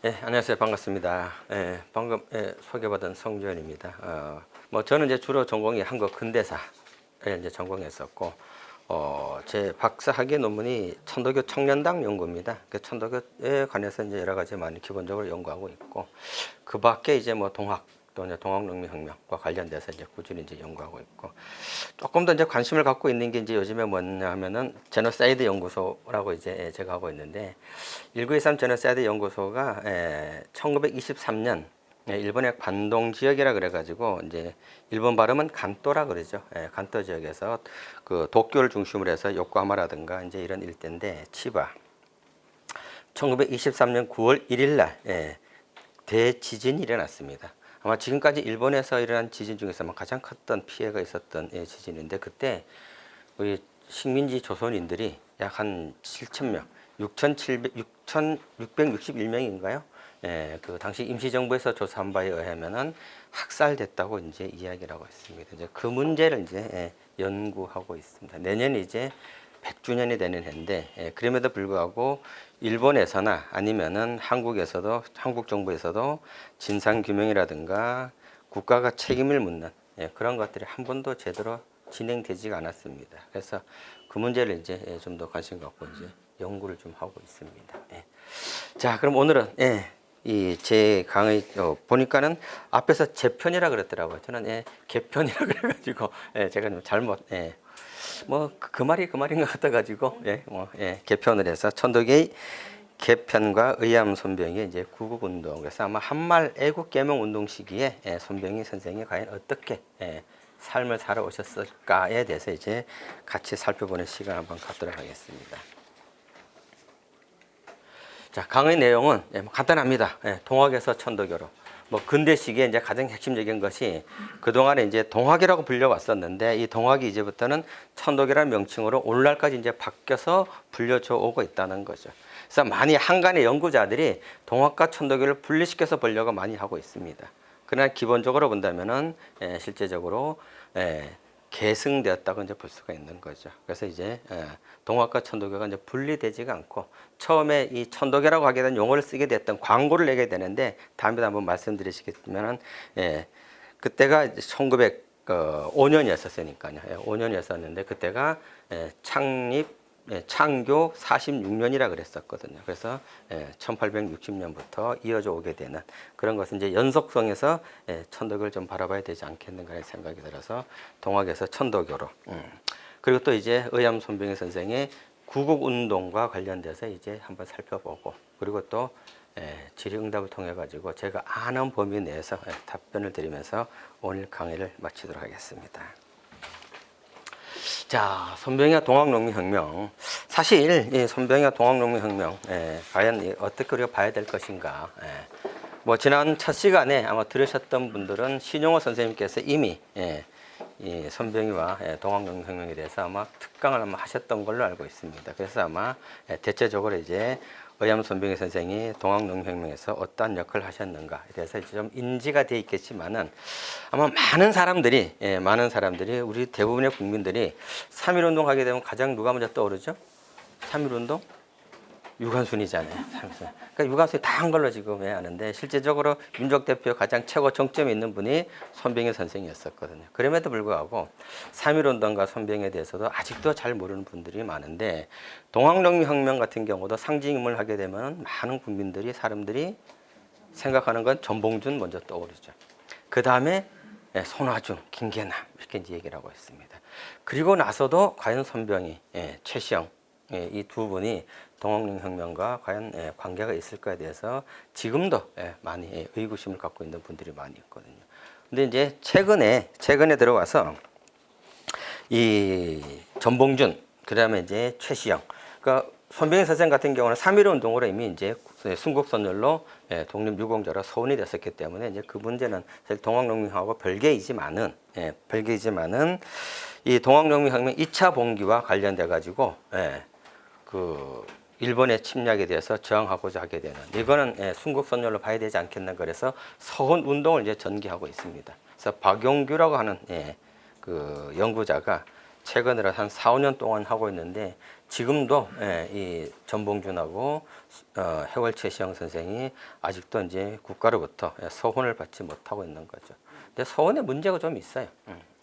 안녕하세요. 반갑습니다. 방금 소개받은 성주현입니다. 저는 이제 주로 전공이 한국 근대사에 이제 전공했었고, 제 박사 학위 논문이 천도교 청년당 연구입니다. 그 천도교에 관해서 이제 여러 가지 많이 기본적으로 연구하고 있고, 그 밖에 이제 뭐 동학 또 이제 동학농민혁명과 관련돼서 이제 꾸준히 이제 연구하고 있고, 조금 더 이제 관심을 갖고 있는 게 이제 요즘에 뭐냐 하면은 제노사이드 연구소라고 이제 제가 하고 있는데, 1923 제노사이드 연구소가 1923년 일본의 관동 지역이라 그래가지고 이제 일본 발음은 간토라 그러죠. 간토 지역에서 그 도쿄를 중심으로 해서 요코하마라든가 이제 이런 일대인데, 치바 1923년 9월 1일 날 대지진이 일어났습니다. 아마 지금까지 일본에서 일어난 지진 중에서 가장 컸던 피해가 있었던 지진인데, 그때 우리 식민지 조선인들이 약 한 7,000명, 6,661명인가요? 그 당시 임시정부에서 조사한 바에 의하면은 학살됐다고 이제 이야기를 하고 있습니다. 이제 그 문제를 이제 연구하고 있습니다. 내년이 이제 100주년이 되는 해인데, 그럼에도 불구하고 일본에서나 아니면은 한국에서도, 한국 정부에서도 진상 규명이라든가 국가가 책임을 묻는 그런 것들이 한 번도 제대로 진행되지가 않았습니다. 그래서 그 문제를 이제 좀 더 관심 갖고 이제 연구를 좀 하고 있습니다. 자, 그럼 오늘은 이 제 강의 보니까는 앞에서 제 편이라 그랬더라고요. 저는 개편이라 그래가지고 제가 좀 잘못 뭐 그 말이 그 말인 것 같아가지고 개편을 해서 천도교의 개편과 의암 손병의 이제 구국운동, 그래서 아마 한말 애국개명운동 시기에 손병희 선생이 과연 어떻게 삶을 살아오셨을까에 대해서 이제 같이 살펴보는 시간 한번 갖도록 하겠습니다. 자, 강의 내용은 간단합니다. 동학에서 천도교로. 근대 시기에 이제 가장 핵심적인 것이, 그동안에 이제 동학이라고 불려왔었는데, 이 동학이 이제부터는 천도교라는 명칭으로 오늘날까지 이제 바뀌어서 불려져 오고 있다는 거죠. 그래서 많이 한간의 연구자들이 동학과 천도교를 분리시켜서 보려고 많이 하고 있습니다. 그러나 기본적으로 본다면은 실제적으로 계승되었다고 이제 볼 수가 있는 거죠. 그래서 이제 동학과 천도교가 이제 분리되지가 않고, 처음에 이 천도교라고 하게 된 용어를 쓰게 됐던 광고를 내게 되는데, 다음에 한번 말씀드리시겠지만은 그때가 1905년이었으니까요. 5년이었었는데 그때가 창교 46년이라 그랬었거든요. 그래서 1860년부터 이어져 오게 되는 그런 것은 이제 연속성에서 천도교를 좀 바라봐야 되지 않겠는가 하는 생각이 들어서 동학에서 천도교로. 그리고 또 이제 의암 손병희 선생의 구국운동과 관련돼서 이제 한번 살펴보고, 그리고 또 질의응답을 통해 가지고 제가 아는 범위 내에서 답변을 드리면서 오늘 강의를 마치도록 하겠습니다. 자, 손병희와 동학농민혁명. 사실 이 손병희와 동학농민혁명 과연 어떻게 우리가 봐야 될 것인가. 지난 첫 시간에 아마 들으셨던 분들은 신용호 선생님께서 이미 이 손병희와 동학농민혁명에 대해서 아마 특강을 아마 하셨던 걸로 알고 있습니다. 그래서 아마 대체적으로 이제 의암 손병희 선생이 동학농민혁명에서 어떠한 역할을 하셨는가에 대해서 좀 인지가 되어 있겠지만은, 아마 많은 사람들이 우리 대부분의 국민들이 3.1운동 하게 되면 가장 누가 먼저 떠오르죠? 3.1운동? 유관순이잖아요. 그러니까 유관순이 다 한 걸로 지금 아는데, 실제적으로 민족 대표 가장 최고 정점에 있는 분이 손병희 선생이었었거든요. 그럼에도 불구하고 3.1운동과 손병희에 대해서도 아직도 잘 모르는 분들이 많은데, 동학농민혁명 같은 경우도 상징임을 하게 되면 많은 국민들이, 사람들이 생각하는 건 전봉준 먼저 떠오르죠. 그 다음에 손화준, 김계남 이렇게 이제 얘기를 하고 있습니다. 그리고 나서도 과연 손병희, 최시영 이 두 분이 동학농민혁명과 과연 관계가 있을까에 대해서 지금도 많이 의구심을 갖고 있는 분들이 많이 있거든요. 근데 이제 최근에 들어와서 이 전봉준, 그다음에 이제 최시영, 그러니까 손병희 선생 같은 경우는 3.1 운동으로 이미 이제 순국선열로 독립유공자로 서운이 됐었기 때문에 이제 그 문제는 사실 동학농민하고 별개이지만은 이 동학농민혁명 2차 봉기와 관련돼 가지고 그 일본의 침략에 대해서 저항하고자 하게 되는, 이거는 순국선열로 봐야 되지 않겠나, 그래서 서훈 운동을 이제 전개하고 있습니다. 그래서 박용규라고 하는 그 연구자가 최근에 한 4, 5년 동안 하고 있는데 지금도 이 전봉준하고 해월 최시영 선생이 아직도 이제 국가로부터 서훈을 받지 못하고 있는 거죠. 근데 서훈에 문제가 좀 있어요.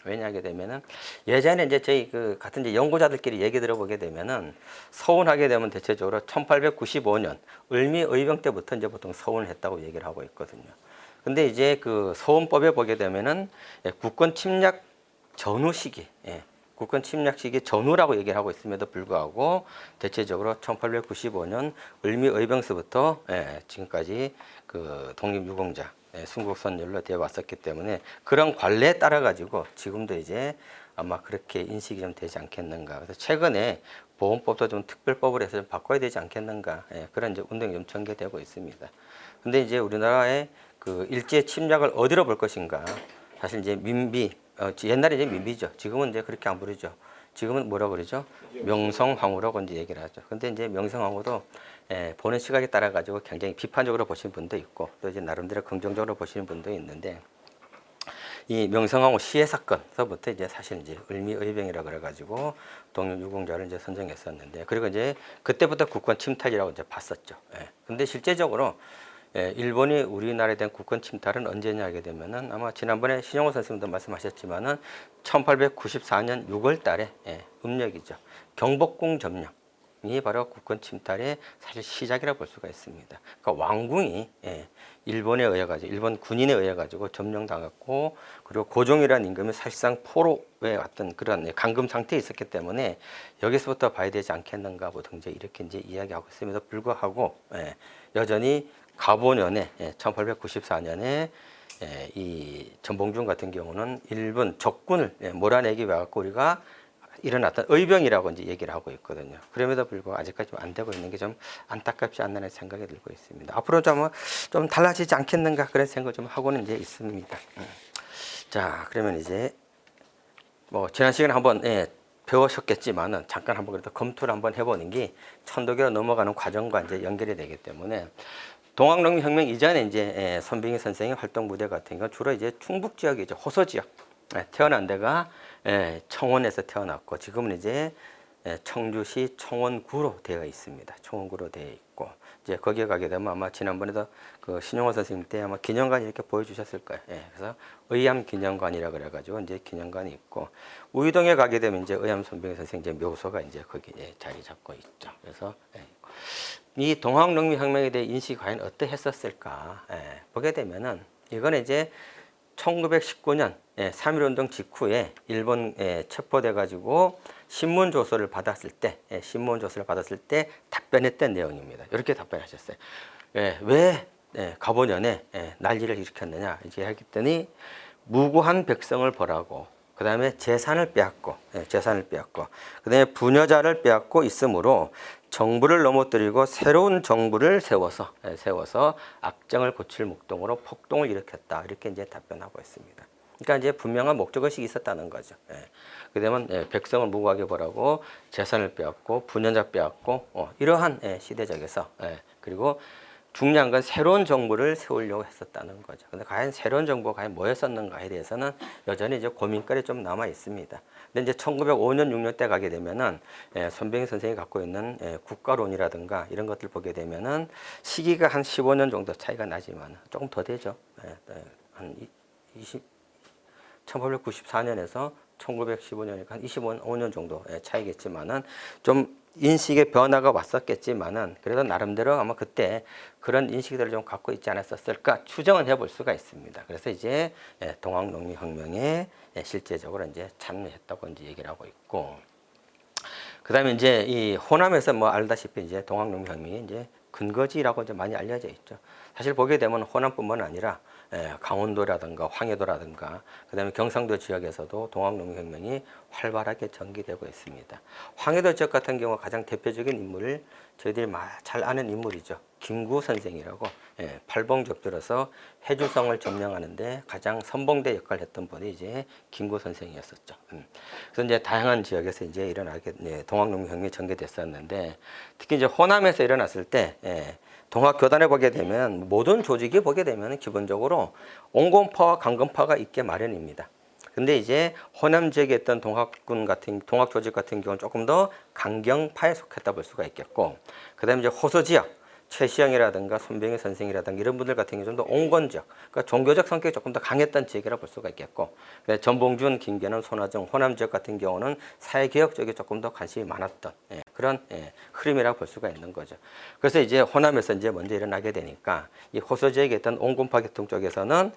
왜냐하게 되면은 예전에 이제 저희 그 같은 이제 연구자들끼리 얘기 들어보게 되면은 서훈하게 되면 대체적으로 1895년 을미의병 때부터 이제 보통 서훈을 했다고 얘기를 하고 있거든요. 근데 이제 그 서훈법에 보게 되면은 국권 침략 전후 시기, 국권 침략 시기 전후라고 얘기를 하고 있음에도 불구하고 대체적으로 1895년 을미의병서부터 지금까지 그 독립유공자 순국선 연로되어 왔었기 때문에 그런 관례에 따라 가지고 지금도 이제 아마 그렇게 인식이 좀 되지 않겠는가. 그래서 최근에 보험법도 좀 특별법을 해서 좀 바꿔야 되지 않겠는가. 그런 이제 운동이 좀 전개되고 있습니다. 근데 이제 우리나라의 그 일제 침략을 어디로 볼 것인가. 사실 이제 민비, 옛날에 이제 민비죠. 지금은 이제 그렇게 안 부르죠. 지금은 뭐라고 그러죠? 명성황후라고 이제 얘기를 하죠. 근데 이제 명성황후도 보는 시각에 따라 가지고 굉장히 비판적으로 보시는 분도 있고 또 이제 나름대로 긍정적으로 보시는 분도 있는데 이 명성황후 시해 사건서부터 이제 사실 이제 을미의병이라 그래 가지고 독립유공자를 이제 선정했었는데 그리고 이제 그때부터 국권 침탈이라고 이제 봤었죠. 근데 실제적으로 일본이 우리나라에 대한 국권 침탈은 언제냐 하게 되면은 아마 지난번에 신영호 선생님도 말씀하셨지만은 1894년 6월 달에 음력이죠. 경복궁 점령이 바로 국권 침탈의 사실 시작이라고 볼 수가 있습니다. 그러니까 왕궁이 일본에 의해 가지고 일본 군인에 의해 가지고 점령당했고 그리고 고종이라는 임금이 사실상 포로에 왔던 그런 감금 상태에 있었기 때문에 여기서부터 봐야 되지 않겠는가 보통 이제 이렇게 이제 이야기하고 있음에도 불구하고 여전히 가보년에 1894년에 이 전봉준 같은 경우는 일본 적군을 몰아내기 위해 갖고 우리가 일어났던 의병이라고 이제 얘기를 하고 있거든요. 그럼에도 불구하고 아직까지 좀 안 되고 있는 게 좀 안타깝지 않나는 생각이 들고 있습니다. 앞으로 좀 달라지지 않겠는가 그런 생각 좀 하고는 이제 있습니다. 자, 그러면 이제 뭐 지난 시간에 한번 배우셨겠지만은 잠깐 한번 그래도 검토를 한번 해보는 게 천도교로 넘어가는 과정과 이제 연결이 되기 때문에. 동학농민혁명 이전에 이제 손병희 선생의 활동 무대 같은 건 주로 이제 충북 지역이죠. 호서 지역. 태어난 데가 청원에서 태어났고 지금은 이제 청주시 청원구로 되어 있습니다. 청원구로 되어 있고 이제 거기에 가게 되면 아마 지난번에도 그 신용호 선생님 때 아마 기념관 이렇게 보여주셨을 거예요. 그래서 의암 기념관이라 그래가지고 이제 기념관이 있고 우이동에 가게 되면 이제 의암 손병희 선생 이제 묘소가 이제 거기 자리 잡고 있죠. 그래서 이 동학농민혁명에 대해 인식이 과연 어떠했었을까 보게 되면은 이거는 이제 1919년 3.1운동 직후에 일본에 체포돼 가지고 신문조서를 받았을 때 답변했던 내용입니다. 이렇게 답변하셨어요. 왜 가보년에 난리를 일으켰느냐 이제 했더니 무고한 백성을 벌하고 그 다음에 재산을 빼앗고 그 다음에 부녀자를 빼앗고 있으므로 정부를 넘어뜨리고 새로운 정부를 세워서 악정을 고칠 목동으로 폭동을 일으켰다 이렇게 이제 답변하고 있습니다. 그러니까 이제 분명한 목적의식이 있었다는 거죠. 그러면 백성을 무고하게 벌하고 재산을 빼앗고 부녀자 빼앗고 이러한 시대적에서 그리고 중요한 건 새로운 정부를 세우려고 했었다는 거죠. 근데 과연 새로운 정부가 과연 뭐였었는가에 대해서는 여전히 이제 고민거리 좀 남아 있습니다. 근데 이제 1905년 6년 때 가게 되면은 손병희 선생이 갖고 있는 국가론이라든가 이런 것들 보게 되면은 시기가 한 15년 정도 차이가 나지만 조금 더 되죠. 한 1894년에서 1915년이니까 한 25년 정도 차이겠지만은 좀 인식의 변화가 왔었겠지만은 그래도 나름대로 아마 그때 그런 인식들을 좀 갖고 있지 않았었을까 추정은 해볼 수가 있습니다. 그래서 이제 동학농민혁명에 실제적으로 이제 참여했다고 이제 얘기를 하고 있고, 그다음에 이제 이 호남에서 뭐 알다시피 이제 동학농민혁명이 이제 근거지라고 이제 많이 알려져 있죠. 사실 보게 되면 호남뿐만 아니라 강원도라든가 황해도라든가 그다음에 경상도 지역에서도 동학농민혁명이 활발하게 전개되고 있습니다. 황해도 지역 같은 경우 가장 대표적인 인물을 저희들이 잘 아는 인물이죠. 김구 선생이라고 팔봉적들어서 해주성을 점령하는데 가장 선봉대 역할을 했던 분이 이제 김구 선생이었었죠. 그래서 이제 다양한 지역에서 이제 일어나게 동학농민혁명이 전개됐었는데 특히 이제 호남에서 일어났을 때 동학교단에 보게 되면 모든 조직이 보게 되면 기본적으로 온건파와 강건파가 있게 마련입니다. 근데 이제 호남 지역에 있던 동학 조직 같은 경우는 조금 더 강경파에 속했다 볼 수가 있겠고, 그다음에 이제 호소 지역 최시영이라든가 손병희 선생이라든가 이런 분들 같은 경우 좀 더 온건적, 그러니까 종교적 성격이 조금 더 강했던 지역이라 볼 수가 있겠고, 전봉준, 김계는, 손화정, 호남 지역 같은 경우는 사회개혁 쪽에 조금 더 관심이 많았던 그런 흐름이라고 볼 수가 있는 거죠. 그래서 이제 호남에서 이제 먼저 일어나게 되니까 이 호소 지역에 있던 온건파 계통 쪽에서는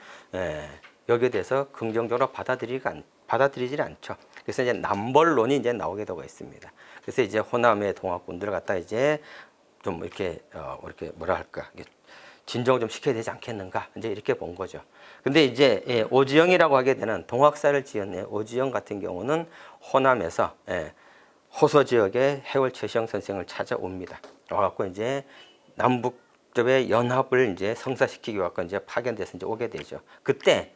여기에 대해서 긍정적으로 받아들이지 않죠. 그래서 이제 남벌론이 이제 나오게 되고 있습니다. 그래서 이제 호남의 동학군들을 갖다 이제 좀 이렇게 뭐라 할까, 진정을 좀 시켜야 되지 않겠는가, 이제 이렇게 본 거죠. 근데 이제 오지영이라고 하게 되는 동학사를 지은 오지영 같은 경우는 호남에서 호소 지역의 해월 최시영 선생을 찾아옵니다. 와갖고 이제 남북 쪽의 연합을 이제 성사시키기 위해서 이제 파견돼서 이제 오게 되죠. 그때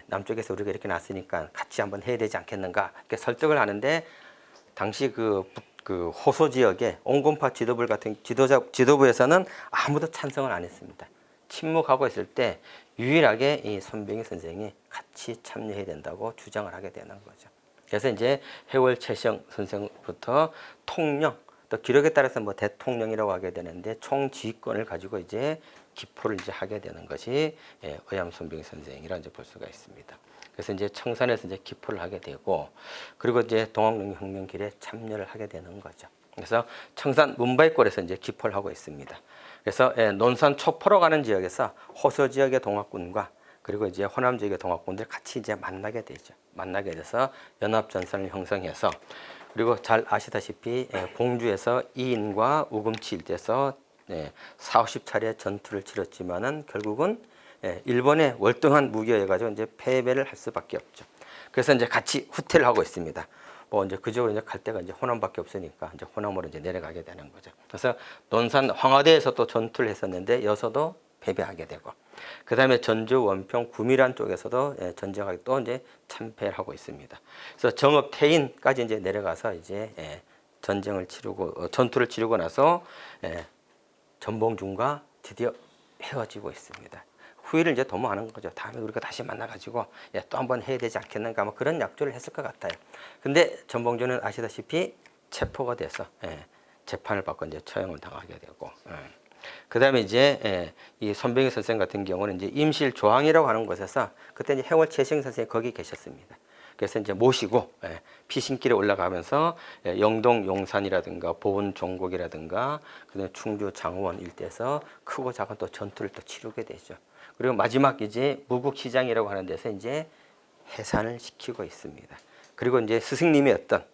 남쪽에서 우리가 이렇게 났으니까 같이 한번 해야 되지 않겠는가, 이렇게 설득을 하는데, 당시 그 호소 지역의 온건파 지도부에서는 아무도 찬성을 안 했습니다. 침묵하고 있을 때 유일하게 이 손병희 선생이 같이 참여해야 된다고 주장을 하게 되는 거죠. 그래서 이제 해월 최시영 선생부터 통령, 또 기록에 따라서 뭐 대통령이라고 하게 되는데 총지휘권을 가지고 이제 기포를 이제 하게 되는 것이 의암 손병희 선생이라 이제 볼 수가 있습니다. 그래서 이제 청산에서 이제 기포를 하게 되고, 그리고 이제 동학농민혁명길에 참여를 하게 되는 거죠. 그래서 청산 문바이골에서 이제 기포를 하고 있습니다. 그래서 논산 초포로 가는 지역에서 호서 지역의 동학군과 그리고 이제 호남 지역의 동학군들이 같이 이제 만나게 되죠. 만나게 돼서 연합전선을 형성해서, 그리고 잘 아시다시피 공주에서 이인과 우금치 일대에서 40~50차례 전투를 치렀지만은 결국은 일본의 월등한 무기에 가지고 이제 패배를 할 수밖에 없죠. 그래서 이제 같이 후퇴를 하고 있습니다. 뭐 이제 그쪽으로 이제 갈 데가 이제 호남밖에 없으니까 이제 호남으로 이제 내려가게 되는 거죠. 그래서 논산 황화대에서 또 전투를 했었는데 여서도 패배하게 되고, 그 다음에 전주, 원평, 구미란 쪽에서도 전쟁하게 또 이제 참패를 하고 있습니다. 그래서 정읍, 태인까지 이제 내려가서 이제 전투를 치르고 나서 전봉준과 드디어 헤어지고 있습니다. 후회를 이제 도모하는 거죠. 다음에 우리가 다시 만나가지고 또 한번 해야 되지 않겠는가, 뭐 그런 약조를 했을 것 같아요. 근데 전봉준은 아시다시피 체포가 돼서 재판을 받고 이제 처형을 당하게 되고, 그 다음에 이제 이 손병희 선생 같은 경우는 이제 임실 조항이라고 하는 곳에서 그때 이제 해월 최시영 선생이 거기 계셨습니다. 그래서 이제 모시고 피신길에 올라가면서 영동 용산이라든가 보은 종곡이라든가 그다음에 충주 장원 일대에서 크고 작은 또 전투를 또 치르게 되죠. 그리고 마지막 이제 무국시장이라고 하는 데서 이제 해산을 시키고 있습니다. 그리고 이제 스승님이었던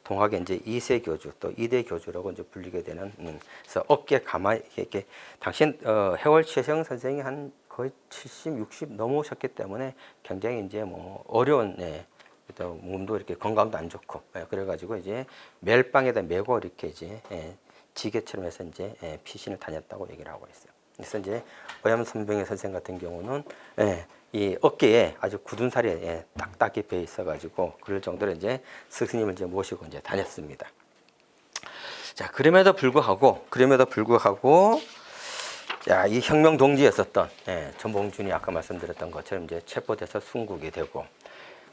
동학의 이제 2세 교주 또 2대 교주라고 이제 불리게 되는, 그래서 어깨 가만히 이렇게, 당시 해월 최시영 선생이 한 거의 70, 60 넘으셨기 때문에 굉장히 이제 뭐 어려운 또 몸도 이렇게 건강도 안 좋고, 그래가지고 이제 멜빵에다 메고 이렇게 이제 지게처럼 해서 이제 피신을 다녔다고 얘기를 하고 있어요. 그래서 이제 의암 손병희 선생 같은 경우는 이 어깨에 아주 굳은 살이 딱딱히 배 있어가지고 그럴 정도로 이제 스승님을 이제 모시고 이제 다녔습니다. 자, 그럼에도 불구하고 자, 이 혁명 동지였었던 전봉준이 아까 말씀드렸던 것처럼 이제 체포돼서 순국이 되고,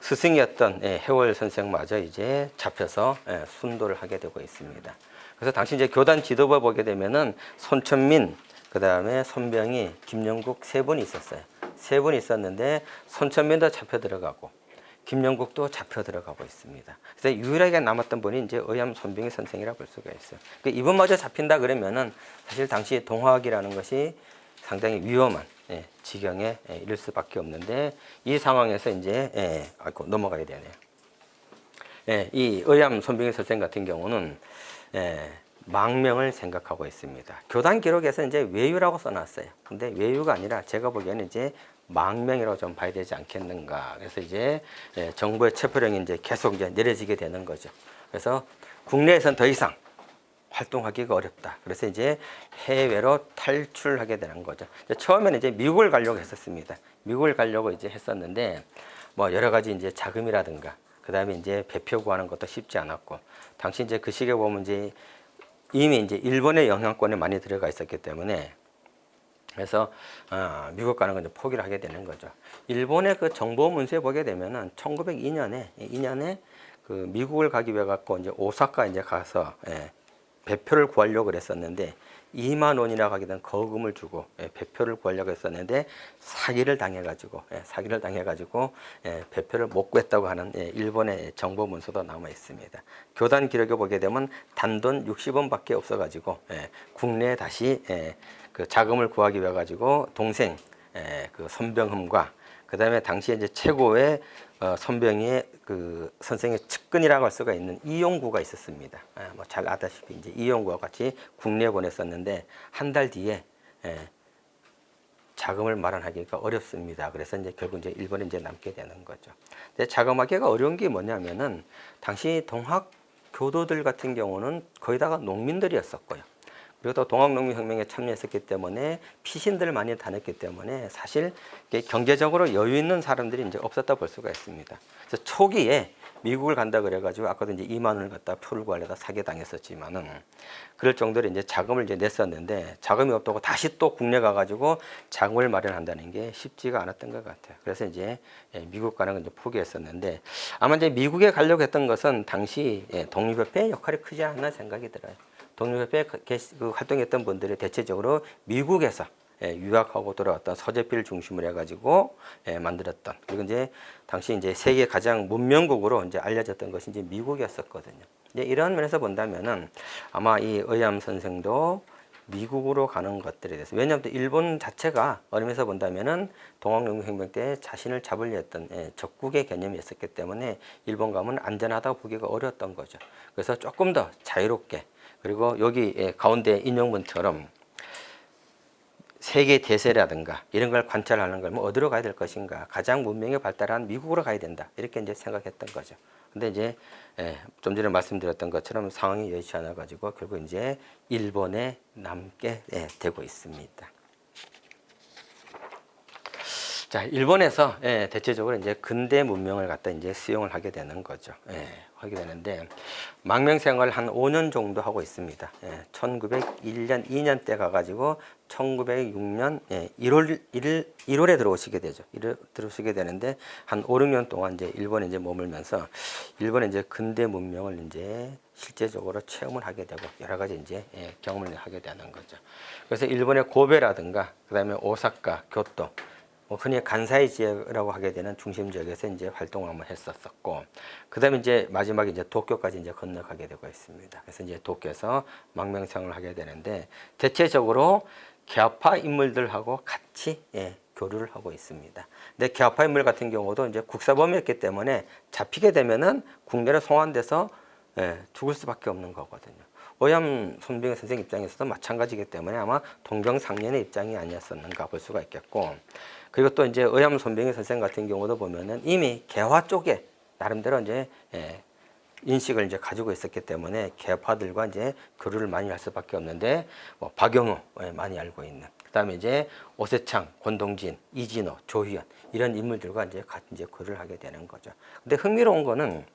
스승이었던 해월 선생마저 이제 잡혀서 순도를 하게 되고 있습니다. 그래서 당시 이제 교단 지도부 보게 되면은 손천민, 그 다음에 손병희, 김영국 세 분이 있었어요. 세 분이 있었는데 손천민도 잡혀 들어가고 김영국도 잡혀 들어가고 있습니다. 그래서 유일하게 남았던 분이 이제 의암 손병희 선생이라 볼 수가 있어요. 이분마저 잡힌다 그러면은 사실 당시 동학이라는 것이 상당히 위험한 지경에 이를 수밖에 없는데, 이 상황에서 이제 넘어가야 되네요. 이 의암 손병희 선생 같은 경우는 망명을 생각하고 있습니다. 교단 기록에서 이제 외유라고 써놨어요. 근데 외유가 아니라 제가 보기에는 이제 망명이라고 좀 봐야 되지 않겠는가. 그래서 이제 정부의 체포령이 이제 계속 이제 내려지게 되는 거죠. 그래서 국내에선 더 이상 활동하기가 어렵다. 그래서 이제 해외로 탈출하게 되는 거죠. 처음에는 이제 미국을 가려고 했었습니다. 미국을 가려고 이제 했었는데 뭐 여러 가지 이제 자금이라든가 그 다음에 이제 배표 구하는 것도 쉽지 않았고, 당시 이제 그 시기에 보면 이제 이미 이제 일본의 영향권에 많이 들어가 있었기 때문에 그래서 미국 가는 건 이제 포기를 하게 되는 거죠. 일본의 그 정보 문서에 보게 되면은 1902년에 그 미국을 가기 위해 갖고 이제 오사카 이제 가서 배표를 구하려고 그랬었는데 2만 원이나 가게 된 거금을 주고 배표를 구하려고 했었는데 사기를 당해가지고 배표를 못 구했다고 하는 일본의 정보 문서도 남아 있습니다. 교단 기록에 보게 되면 단돈 60원밖에 없어가지고 국내에 다시 그 자금을 구하기 위해 가지고 동생 그 선병흠과 그다음에 당시에 이제 최고의 선병의 그 선생의 측근이라고 할 수가 있는 이용구가 있었습니다. 뭐 잘 아다시피 이제 이용구와 같이 국내에 보냈었는데 한 달 뒤에 자금을 마련하기가 어렵습니다. 그래서 이제 결국 이제 일본에 이제 남게 되는 거죠. 근데 자금하기가 어려운 게 뭐냐면은 당시 동학 교도들 같은 경우는 거의 다가 농민들이었었고요. 그리고 또 동학농민혁명에 참여했었기 때문에 피신들을 많이 다녔기 때문에 사실 경제적으로 여유 있는 사람들이 이제 없었다 볼 수가 있습니다. 그래서 초기에 미국을 간다 그래가지고 아까도 이제 2만 원을 갖다 표를 구하려다 사기 당했었지만은 그럴 정도로 이제 자금을 이제 냈었는데 자금이 없다고 다시 또 국내 가가지고 자금을 마련한다는 게 쉽지가 않았던 것 같아요. 그래서 이제 미국 가는 건 이제 포기했었는데 아마 이제 미국에 가려고 했던 것은 당시 독립협회의 역할이 크지 않나 생각이 들어요. 독립협회에 활동했던 분들이 대체적으로 미국에서 유학하고 돌아왔던 서재필 중심으로 해가지고 만들었던 그리고 이제 당시 이제 세계 가장 문명국으로 이제 알려졌던 것이 이제 미국이었었거든요. 이제 이런 면에서 본다면은 아마 이 의암 선생도 미국으로 가는 것들에 대해서 왜냐하면 일본 자체가 어림에서 본다면은 동학농민혁명 때 자신을 잡으려 했던 적국의 개념이 있었기 때문에 일본 가면 안전하다고 보기가 어려웠던 거죠. 그래서 조금 더 자유롭게 그리고 여기 가운데 인용문처럼 세계 대세라든가 이런 걸 관찰하는 걸 뭐 어디로 가야 될 것인가 가장 문명이 발달한 미국으로 가야 된다 이렇게 이제 생각했던 거죠. 근데 이제 좀 전에 말씀드렸던 것처럼 상황이 여의치 않아 가지고 결국 이제 일본에 남게 되고 있습니다. 자, 일본에서 대체적으로 이제 근대 문명을 갖다 이제 수용을 하게 되는 거죠. 하게 되는데 망명 생활을 한 5년 정도 하고 있습니다. 1901년 2년 때 가가지고 1906년 1월에 들어오시게 되죠. 들어오시게 되는데 한 5, 6년 동안 이제 일본에 이제 머물면서 일본의 이제 근대 문명을 이제 실제적으로 체험을 하게 되고 여러 가지 이제 경험을 하게 되는 거죠. 그래서 일본의 고베라든가 그다음에 오사카, 교토 흔히 간사이 지역이라고 하게 되는 중심 지역에서 이제 활동을 한번 했었었고, 그 다음에 이제 마지막에 이제 도쿄까지 이제 건너가게 되고 있습니다. 그래서 이제 도쿄에서 망명생활을 하게 되는데, 대체적으로 계파 인물들하고 같이 교류를 하고 있습니다. 근데 계파 인물 같은 경우도 이제 국사범이었기 때문에 잡히게 되면은 국내로 송환돼서 죽을 수밖에 없는 거거든요. 오염 손병희 선생 입장에서도 마찬가지이기 때문에 아마 동병상련의 입장이 아니었었는가 볼 수가 있겠고, 그리고 또 이제 의암 손병희 선생 같은 경우도 보면은 이미 개화 쪽에 나름대로 이제 인식을 이제 가지고 있었기 때문에 개파들과 이제 교류를 많이 할 수밖에 없는데, 뭐 박영우 많이 알고 있는, 그다음에 이제 오세창, 권동진, 이진호, 조희연 이런 인물들과 이제 같이 이제 교류를 하게 되는 거죠. 근데 흥미로운 거는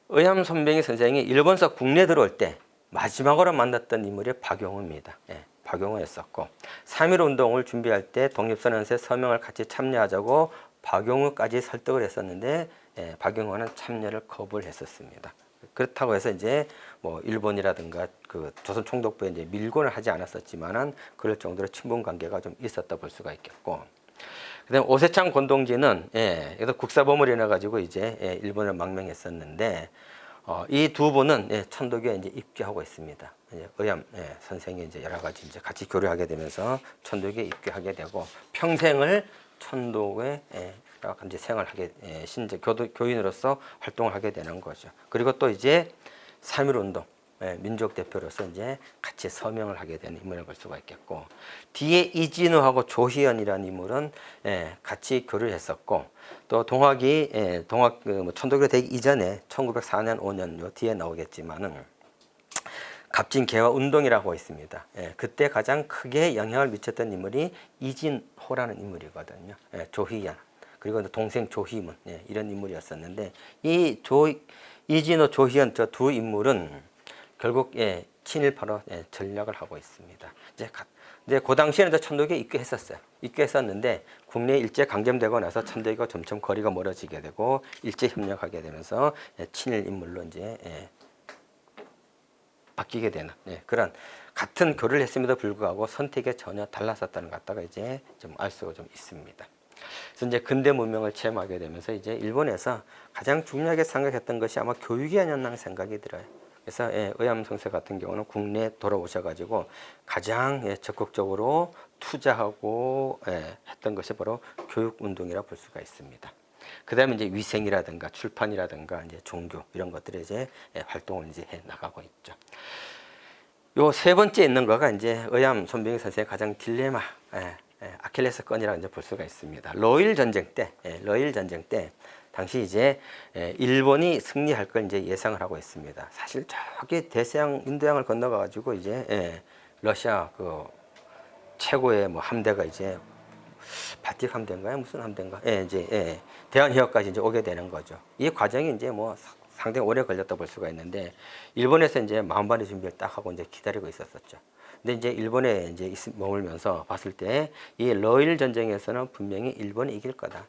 의암 손병희 선생이 일본에서 국내 들어올 때 마지막으로 만났던 인물이 박용우입니다. 박용우였었고 3.1 운동을 준비할 때 독립선언서에 서명을 같이 참여하자고 박용우까지 설득을 했었는데 박용우는 참여를 거부를 했었습니다. 그렇다고 해서 이제 뭐 일본이라든가 그 조선 총독부에 이제 밀고는 하지 않았었지만은 그럴 정도로 친분 관계가 좀 있었다 볼 수가 있겠고, 그다음 오세창 권동진은 그래서 국사범을 인해 가지고 이제 일본을 망명했었는데 이 두 분은 천도교에 이제 입교하고 있습니다. 의암 선생이 이제 여러 가지 이제 같이 교류하게 되면서 천도교에 입교하게 되고 평생을 천도교에 이제 생활하게 신제 교인으로서 활동을 하게 되는 거죠. 그리고 또 이제 3.1 운동 민족 대표로서 이제 같이 서명을 하게 되는 인물을 볼 수가 있겠고, 뒤에 이진우하고 조희연이라는 인물은 같이 교류를 했었고, 또 동학이 천도교 되기 이전에 1904년 5년 요 뒤에 나오겠지만은 갑진 개화 운동이라고 있습니다. 그때 가장 크게 영향을 미쳤던 인물이 이진호라는 인물이거든요. 조희연 그리고 동생 조희문 이런 인물이었었는데, 이 이진호, 조희연 저 두 인물은 결국 친일파로 전략을 하고 있습니다. 이제 근데 그 당시에는 천도교에 입교했었어요. 입교했었는데 국내에 일제 강점되고 나서 천도교가 점점 거리가 멀어지게 되고 일제 협력하게 되면서 친일 인물로 이제 바뀌게 되는 그런 같은 교를 했음에도 불구하고 선택이 전혀 달랐었다는 것 갖다가 이제 좀 알 수가 좀 있습니다. 그래서 이제 근대 문명을 체험하게 되면서 이제 일본에서 가장 중요하게 생각했던 것이 아마 교육이 아니었나 생각이 들어요. 그래서 의암 선생 같은 경우는 국내에 돌아오셔가지고 가장 적극적으로 투자하고 했던 것이 바로 교육 운동이라 볼 수가 있습니다. 그다음에 이제 위생이라든가 출판이라든가 이제 종교 이런 것들에 이제 활동을 이제 해 나가고 있죠. 요 세 번째 있는 거가 이제 의암 손병희 선생의 가장 딜레마, 아킬레스건이라고 이제 볼 수가 있습니다. 러일 전쟁 때 당시 이제 일본이 승리할 걸 이제 예상을 하고 있습니다. 사실 저기 대서양 인도양을 건너가 가지고 이제 러시아 그 최고의 뭐 함대가 이제 발틱 함대인가요? 무슨 함대인가? 이제 대한해협까지 이제 오게 되는 거죠. 이 과정이 이제 뭐 상당히 오래 걸렸다 볼 수가 있는데 일본에서 이제 마음반의 준비를 딱 하고 이제 기다리고 있었었죠. 근데 이제 일본에 이제 머물면서 봤을 때 이 러일 전쟁에서는 분명히 일본이 이길 거다.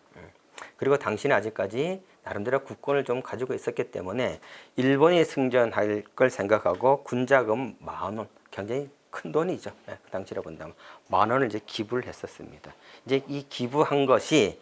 그리고 당신은 아직까지 나름대로 국권을 좀 가지고 있었기 때문에 일본이 승전할 걸 생각하고 군자금 10,000원, 굉장히 큰 돈이죠. 그 당시로 본다면 10,000원을 이제 기부를 했었습니다. 이제 이 기부한 것이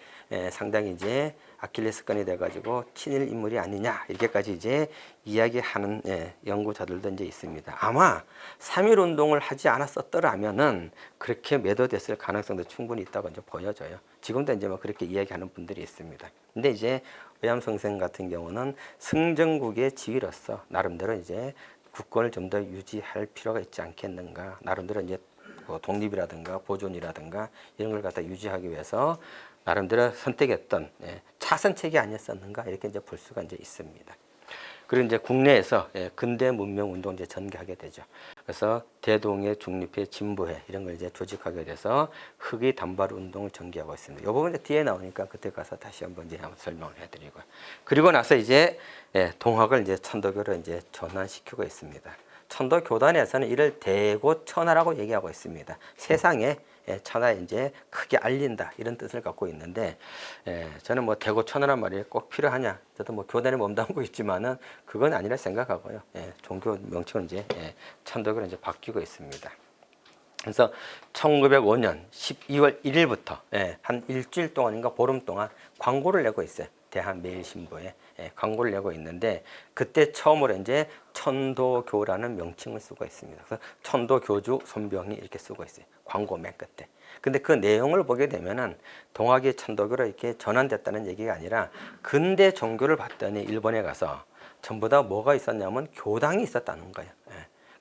상당히 이제 아킬레스건이 돼가지고 친일 인물이 아니냐 이렇게까지 이제 이야기하는 연구자들도 이제 있습니다. 아마 3.1 운동을 하지 않았었더라면은 그렇게 매도됐을 가능성도 충분히 있다고 이제 보여져요. 지금도 이제 뭐 그렇게 이야기하는 분들이 있습니다. 근데 이제 의암 선생 같은 경우는 승전국의 지위로서 나름대로 이제 국권을 좀 더 유지할 필요가 있지 않겠는가. 나름대로 이제 뭐 독립이라든가 보존이라든가 이런 걸 갖다 유지하기 위해서 나름대로 선택했던 차선책이 아니었었는가 이렇게 이제 볼 수가 이제 있습니다. 그리고 이제 국내에서 근대 문명 운동 이제 전개하게 되죠. 그래서 대동회, 중립회, 진보회 이런 걸 이제 조직하게 돼서 흑의 단발 운동을 전개하고 있습니다. 이 부분 이제 뒤에 나오니까 그때 가서 다시 한번 이제 한번 설명을 해드리고요. 그리고 나서 이제 동학을 이제 천도교로 이제 전환시키고 있습니다. 천도 교단에서는 이를 대고천하라고 얘기하고 있습니다. 세상에 천하 이제 크게 알린다 이런 뜻을 갖고 있는데 저는 뭐 대고천하란 말이 꼭 필요하냐? 저도 뭐 교단에 몸담고 있지만은 그건 아니라 생각하고요. 종교 명칭은 이제 천도교로 이제 바뀌고 있습니다. 그래서 1905년 12월 1일부터 한 일주일 동안인가 보름 동안 광고를 내고 있어요. 대한매일신보에 광고를 내고 있는데 그때 처음으로 이제 천도교라는 명칭을 쓰고 있습니다. 그래서 천도교주 손병희 이렇게 쓰고 있어요. 광고 맨 끝에. 근데 그 내용을 보게 되면은 동학의 천도교로 이렇게 전환됐다는 얘기가 아니라 근대 종교를 봤더니 일본에 가서 전부 다 뭐가 있었냐면 교당이 있었다는 거예요.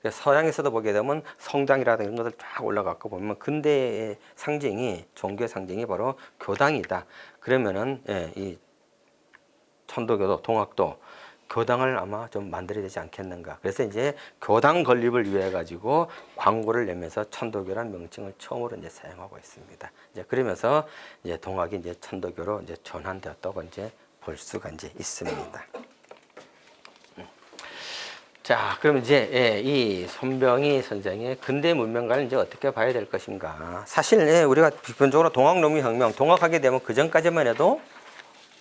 서양에서도 보게 되면 성당이라든가 이런 것들 쫙 올라가고 보면 근대의 상징이 종교의 상징이 바로 교당이다. 그러면은 이 천도교도 동학도 교당을 아마 좀 만들어야 되지 않겠는가. 그래서 이제 교당 건립을 위해 가지고 광고를 내면서 천도교라는 명칭을 처음으로 이제 사용하고 있습니다. 이제 그러면서 이제 동학이 이제 천도교로 이제 전환되었다고 이제 볼 수가 이제 있습니다. 자, 그럼 이제 이 손병희 선생의 근대 문명관을 이제 어떻게 봐야 될 것인가. 사실 우리가 기본적으로 동학농민혁명, 동학하게 되면 그 전까지만 해도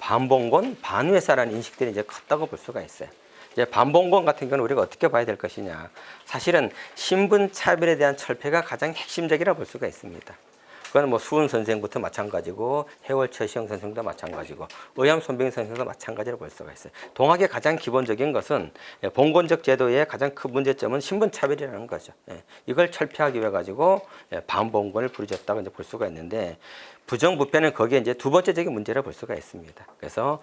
반봉건, 반회사라는 인식들이 이제 컸다고 볼 수가 있어요. 이제 반봉건 같은 경우는 우리가 어떻게 봐야 될 것이냐. 사실은 신분 차별에 대한 철폐가 가장 핵심적이라 볼 수가 있습니다. 그건 뭐 수은 선생부터 마찬가지고 해월 최시영 선생도 마찬가지고 의암 손병희 선생도 마찬가지로 볼 수가 있어요. 동학의 가장 기본적인 것은 봉건적 제도의 가장 큰 문제점은 신분 차별이라는 거죠. 이걸 철폐하기 위해 가지고 반봉건을 부르셨다고 이제 볼 수가 있는데 부정부패는 거기에 이제 두 번째적인 문제라 볼 수가 있습니다. 그래서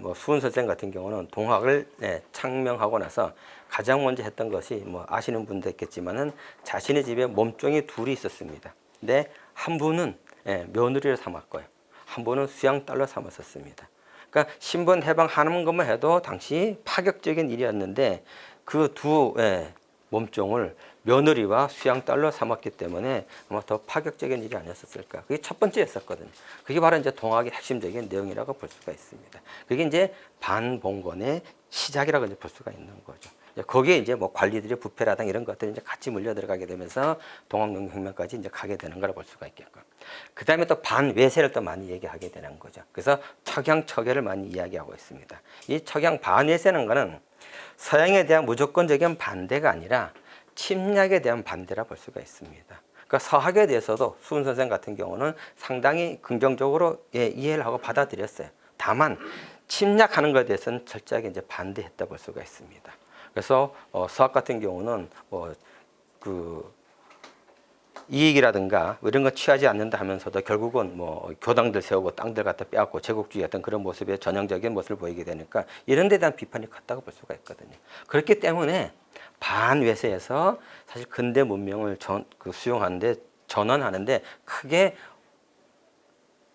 뭐 수은 선생 같은 경우는 동학을 창명하고 나서 가장 먼저 했던 것이 뭐 아시는 분도 있겠지만은 자신의 집에 몸종이 둘이 있었습니다. 근데 한 분은 며느리를 삼았고요. 한 분은 수양딸로 삼았었습니다. 그러니까 신분 해방하는 것만 해도 당시 파격적인 일이었는데 그 두 몸종을 며느리와 수양딸로 삼았기 때문에 아마 더 파격적인 일이 아니었을까. 그게 첫 번째였었거든요. 그게 바로 이제 동학의 핵심적인 내용이라고 볼 수가 있습니다. 그게 이제 반봉건의 시작이라고 이제 볼 수가 있는 거죠. 거기에 이제 뭐 관리들의 부패라든가 이런 것들이 이제 같이 물려 들어가게 되면서 동학농민혁명까지 이제 가게 되는 거라 볼 수가 있겠고. 그 다음에 또 반외세를 또 많이 얘기하게 되는 거죠. 그래서 척양척여를 많이 이야기하고 있습니다. 이 척양 반외세는 거는 서양에 대한 무조건적인 반대가 아니라 침략에 대한 반대라 볼 수가 있습니다. 그러니까 서학에 대해서도 수훈 선생 같은 경우는 상당히 긍정적으로 이해를 하고 받아들였어요. 다만 침략하는 것에 대해서는 철저하게 이제 반대했다 볼 수가 있습니다. 그래서 서학 같은 경우는 이익이라든가 이런 거 취하지 않는다 하면서도 결국은 뭐 교당들 세우고 땅들 갖다 빼앗고 제국주의 어떤 그런 모습의 전형적인 모습을 보이게 되니까 이런 데 대한 비판이 컸다고 볼 수가 있거든요. 그렇기 때문에 반외세에서 사실 근대 문명을 수용하는데 전환하는데 크게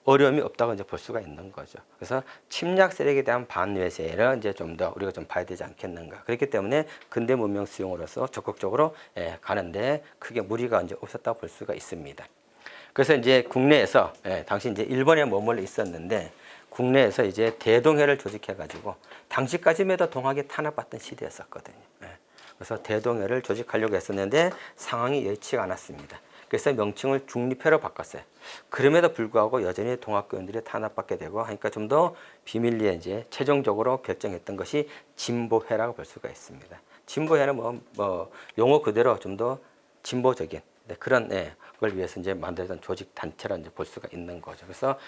어려움이 없다고 이제 볼 수가 있는 거죠. 그래서 침략 세력에 대한 반외세를 이제 좀 더 우리가 좀 봐야 되지 않겠는가. 그렇기 때문에 근대 문명 수용으로서 적극적으로 가는데 크게 무리가 이제 없었다고 볼 수가 있습니다. 그래서 이제 국내에서 당시 이제 일본에 머물러 있었는데 국내에서 이제 대동회를 조직해가지고 당시까지만 해도 동학이 탄압받던 시대였었거든요. 그래서 대동회를 조직하려고 했었는데 상황이 여의치가 않았습니다. 그래서 명칭을 중립회로 바꿨어요. 그럼에도 불구하고 여전히 동학교인들이 탄압받게 되고 하니까 좀 더 비밀리에 이제 최종적으로 결정했던 것이 진보회라고 볼 수가 있습니다. 진보회는 뭐 용어 그대로 좀 더 진보적인 그런 걸 위해서 이제 만들어진 조직 단체라 이제 볼 수가 있는 거죠. 그래서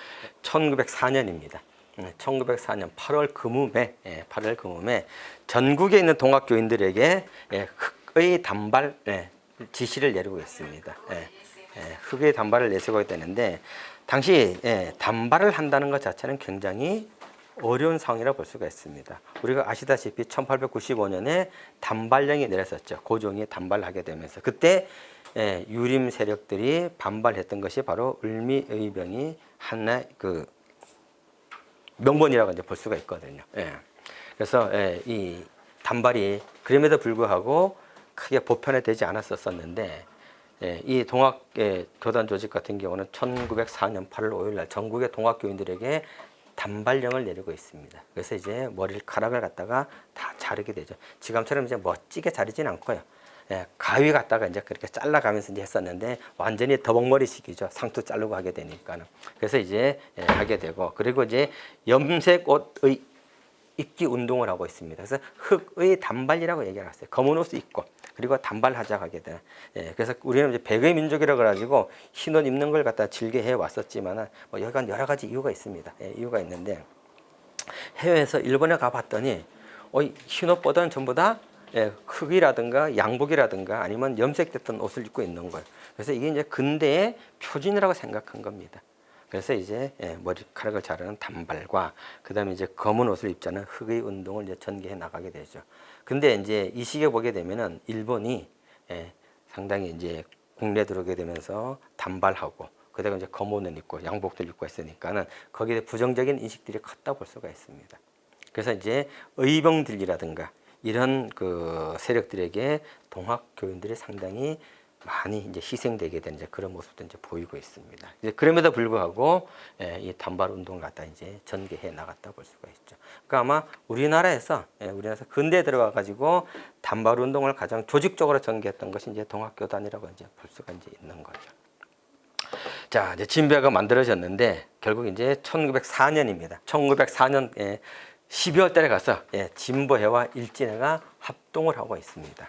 1904년입니다. 1904년 8월 금음에 전국에 있는 동학교인들에게 흑의 단발 지시를 내리고 있습니다. 흑의 단발을 내세우고 되는데 당시 단발을 한다는 것 자체는 굉장히 어려운 상황이라 볼 수가 있습니다. 우리가 아시다시피 1895년에 단발령이 내렸었죠. 고종이 단발을 하게 되면서 그때 유림 세력들이 반발했던 것이 바로 을미의병이 하나의 그 명분이라고 이제 볼 수가 있거든요. 그래서 이 단발이 그럼에도 불구하고 크게 보편화되지 않았었는데 이 동학 교단 조직 같은 경우는 1904년 8월 5일 날 전국의 동학교인들에게 단발령을 내리고 있습니다. 그래서 이제 머리카락을 갖다가 다 자르게 되죠. 지금처럼 이제 멋지게 자르진 않고요. 가위 갖다가 이제 그렇게 잘라가면서 이제 했었는데 완전히 더벅머리식이죠. 상투 자르고 하게 되니까는. 그래서 이제 하게 되고 그리고 이제 염색 옷의 입기 운동을 하고 있습니다. 그래서 흑의 단발이라고 얘기를 했어요. 검은 옷을 입고 그리고 단발하자 하게 돼. 그래서 우리는 이제 백의 민족이라 그래가지고 흰 옷 입는 걸 갖다 즐겨 해 왔었지만은 뭐 여러 가지 이유가 있습니다. 이유가 있는데 해외에서 일본에 가봤더니 흰 옷보다는 전부 다 흑이라든가 양복이라든가 아니면 염색됐던 옷을 입고 있는 거예요. 그래서 이게 이제 근대의 표준이라고 생각한 겁니다. 그래서 이제 머리카락을 자르는 단발과 그다음에 이제 검은 옷을 입자는 흑의 운동을 이제 전개해 나가게 되죠. 근데 이제 이 시기에 보게 되면은 일본이 상당히 이제 국내 들어오게 되면서 단발하고 그다음에 이제 검은 옷을 입고 양복들 입고 했으니까는 거기에 부정적인 인식들이 컸다 볼 수가 있습니다. 그래서 이제 의병들이라든가 이런 그 세력들에게 동학 교인들이 상당히 많이 이제 희생되게 되는 이제 그런 모습도 이제 보이고 있습니다. 이제 그럼에도 불구하고 이 단발 운동을 갖다 이제 전개해 나갔다 볼 수가 있죠. 그러니까 아마 우리나라에서 근대에 들어가 가지고 단발 운동을 가장 조직적으로 전개했던 것이 이제 동학교단이라고 이제 볼 수가 이제 있는 거죠. 자, 이제 진보회가 만들어졌는데 결국 이제 1904년입니다. 1904년 12월 달에 가서 진보회와 일진회가 합동을 하고 있습니다.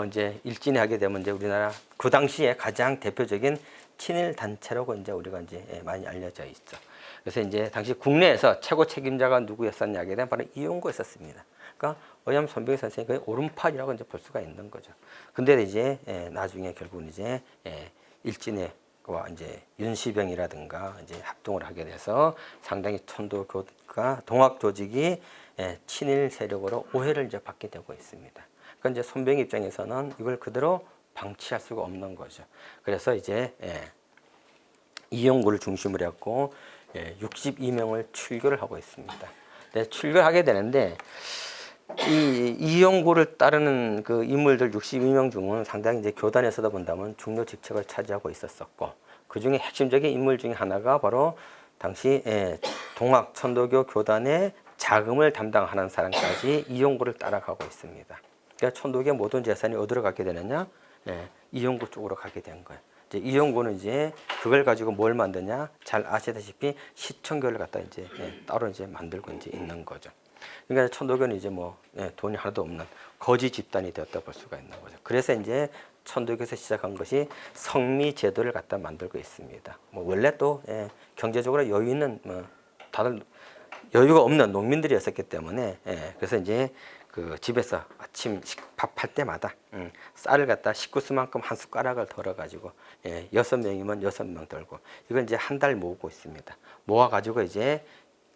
이제 일진회 하게 되면 이제 우리나라 그 당시에 가장 대표적인 친일 단체라고 이제 우리가 이제 많이 알려져 있죠. 그래서 이제 당시 국내에서 최고 책임자가 누구였었냐 하게 되면 바로 이용구였었습니다. 그러니까 의암 손병희 선생이 거의 오른팔이라고 이제 볼 수가 있는 거죠. 근데 이제 나중에 결국은 이제 일진회와 이제 윤시병이라든가 이제 합동을 하게 돼서 상당히 천도교가 동학 조직이 친일 세력으로 오해를 이제 받게 되고 있습니다. 그러니까 이제 손병희 입장에서는 이걸 그대로 방치할 수가 없는 거죠. 그래서 이제 이용구를 중심으로 했고 62명을 출교를 하고 있습니다. 출교를 하게 되는데 이 이용구를 따르는 그 인물들 62명 중은 상당히 이제 교단에서도 본다면 중요 직책을 차지하고 있었었고 그 중에 핵심적인 인물 중에 하나가 바로 당시 동학 천도교 교단의 자금을 담당하는 사람까지 이용구를 따라가고 있습니다. 그러니까 천도교의 모든 재산이 어디로 가게 되느냐? 이용구 쪽으로 가게 된 거예요. 이제 이용구는 이제 그걸 가지고 뭘 만드냐? 잘 아시다시피 시청교를 갖다 이제 따로 이제 만들고 이제 있는 거죠. 그러니까 천도교는 이제 뭐 돈이 하나도 없는 거지 집단이 되었다 볼 수가 있는 거죠. 그래서 이제 천도교에서 시작한 것이 성미 제도를 갖다 만들고 있습니다. 뭐 원래 또 경제적으로 여유 있는 뭐 다들 여유가 없는 농민들이었었기 때문에 그래서 이제 그 집에서 아침 밥할 때마다 쌀을 갖다 식구수만큼 한 숟가락을 덜어 가지고 6명이면 6명 덜고 이걸 이제 한 달 모으고 있습니다. 모아 가지고 이제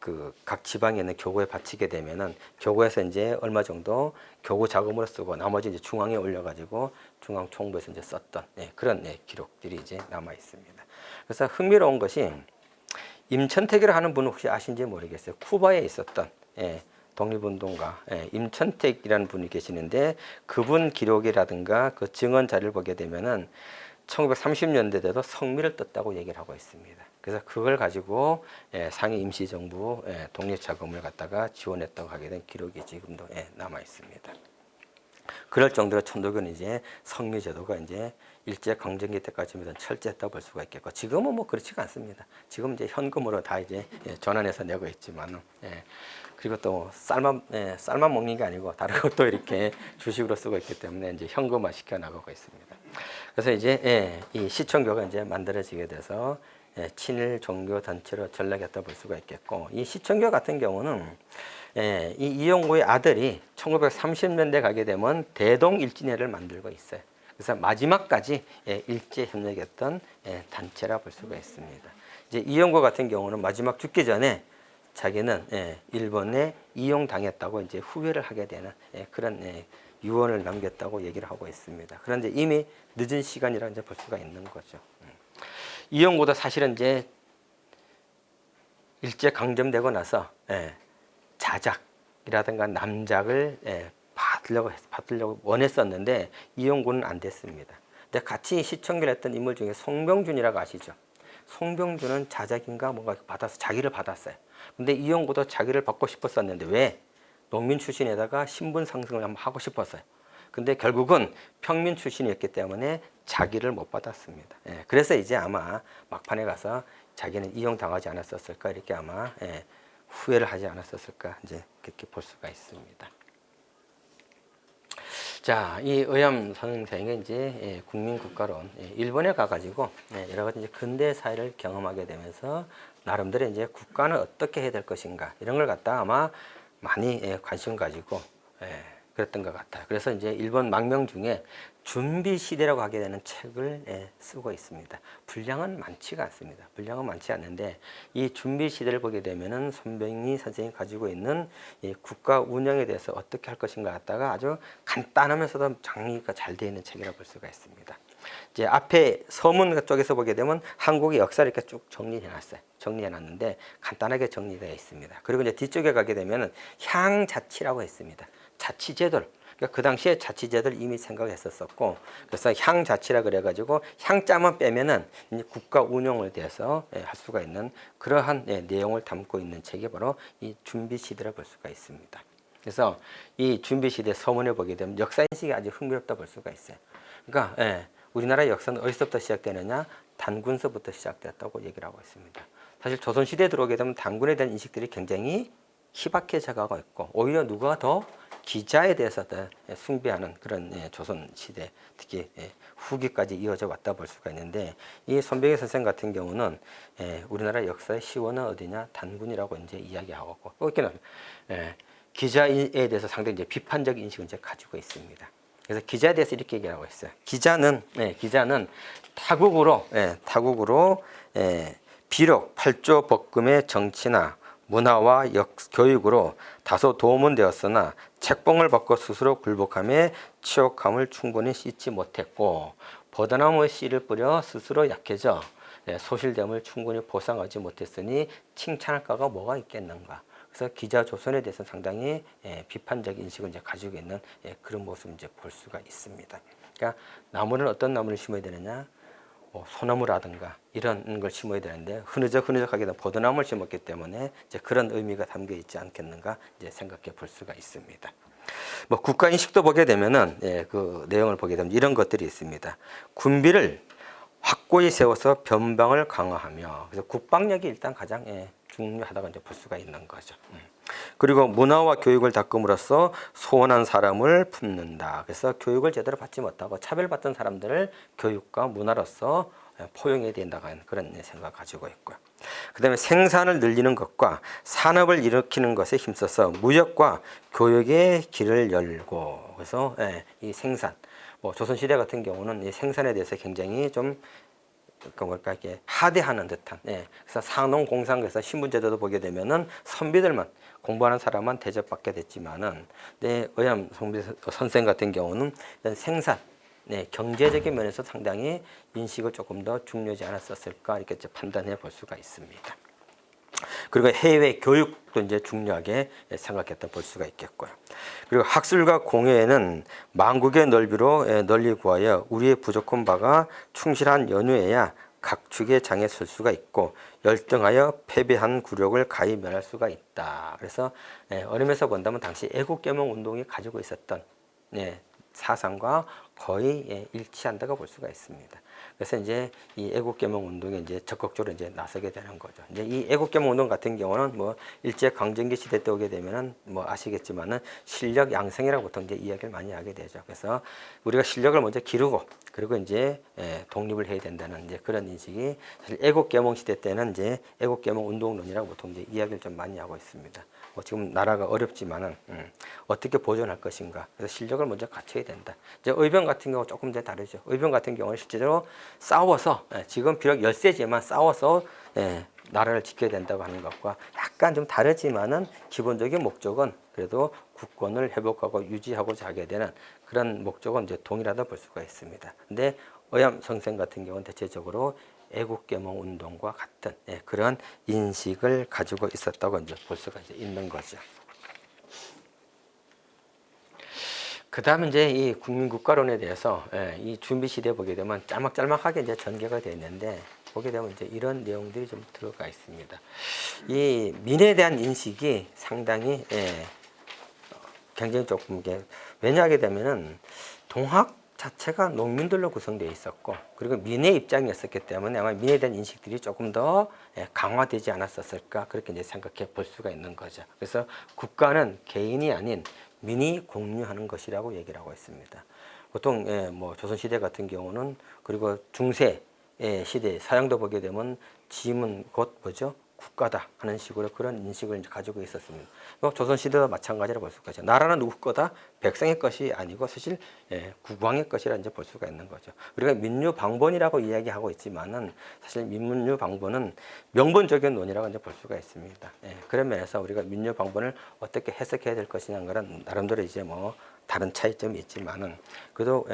그 각 지방에 있는 교구에 바치게 되면은 교구에서 이제 얼마 정도 교구 자금으로 쓰고 나머지 이제 중앙에 올려 가지고 중앙 총부에서 이제 썼던 그런 기록들이 이제 남아 있습니다. 그래서 흥미로운 것이 임천택이라 하는 분은 혹시 아신지 모르겠어요. 쿠바에 있었던 독립운동가 임천택이라는 분이 계시는데 그분 기록이라든가 그 증언 자료를 보게 되면은 1930년대에도 성미를 떴다고 얘기를 하고 있습니다. 그래서 그걸 가지고 상해 임시정부 독립자금을 갖다가 지원했다고 하게 된 기록이 지금도 남아 있습니다. 그럴 정도로 천도교는 이제 성미제도가 이제 일제 강점기 때까지 철저했다고 볼 수가 있겠고 지금은 뭐 그렇지가 않습니다. 지금 이제 현금으로 다 이제 전환해서 내고 있지만은 그리고 또 쌀만 먹는 게 아니고 다른 것도 이렇게 주식으로 쓰고 있기 때문에 이제 현금화 시켜 나가고 있습니다. 그래서 이제 이 시청교가 이제 만들어지게 돼서 친일 종교 단체로 전락했다 볼 수가 있겠고 이 시청교 같은 경우는 이 이용구의 아들이 1930년대 가게 되면 대동일진회를 만들고 있어요. 그래서 마지막까지 일제 협력했던 단체라 볼 수가 있습니다. 이제 이용구 같은 경우는 마지막 죽기 전에 자기는 일본에 이용당했다고 이제 후회를 하게 되는 그런 유언을 남겼다고 얘기를 하고 있습니다. 그런데 이미 늦은 시간이라 이제 볼 수가 있는 거죠. 이용구도 사실은 이제 일제 강점되고 나서 자작이라든가 남작을 받으려고 원했었는데 이용구는 안 됐습니다. 근데 같이 시청기를 했던 인물 중에 송병준이라고 아시죠? 송병준은 자작인가 뭔가 받아서 자기를 받았어요. 근데 이용구도 자기를 받고 싶었었는데 왜? 농민 출신에다가 신분 상승을 한번 하고 싶었어요. 근데 결국은 평민 출신이었기 때문에 자기를 못 받았습니다. 그래서 이제 아마 막판에 가서 자기는 이용당하지 않았었을까 이렇게 아마 후회를 하지 않았었을까 이제 그렇게 볼 수가 있습니다. 자, 이 의암 선생이 이제 국민국가론 일본에 가가지고 여러 가지 이제 근대 사회를 경험하게 되면서 나름대로 이제 국가는 어떻게 해야 될 것인가 이런 걸 갖다 아마 많이 관심 가지고 그랬던 것 같아요. 그래서 이제 일본 망명 중에 준비 시대라고 하게 되는 책을 쓰고 있습니다. 분량은 많지가 않습니다. 분량은 많지 않는데 이 준비 시대를 보게 되면은 손병희 선생이 가지고 있는 이 국가 운영에 대해서 어떻게 할 것인가 갖다가 아주 간단하면서도 정리가 잘 되어 있는 책이라고 볼 수가 있습니다. 이제 앞에 서문 쪽에서 보게 되면 한국의 역사를 이렇게 쭉 정리해놨어요. 정리해놨는데 간단하게 정리되어 있습니다. 그리고 이제 뒤쪽에 가게 되면은 향자치라고 했습니다. 자치제도를 그러니까 그 당시에 자치제도를 이미 생각했었고 그래서 향자치라 그래가지고 향자만 빼면은 이제 국가 운영을 대해서 할 수가 있는 그러한 내용을 담고 있는 책이 바로 이 준비시대라 볼 수가 있습니다. 그래서 이 준비시대 서문에 보게 되면 역사인식이 아주 흥미롭다 볼 수가 있어요. 그러니까 우리나라의 역사는 어디서부터 시작되느냐? 단군서부터 시작됐다고 얘기를 하고 있습니다. 사실 조선시대에 들어오게 되면 단군에 대한 인식들이 굉장히 희박해져 가고 있고 오히려 누가 더 기자에 대해서 더 숭배하는 그런 조선시대 특히 후기까지 이어져 왔다 볼 수가 있는데 이 손병희 선생 같은 경우는 우리나라 역사의 시원은 어디냐 단군이라고 이제 이야기하고 있고 기자에 대해서 상당히 이제 비판적 인식을 이제 가지고 있습니다. 그래서 기자에 대해서 이렇게 얘기하고 있어요. 기자는 타국으로 비록 팔조법금의 정치나 문화와 교육으로 다소 도움은 되었으나 책봉을 받고 스스로 굴복함에 치욕함을 충분히 씻지 못했고 버드나무의 씨를 뿌려 스스로 약해져 소실됨을 충분히 보상하지 못했으니 칭찬할 거가 뭐가 있겠는가. 그래서 기자 조선에 대해서 상당히 비판적 인식을 이제 가지고 있는 그런 모습을 이제 볼 수가 있습니다. 그러니까 나무는 어떤 나무를 심어야 되느냐? 소나무라든가 이런 걸 심어야 되는데 흐느적하게 된 포도나무를 심었기 때문에 이제 그런 의미가 담겨 있지 않겠는가 이제 생각해 볼 수가 있습니다. 뭐 국가 인식도 보게 되면은 그 내용을 보게 되면 이런 것들이 있습니다. 군비를 확고히 세워서 변방을 강화하며, 그래서 국방력이 일단 가장 중요하다고 이제 볼 수가 있는 거죠. 그리고 문화와 교육을 닦음으로써 소원한 사람을 품는다. 그래서 교육을 제대로 받지 못하고 차별받던 사람들을 교육과 문화로서 포용해야 된다고 하는 그런 생각을 가지고 있고요. 그 다음에 생산을 늘리는 것과 산업을 일으키는 것에 힘써서 무역과 교역의 길을 열고, 그래서 이 생산, 뭐 조선시대 같은 경우는 이 생산에 대해서 굉장히 좀 뭘까 이렇게 하대하는 듯한, 그래서 상농공상에서 신분제도도 보게 되면은 선비들만 공부하는 사람만 대접받게 됐지만은, 의암 선생 같은 경우는 생산, 경제적인 면에서 상당히 인식을 조금 더 중요하지 않았었을까 이렇게 판단해 볼 수가 있습니다. 그리고 해외 교육도 이제 중요하게 생각했다 볼 수가 있겠고요. 그리고 학술과 공예에는 만국의 넓이로 널리 구하여 우리의 부족한 바가 충실한 연후에야 각축의 장에 설 수가 있고 열등하여 패배한 굴욕을 가히 면할 수가 있다. 그래서 어림에서 본다면 당시 애국개몽 운동이 가지고 있었던 사상과 거의 일치한다고 볼 수가 있습니다. 그래서 이제 이 애국개몽 운동에 이제 적극적으로 이제 나서게 되는 거죠. 이제 이 애국개몽 운동 같은 경우는 뭐 일제 강점기 시대 때 오게 되면은 뭐 아시겠지만은 실력 양성이라고 보통 이제 이야기를 많이 하게 되죠. 그래서 우리가 실력을 먼저 기르고 그리고 이제 독립을 해야 된다는 이제 그런 인식이, 사실 애국개몽 시대 때는 이제 애국개몽 운동론이라고 보통 이제 이야기를 좀 많이 하고 있습니다. 뭐 지금 나라가 어렵지만은 어떻게 보존할 것인가. 그래서 실력을 먼저 갖춰야 된다. 이제 의병 같은 경우 조금 더 다르죠. 의병 같은 경우는 실제로 싸워서, 지금 비록 열세지만 싸워서 나라를 지켜야 된다고 하는 것과 약간 좀 다르지만은 기본적인 목적은 그래도 국권을 회복하고 유지하고자 하게 되는 그런 목적은 이제 동일하다 볼 수가 있습니다. 근데 의암 선생 같은 경우는 대체적으로 애국개몽 운동과 같은 그런 인식을 가지고 있었다고 이제 볼 수가 이제 있는 거죠. 그 다음에 이제 이 국민국가론에 대해서 이 준비 시대에 보게 되면 짤막짤막하게 이제 전개가 되어 있는데, 보게 되면 이제 이런 내용들이 좀 들어가 있습니다. 이 민에 대한 인식이 상당히 굉장히 조금 왜냐하게 되면은 동학 자체가 농민들로 구성되어 있었고, 그리고 민의 입장이었었기 때문에 아마 민에 대한 인식들이 조금 더 강화되지 않았었을까 그렇게 이제 생각해 볼 수가 있는 거죠. 그래서 국가는 개인이 아닌 민이 공유하는 것이라고 얘기를 하고 있습니다. 보통 뭐 조선 시대 같은 경우는, 그리고 중세 시대 서양도 보게 되면 짐은 곧 뭐죠? 국가다 하는 식으로 그런 인식을 이제 가지고 있었습니다. 조선 시대도 마찬가지로 볼 수가 있죠. 나라는 누구 거다? 백성의 것이 아니고 사실 국왕의 것이라 이제 볼 수가 있는 거죠. 우리가 민유방본이라고 이야기하고 있지만은 사실 민유방본은 명분적인 논의라고 이제 볼 수가 있습니다. 그런 면에서 우리가 민유방본을 어떻게 해석해야 될 것이냐는 나름대로 이제 뭐 다른 차이점이 있지만은 그래도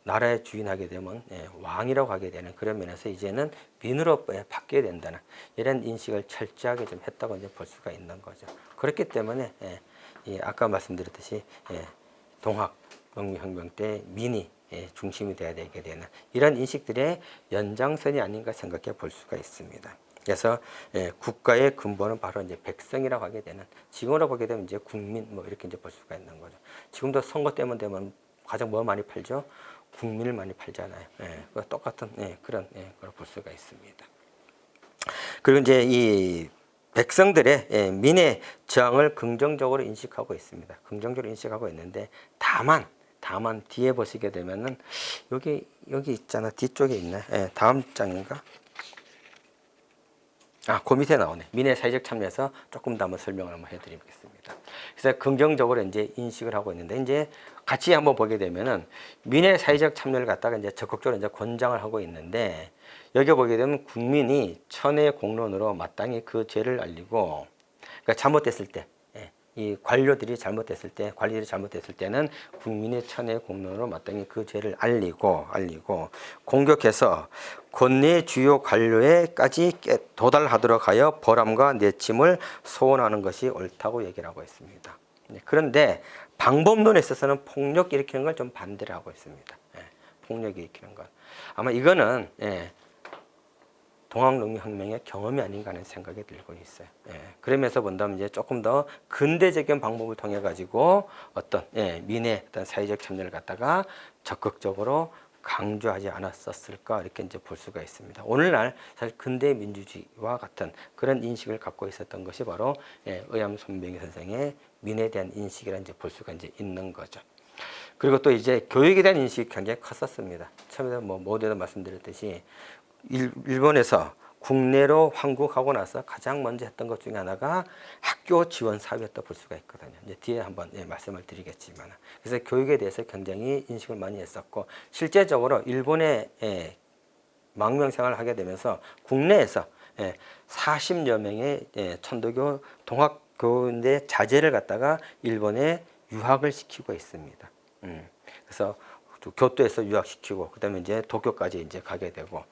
나라의 주인하게 되면 왕이라고 하게 되는 그런 면에서 이제는 민으로 바뀌어야 된다는 이런 인식을 철저하게 좀 했다고 이제 볼 수가 있는 거죠. 그렇기 때문에 아까 말씀드렸듯이 동학 농민혁명 때 민이 중심이 돼야 되게 되는 이런 인식들의 연장선이 아닌가 생각해 볼 수가 있습니다. 그래서 국가의 근본은 바로 이제 백성이라고 하게 되는, 지금으로 보게 되면 이제 국민 뭐 이렇게 이제 볼 수가 있는 거죠. 지금도 선거 때만 되면 가장 뭐 많이 팔죠? 국민을 많이 팔잖아요. 똑같은 그런 걸 볼 수가 있습니다. 그리고 이제 이 백성들의 민의 저항을 긍정적으로 인식하고 있습니다. 긍정적으로 인식하고 있는데 다만 뒤에 보시게 되면은 여기 있잖아, 뒤쪽에 있네. 다음 장인가? 그 밑에 나오네. 민의 사회적 참여에서 조금 더 한번 설명을 한번 해드리겠습니다. 그래서 긍정적으로 이제 인식을 하고 있는데, 이제 같이 한번 보게 되면은 민의 사회적 참여를 갖다가 이제 적극적으로 이제 권장을 하고 있는데, 여기 보게 되면 국민이 천의 공론으로 마땅히 그 죄를 알리고, 그러니까 잘못됐을 때, 이 관리들이 잘못됐을 때는 국민의 천의 공론으로 마땅히 그 죄를 알리고 공격해서 권리의 주요 관료에까지 도달하도록 하여 벌함과 내침을 소원하는 것이 옳다고 얘기를 하고 있습니다. 그런데 방법론에 있어서는 폭력 일으키는 걸 좀 반대를 하고 있습니다. 폭력 일으키는 것. 아마 이거는 동학농민혁명의 경험이 아닌가 하는 생각이 들고 있어요. 그러면서 본다면 이제 조금 더 근대적인 방법을 통해 가지고 어떤 민의 어떤 사회적 참여를 갖다가 적극적으로 강조하지 않았었을까 이렇게 이제 볼 수가 있습니다. 오늘날 사실 근대 민주주의와 같은 그런 인식을 갖고 있었던 것이 바로 의암 손병희 선생의 민에 대한 인식이라 이제 볼 수가 이제 있는 거죠. 그리고 또 이제 교육에 대한 인식이 굉장히 컸었습니다. 처음에 뭐 모두에도 말씀드렸듯이 일본에서 국내로 환국하고 나서 가장 먼저 했던 것 중에 하나가 학교 지원 사업이었다 볼 수가 있거든요. 이제 뒤에 한번 말씀을 드리겠지만, 그래서 교육에 대해서 굉장히 인식을 많이 했었고, 실제적으로 일본에 망명 생활을 하게 되면서 국내에서 40여 명의 천도교 동학교인대 자제를 갖다가 일본에 유학을 시키고 있습니다. 그래서 교토에서 유학시키고, 그다음에 이제 도쿄까지 이제 가게 되고,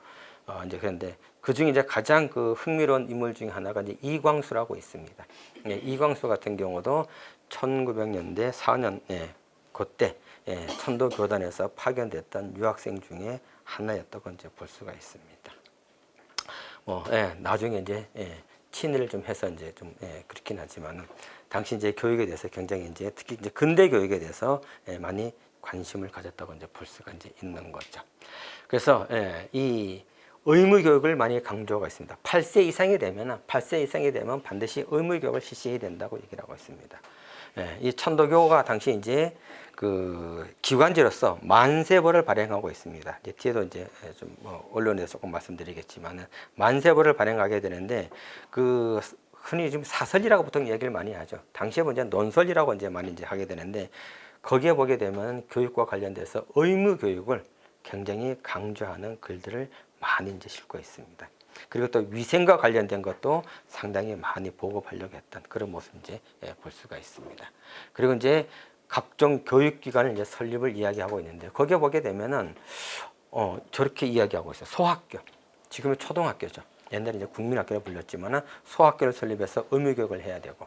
이제 그런데 그 중에 이제 가장 그 흥미로운 인물 중에 하나가 이제 이광수라고 있습니다. 이광수 같은 경우도 1900년대 4년 그때 천도 교단에서 파견됐던 유학생 중에 하나였다고 이제 볼 수가 있습니다. 나중에 이제 친일을 좀 해서 이제 좀 그렇긴 하지만은 당시 이제 교육에 대해서 굉장히 이제 특히 이제 근대 교육에 대해서 많이 관심을 가졌다고 이제 볼 수가 이제 있는 거죠. 그래서 이 의무 교육을 많이 강조하고 있습니다. 8세 이상이 되면 반드시 의무 교육을 실시해야 된다고 얘기를 하고 있습니다. 이 천도교가 당시 이제 그 기관지로서 만세벌을 발행하고 있습니다. 이제 뒤에도 이제 좀 언론에서 조금 말씀드리겠지만은 만세벌을 발행하게 되는데 그 흔히 지금 사설이라고 보통 얘기를 많이 하죠. 당시에 이제 논설이라고 이제 많이 이제 하게 되는데 거기에 보게 되면 교육과 관련돼서 의무 교육을 굉장히 강조하는 글들을 많이 이제 싣고 있습니다. 그리고 또 위생과 관련된 것도 상당히 많이 보급하려고 했던 그런 모습 이제 볼 수가 있습니다. 그리고 이제 각종 교육기관을 이제 설립을 이야기하고 있는데 거기에 보게 되면은 저렇게 이야기하고 있어요. 소학교, 지금의 초등학교죠. 옛날에 이제 국민학교를 불렸지만은 소학교를 설립해서 의무교육을 해야 되고,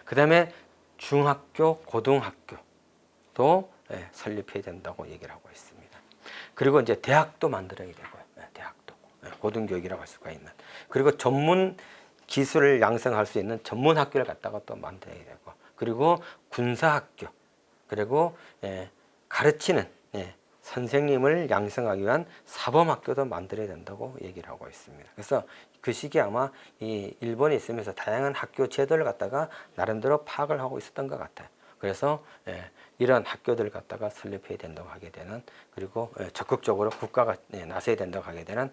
그 다음에 중학교, 고등학교도 설립해야 된다고 얘기를 하고 있습니다. 그리고 이제 대학도 만들어야 되고요. 대학도 고등교육이라고 할 수가 있는. 그리고 전문 기술을 양성할 수 있는 전문 학교를 갖다가 또 만들어야 되고, 그리고 군사학교, 그리고 가르치는 선생님을 양성하기 위한 사범학교도 만들어야 된다고 얘기를 하고 있습니다. 그래서 그 시기에 아마 이 일본에 있으면서 다양한 학교 제도를 갖다가 나름대로 파악을 하고 있었던 것 같아요. 그래서 이런 학교들을 갖다가 설립해야 된다고 하게 되는, 그리고 적극적으로 국가가 나서야 된다고 하게 되는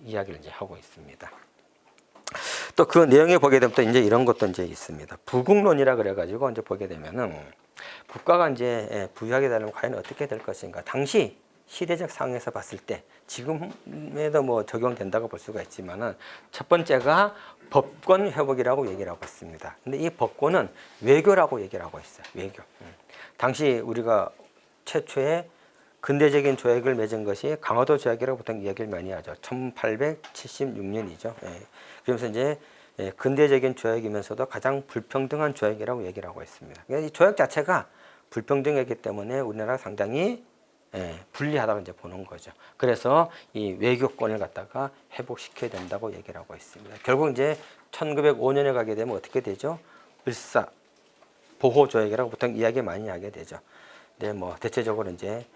이야기를 이제 하고 있습니다. 또 그 내용에 보게 되면 또 이제 이런 것도 이제 있습니다. 부국론이라 그래가지고 이제 보게 되면은 국가가 이제 부유하게 되려면 과연 어떻게 될 것인가. 당시 시대적 상황에서 봤을 때 지금에도 뭐 적용된다고 볼 수가 있지만은 첫 번째가 법권 회복이라고 얘기를 하고 있습니다. 근데 이 법권은 외교라고 얘기를 하고 있어요. 외교. 당시 우리가 최초의 근대적인 조약을 맺은 것이 강화도 조약이라고 보통 이야기를 많이 하죠. 1876년이죠. 그러면서 이제 근대적인 조약이면서도 가장 불평등한 조약이라고 얘기를 하고 있습니다. 그러니까 이 조약 자체가 불평등했기 때문에 우리나라가 상당히 불리하다고 이제 보는 거죠. 그래서 이 외교권을 갖다가 회복시켜야 된다고 얘기를 하고 있습니다. 결국 이제 1905년에 가게 되면 어떻게 되죠? 을사 보호 조약이라고 보통 이야기 많이 하게 되죠. 근데 뭐 대체적으로 이제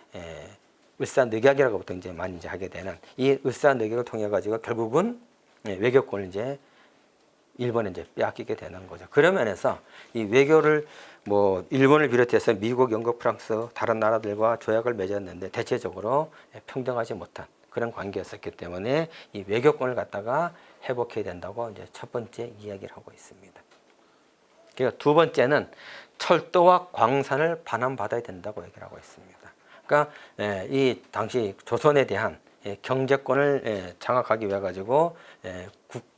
을사늑약이라고 보통 이제 많이 이제 하게 되는 이 을사늑약을 통해 가지고 결국은 외교권을 이제 일본에 이제 빼앗기게 되는 거죠. 그런 면에서 이 외교를 뭐 일본을 비롯해서 미국, 영국, 프랑스 다른 나라들과 조약을 맺었는데 대체적으로 평등하지 못한 그런 관계였었기 때문에 이 외교권을 갖다가 회복해야 된다고 이제 첫 번째 이야기를 하고 있습니다. 그러니까 두 번째는 철도와 광산을 반환받아야 된다고 얘기를 하고 있습니다. 그러니까 이 당시 조선에 대한 경제권을 장악하기 위해 가지고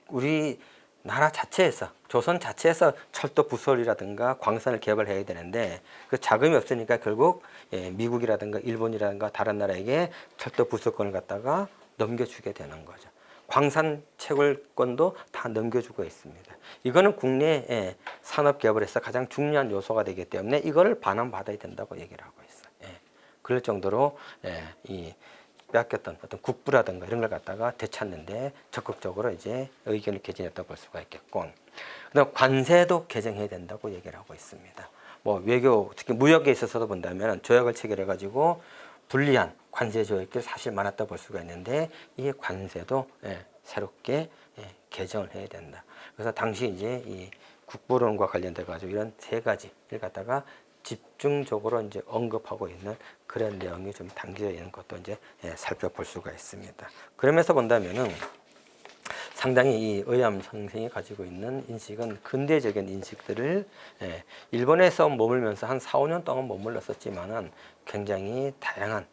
우리 나라 자체에서 조선 자체에서 철도 부설이라든가 광산을 개발을 해야 되는데 그 자금이 없으니까 결국 미국이라든가 일본이라든가 다른 나라에게 철도 부설권을 갖다가 넘겨주게 되는 거죠. 광산 채굴권도 다 넘겨주고 있습니다. 이거는 국내 산업 개발에서 가장 중요한 요소가 되기 때문에 이거를 반환받아야 된다고 얘기를 하고 있어요. 그럴 정도로 이 빼앗겼던 어떤 국부라든가 이런 걸 갖다가 되찾는데 적극적으로 이제 의견을 개진했다고 볼 수가 있겠고, 그다음 관세도 개정해야 된다고 얘기를 하고 있습니다. 뭐 외교, 특히 무역에 있어서도 본다면 조약을 체결해 가지고 불리한 관세 조약들이 사실 많았다고 볼 수가 있는데, 이 관세도 새롭게 개정을 해야 된다. 그래서 당시 이제 이 국부론과 관련돼 가지고 이런 세 가지를 갖다가 집중적으로 이제 언급하고 있는 그런 내용이 좀 담겨져 있는 것도 이제 살펴볼 수가 있습니다. 그러면서 본다면은 상당히 이 의암 선생이 가지고 있는 인식은 근대적인 인식들을 일본에서 머물면서 한 4, 5년 동안 머물렀었지만은 굉장히 다양한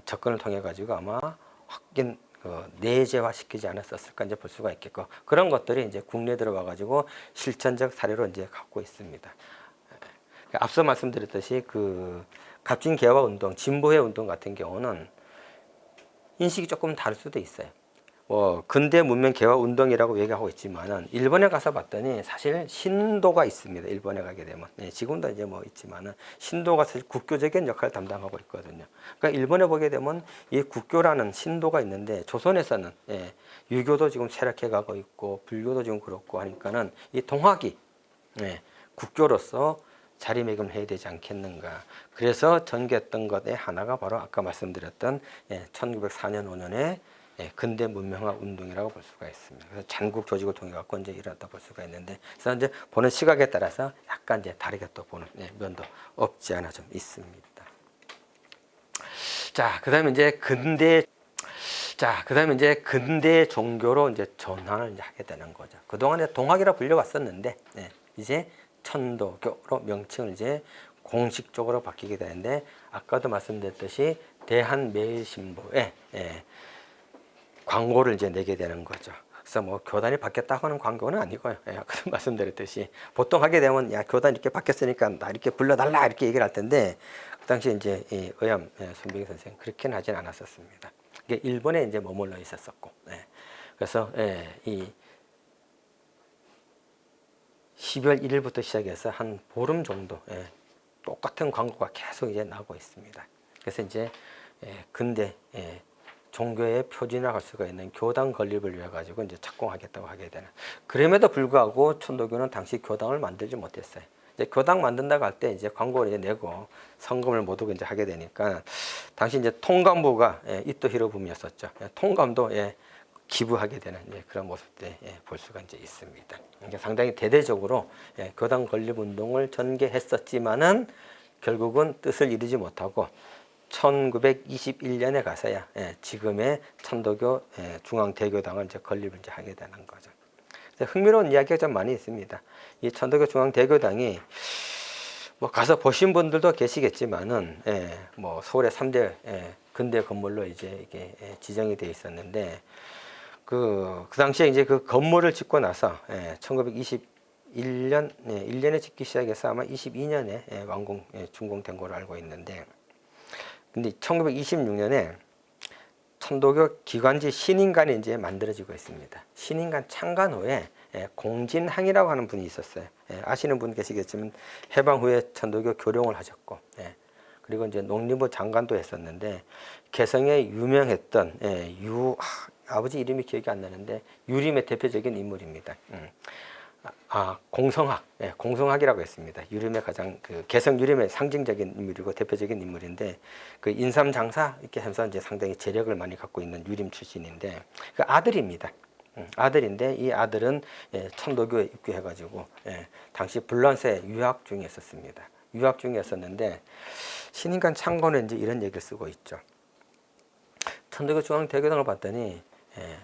접근을 통해 가지고 아마 확인 내재화 시키지 않았었을까 이제 볼 수가 있겠고, 그런 것들이 이제 국내에 들어와 가지고 실천적 사례로 이제 갖고 있습니다. 앞서 말씀드렸듯이 그 갑진 개화 운동, 진보회 운동 같은 경우는 인식이 조금 다를 수도 있어요. 근대 문명 개화 운동이라고 얘기하고 있지만은 일본에 가서 봤더니 사실 신도가 있습니다. 일본에 가게 되면 지금도 이제 뭐 있지만은 신도가 사실 국교적인 역할을 담당하고 있거든요. 그러니까 일본에 보게 되면 이 국교라는 신도가 있는데, 조선에서는 유교도 지금 쇠락해 가고 있고 불교도 지금 그렇고 하니까는 이 동학이 국교로서 자리매김을 해야 되지 않겠는가. 그래서 전개했던 것의 하나가 바로 아까 말씀드렸던 1904년 5년에 근대 문명화 운동이라고 볼 수가 있습니다. 그래서 전국 조직을 통해 갖고 이제 일어났다 볼 수가 있는데, 그래서 이제 보는 시각에 따라서 약간 이제 다르게 또 보는 면도 없지 않아 좀 있습니다. 자, 그다음에 이제 근대 종교로 이제 전환을 이제 하게 되는 거죠. 그동안에 동학이라 불려왔었는데 이제 천도교로 명칭을 이제 공식적으로 바뀌게 되는데, 아까도 말씀드렸듯이 대한매일신보에 광고를 이제 내게 되는 거죠. 그래서 뭐 교단이 바뀌었다고 하는 광고는 아니고요. 아까도 말씀드렸듯이 보통 하게 되면 야, 교단 이렇게 바뀌었으니까 나 이렇게 불러달라 이렇게 얘기를 할 텐데, 그 당시 이제 의암 손병희 선생 그렇게는 하진 않았었습니다. 이게 일본에 이제 머물러 있었었고, 그래서 이 12월 1일부터 시작해서 한 보름 정도 똑같은 광고가 계속 이제 나오고 있습니다. 그래서 이제 근대 종교의 표준화를 할 수가 있는 교당 건립을 위해 가지고 이제 착공하겠다고 하게 되는. 그럼에도 불구하고 천도교는 당시 교당을 만들지 못했어요. 이제 교당 만든다고 할 때 이제 광고를 이제 내고 성금을 모두 이제 하게 되니까, 당시 이제 통감부가 이토 히로부미였었죠. 통감도 기부하게 되는 그런 모습들 볼 수가 이제 있습니다. 그러니까 상당히 대대적으로 교당 건립 운동을 전개했었지만은 결국은 뜻을 이루지 못하고 1921년에 가서야 지금의 천도교 중앙대교당을 이제 건립을 이제 하게 되는 거죠. 흥미로운 이야기가 좀 많이 있습니다. 이 천도교 중앙대교당이 뭐 가서 보신 분들도 계시겠지만은 뭐 서울의 3대 근대 건물로 이제 이게 지정이 돼 있었는데, 그 당시에 이제 그 건물을 짓고 나서 1921년 1년에 짓기 시작해서 아마 22년에 완공 준공된 걸로 알고 있는데, 근데 1926년에 천도교 기관지 신인관이 이제 만들어지고 있습니다. 신인관 창간 후에 공진항이라고 하는 분이 있었어요. 아시는 분 계시겠지만 해방 후에 천도교 교룡을 하셨고, 그리고 이제 농림부 장관도 했었는데, 개성에 유명했던 아버지 이름이 기억이 안 나는데 유림의 대표적인 인물입니다. 공성학, 공성학이라고 했습니다. 유림의 가장 개성 유림의 상징적인 인물이고 대표적인 인물인데, 그 인삼 장사 이렇게 하면서 이제 상당히 재력을 많이 갖고 있는 유림 출신인데, 그 아들입니다. 아들인데 이 아들은 천도교에 입교해가지고 당시 불란서에 유학 중이었습니다. 유학 중이었었는데 신인관 창건에 이제 이런 얘기를 쓰고 있죠. 천도교 중앙대교당을 봤더니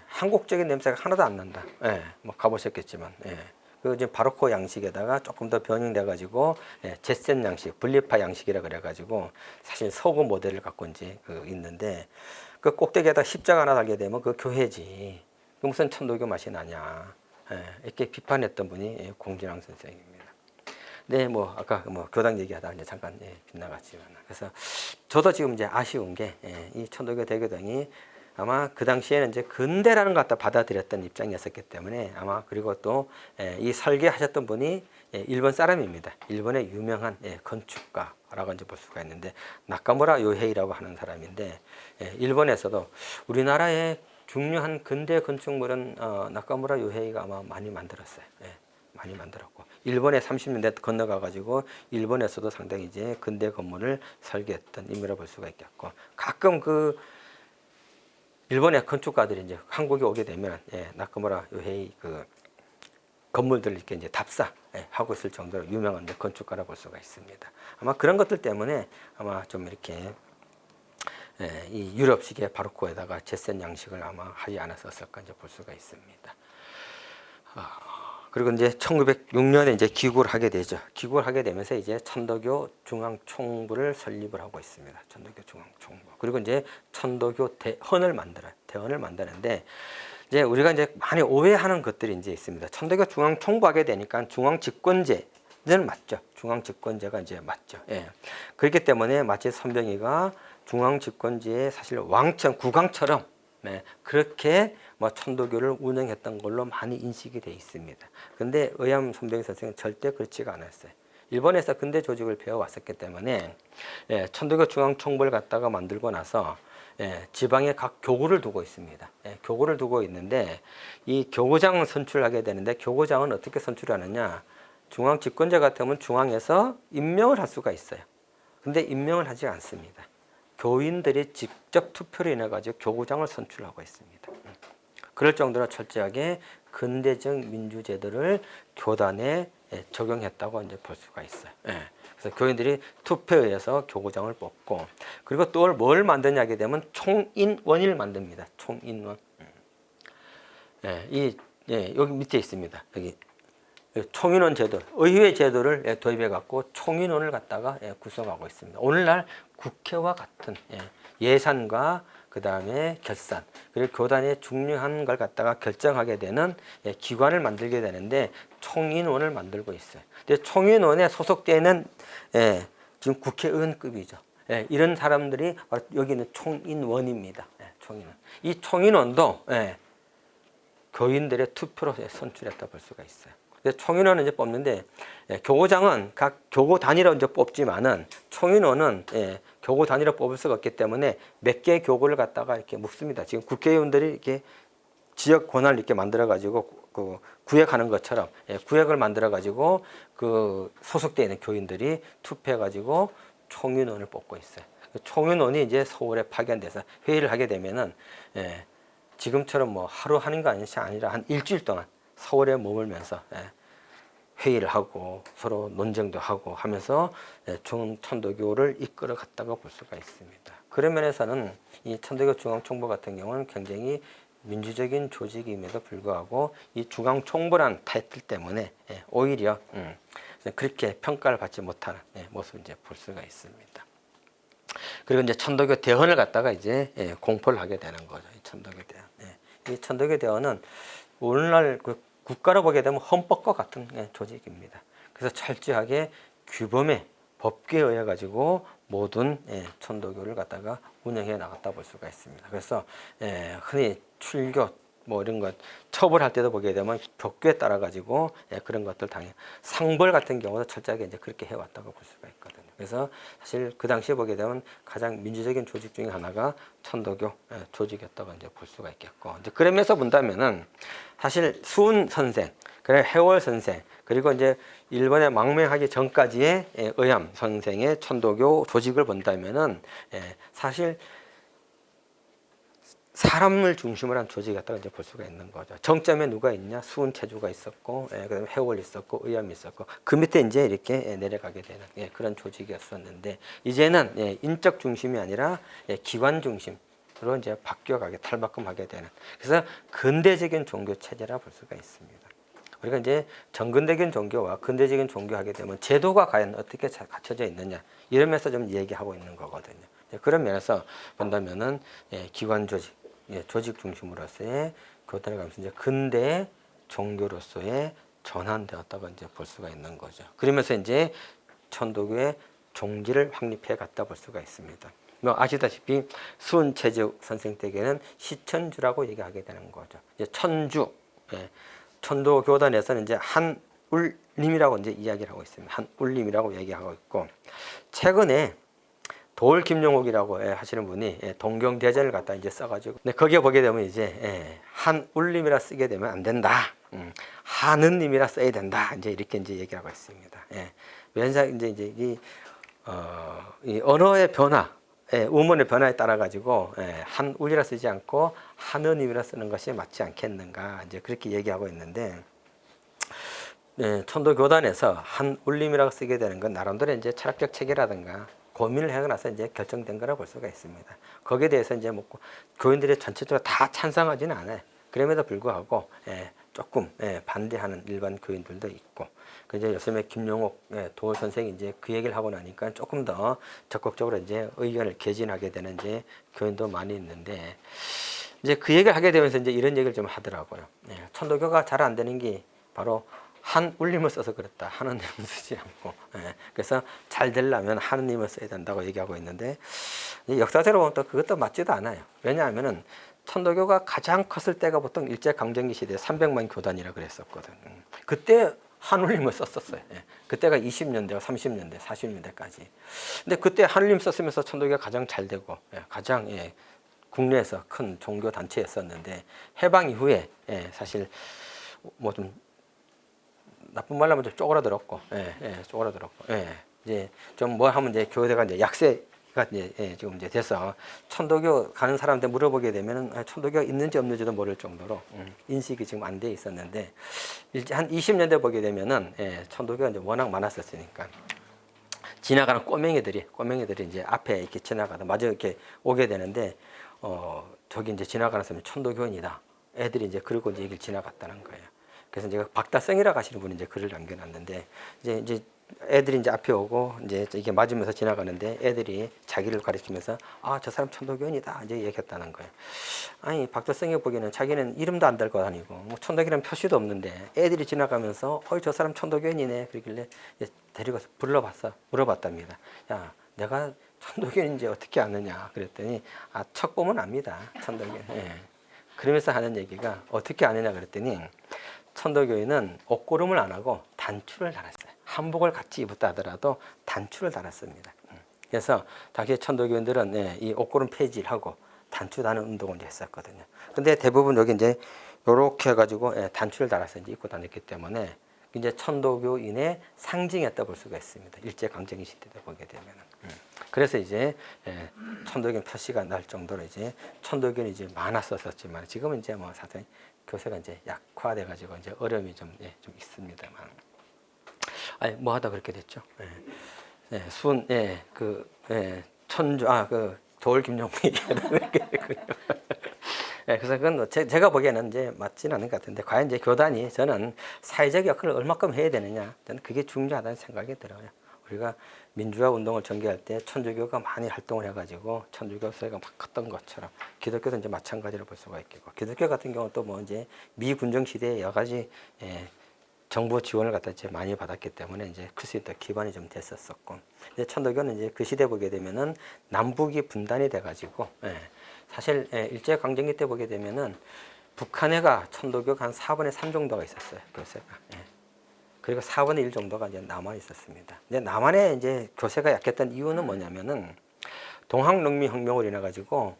한국적인 냄새가 하나도 안 난다. 뭐 가보셨겠지만, 그 이제 바로코 양식에다가 조금 더 변형돼 가지고 제센 양식, 분리파 양식이라 그래 가지고 사실 서구 모델을 갖고 이제 있는데, 그 꼭대기에다 십자가 하나 달게 되면 그 교회지. 그 무슨 천도교 맛이 나냐. 이렇게 비판했던 분이 공진왕 선생입니다. 네, 뭐 아까 뭐 교당 얘기하다 이제 잠깐 빗나갔지만, 그래서 저도 지금 이제 아쉬운 게 이 천도교 대교당이 아마 그 당시에는 이제 근대라는 것 갖다 받아들였던 입장이었었기 때문에 아마 그리고 또 이 설계하셨던 분이 일본 사람입니다. 일본의 유명한 건축가라고 이제 볼 수가 있는데 나카무라 요헤이라고 하는 사람인데 일본에서도 우리나라의 중요한 근대 건축물은 나카무라 요헤이가 아마 많이 만들었어요. 많이 만들었고 일본에 30년대 건너가 가지고 일본에서도 상당히 이제 근대 건물을 설계했던 인물이라 볼 수가 있겠고 가끔 그 일본의 건축가들이 이제 한국에 오게 되면 나카무라 요헤이 그 건물들 이렇게 이제 답사 하고 있을 정도로 유명한 건축가라 볼 수가 있습니다. 아마 그런 것들 때문에 아마 좀 이렇게 이 유럽식의 바로코에다가 제센 양식을 아마 하지 않았었을까 이제 볼 수가 있습니다. 그리고 이제 1906년에 이제 기구를 하게 되죠. 기구를 하게 되면서 이제 천도교 중앙총부를 설립을 하고 있습니다. 천도교 중앙총부. 그리고 이제 천도교 대헌을 만들어요. 대헌을 만드는데 이제 우리가 이제 많이 오해하는 것들이 이제 있습니다. 천도교 중앙총부 하게 되니까 중앙집권제는 맞죠. 중앙집권제가 이제 맞죠. 그렇기 때문에 마치 선병이가 중앙집권제의 사실 왕처럼 국왕처럼 그렇게 뭐 천도교를 운영했던 걸로 많이 인식이 돼 있습니다. 근데 의암 선병희 선생은 절대 그렇지가 않았어요. 일본에서 근대 조직을 배워왔었기 때문에 천도교 중앙총부를 갖다가 만들고 나서 지방에 각 교구를 두고 있습니다. 교구를 두고 있는데 이 교구장을 선출하게 되는데 교구장은 어떻게 선출하느냐? 중앙 집권제 같으면 중앙에서 임명을 할 수가 있어요. 근데 임명을 하지 않습니다. 교인들이 직접 투표를 인해 가지고 교구장을 선출하고 있습니다. 그럴 정도로 철저하게 근대적 민주제도를 교단에 적용했다고 이제 볼 수가 있어요. 그래서 교인들이 투표에 의해서 교구장을 뽑고 그리고 또 뭘 만드냐게 되면 총인원을 만듭니다. 총인원. 여기 밑에 있습니다. 여기 총인원 제도, 의회 제도를 도입해 갖고 총인원을 갖다가 구성하고 있습니다. 오늘날 국회와 같은 예산과 그 다음에 결산 그리고 교단의 중요한 걸 갖다가 결정하게 되는 기관을 만들게 되는데 총인원을 만들고 있어요. 근데 총인원에 소속되는 지금 국회의원급이죠. 이런 사람들이 여기는 총인원입니다. 총인원. 이 총인원도 교인들의 투표로 선출했다 볼 수가 있어요. 총인원은 이제 뽑는데 교구장은 각 교구 단위로 이제 뽑지만은 총인원은 교구 단위로 뽑을 수가 없기 때문에 몇 개의 교구를 갖다가 이렇게 묻습니다. 지금 국회의원들이 이렇게 지역 권한을 이렇게 만들어 가지고 그 구역하는 것처럼 구역을 만들어 가지고 그 소속되어 있는 교인들이 투표해 가지고 총인원을 뽑고 있어요. 총인원이 이제 서울에 파견돼서 회의를 하게 되면은 지금처럼 뭐 하루 하는 거 아니라 한 일주일 동안 서울에 머물면서 회의를 하고 서로 논쟁도 하고 하면서 천도교를 이끌어 갔다고 볼 수가 있습니다. 그런 면에서는 이 천도교 중앙총부 같은 경우는 굉장히 민주적인 조직임에도 불구하고 이 중앙총부라는 타이틀 때문에 오히려 그렇게 평가를 받지 못하는 모습을 이제 볼 수가 있습니다. 그리고 이제 천도교 대헌을 갖다가 이제 공포를 하게 되는 거죠. 이 천도교 대헌. 이 천도교 대헌은 오늘날 그 국가로 보게 되면 헌법과 같은 조직입니다. 그래서 철저하게 규범의 법규에 의해 가지고 모든 천도교를 갖다가 운영해 나갔다 볼 수가 있습니다. 그래서 흔히 출교 뭐 이런 것 처벌할 때도 보게 되면 법규에 따라 가지고 그런 것들 당해 상벌 같은 경우도 철저하게 이제 그렇게 해왔다고 볼 수가 있거든요. 그래서 사실 그 당시에 보게 되면 가장 민주적인 조직 중에 하나가 천도교 조직이었다고 이제 볼 수가 있겠고 이제 그러면서 본다면은 사실 수훈 선생, 그래 해월 선생 그리고 이제 일본에 망명하기 전까지의 의암 선생의 천도교 조직을 본다면은 사실 사람을 중심으로 한 조직이었다고 이제 볼 수가 있는 거죠. 정점에 누가 있냐? 수훈 체주가 있었고, 그다음에 해월 있었고, 의암이 있었고, 그 밑에 이제 이렇게 내려가게 되는 그런 조직이었었는데, 이제는 인적 중심이 아니라 기관 중심으로 이제 바뀌어가게 탈바꿈하게 되는. 그래서 근대적인 종교 체제라 볼 수가 있습니다. 우리가 이제 정근대적인 종교와 근대적인 종교 하게 되면 제도가 과연 어떻게 갖춰져 있느냐 이러면서 좀 얘기하고 있는 거거든요. 그런 면에서 본다면은 기관 조직, 조직 중심으로서의 교단을 가면서 이제 근대 종교로서의 전환되었다고 이제 볼 수가 있는 거죠. 그러면서 이제 천도교의 종지를 확립해 갔다 볼 수가 있습니다. 뭐 아시다시피 수은체적 선생 댁에는 시천주라고 얘기하게 되는 거죠. 이제 천주, 예, 천도교단에서는 이제 한울림이라고 이제 이야기를 하고 있습니다. 한울림이라고 얘기하고 있고, 최근에 도올 김용옥이라고 하시는 분이 동경대전을 갖다 이제 써가지고, 근데 거기에 보게 되면 이제 한울림이라 쓰게 되면 안 된다. 한은님이라 써야 된다. 이제 이렇게 이제 얘기하고 있습니다. 왜냐하면 이제 이 언어의 변화, 우문의 변화에 따라 가지고 한울이라 쓰지 않고 한은님이라 쓰는 것이 맞지 않겠는가, 이제 그렇게 얘기하고 있는데, 천도교단에서 한울림이라고 쓰게 되는 건 나름대로 이제 철학적 체계라든가 고민을 하고 나서 이제 결정된 거라고 볼 수가 있습니다. 거기에 대해서 이제 뭐 교인들이 전체적으로 다 찬성하지는 않아요. 그럼에도 불구하고 조금 반대하는 일반 교인들도 있고, 이제 요즘에 김용옥 도올 선생이 이제 그 얘기를 하고 나니까 조금 더 적극적으로 이제 의견을 개진하게 되는 이제 교인도 많이 있는데, 이제 그 얘기를 하게 되면서 이제 이런 얘기를 좀 하더라고요. 천도교가 잘 안 되는 게 바로 한울림을 써서 그렇다. 한은님을 쓰지 않고. 그래서 잘 되려면 한은님을 써야 된다고 얘기하고 있는데, 역사적으로 보면 또 그것도 맞지도 않아요. 왜냐하면은 천도교가 가장 컸을 때가 보통 일제강점기 시대에 300만 교단이라 그랬었거든. 그때 한울림을 썼었어요. 그때가 20년대, 30년대, 40년대까지. 근데 그때 한울림 썼으면서 천도교가 가장 잘 되고, 가장 국내에서 큰 종교 단체였었는데, 해방 이후에 사실 뭐 좀 나쁜 말로 하면 좀 쪼그라들었고, 쪼그라들었고, 이제 좀 뭐 하면 이제 교회가 이제 약세가 이제 지금 이제 돼서 천도교 가는 사람한테 물어보게 되면은 천도교가 있는지 없는지도 모를 정도로 인식이 지금 안 돼 있었는데, 한 20년대 보게 되면은 천도교가 이제 워낙 많았었으니까 지나가는 꼬맹이들이 이제 앞에 이렇게 지나가다 마저 이렇게 오게 되는데, 저기 이제 지나가는 사람이 천도교인이다. 애들이 이제 그러고 이제 얘기를 지나갔다는 거예요. 그래서 제가 박다성이라고 하시는 분이 이제 글을 남겨놨는데, 이제 애들이 이제 앞에 오고 이제 이게 맞으면서 지나가는데 애들이 자기를 가리키면서 저 사람 천도교인이다 이제 얘기했다는 거예요. 아니, 박다성이 보기에는 자기는 이름도 안 달고 다니고 뭐 천도교라는 표시도 없는데 애들이 지나가면서 저 사람 천도교인이네 그러길래 데리고 물어봤답니다. 야, 내가 천도교인인지 어떻게 아느냐 그랬더니 척 보면 압니다. 천도교인. 그러면서 하는 얘기가 어떻게 아느냐 그랬더니, 천도교인은 옷고름을 안 하고 단추를 달았어요. 한복을 같이 입었다 하더라도 단추를 달았습니다. 그래서 당시 천도교인들은 이 옷고름 폐지하고 단추 다는 운동을 했었거든요. 근데 대부분 여기 이제 요렇게 해가지고 단추를 달아서 이제 입고 다녔기 때문에 이제 천도교인의 상징이었다 볼 수가 있습니다. 일제강점기 시대 때 보게 되면은. 그래서 이제 천도교인 표시가 날 정도로 이제 천도교인이 이제 많았었지만, 지금은 이제 뭐 사실 교세가 이제 약화돼가지고 이제 어려움이 좀 있습니다만, 뭐 하다 그렇게 됐죠. 수은, 천주, 그 도올 김용옥 얘기하다 그렇게 됐군요. 그래서 그건 뭐 제가 보기에는 이제 맞지는 않은 것 같은데, 과연 이제 교단이 저는 사회적 역할을 얼마큼 해야 되느냐, 저는 그게 중요하다는 생각이 들어요. 우리가 민주화 운동을 전개할 때 천주교가 많이 활동을 해가지고 천주교 사회가 막 컸던 것처럼 기독교도 이제 마찬가지로 볼 수가 있겠고, 기독교 같은 경우는 또 뭐 이제 미군정 시대에 여러 가지 정부 지원을 갖다 이제 많이 받았기 때문에 이제 클 수 있다 기반이 좀 됐었었고, 근데 천도교는 이제 그 시대 보게 되면은 남북이 분단이 돼가지고 사실 일제강점기 때 보게 되면은 북한에가 천도교가 한 4분의 3 정도가 있었어요, 교세가. 그리고 4분의 1 정도가 이제 남한에 있었습니다. 근데 남한에 이제 교세가 약했던 이유는 뭐냐면은 동학농민혁명으로 인해 가지고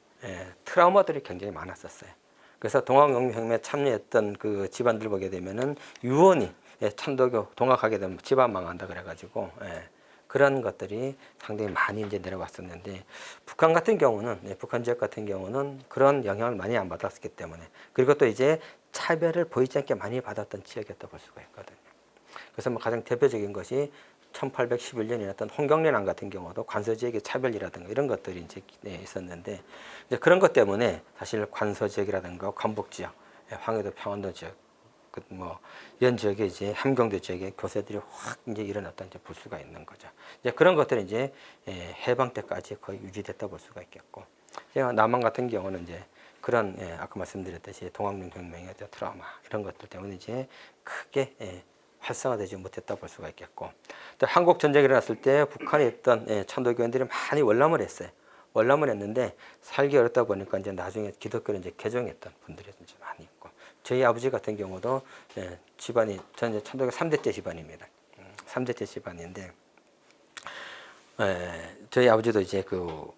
트라우마들이 굉장히 많았었어요. 그래서 동학농민혁명에 참여했던 그 집안들 보게 되면은 유언이 천도교 동학하게 되면 집안 망한다 그래가지고 그런 것들이 상당히 많이 이제 내려왔었는데, 북한 같은 경우는 북한 지역 같은 경우는 그런 영향을 많이 안 받았기 때문에, 그리고 또 이제 차별을 보이지 않게 많이 받았던 지역이었다 볼 수가 있거든요. 그래서 뭐 가장 대표적인 것이 1811년에 일어났던 홍경련항 같은 경우도 관서지역의 차별이라든가 이런 것들이 이제 있었는데, 이제 그런 것 때문에 사실 관서지역이라든가 관북지역, 황해도 평안도 지역, 뭐 이런 지역에 이제 함경도 지역에 교세들이 확 이제 일어났다 이제 볼 수가 있는 거죠. 이제 그런 것들이 이제 해방 때까지 거의 유지됐다 볼 수가 있겠고, 남한 같은 경우는 이제 그런 아까 말씀드렸듯이 동학농민혁명의 트라우마 이런 것들 때문에 이제 크게 활성화되지 못했다 볼 수가 있겠고, 또 한국 전쟁이 일어났을 때 북한에 있던 천도교인들이 많이 월남을 했어요. 월남을 했는데 살기 어렵다 보니까 이제 나중에 기독교를 이제 개종했던 분들이 이제 많이 있고, 저희 아버지 같은 경우도 집안이 전 이제 천도교 3대째 집안입니다. 3대째 집안인데, 저희 아버지도 이제 그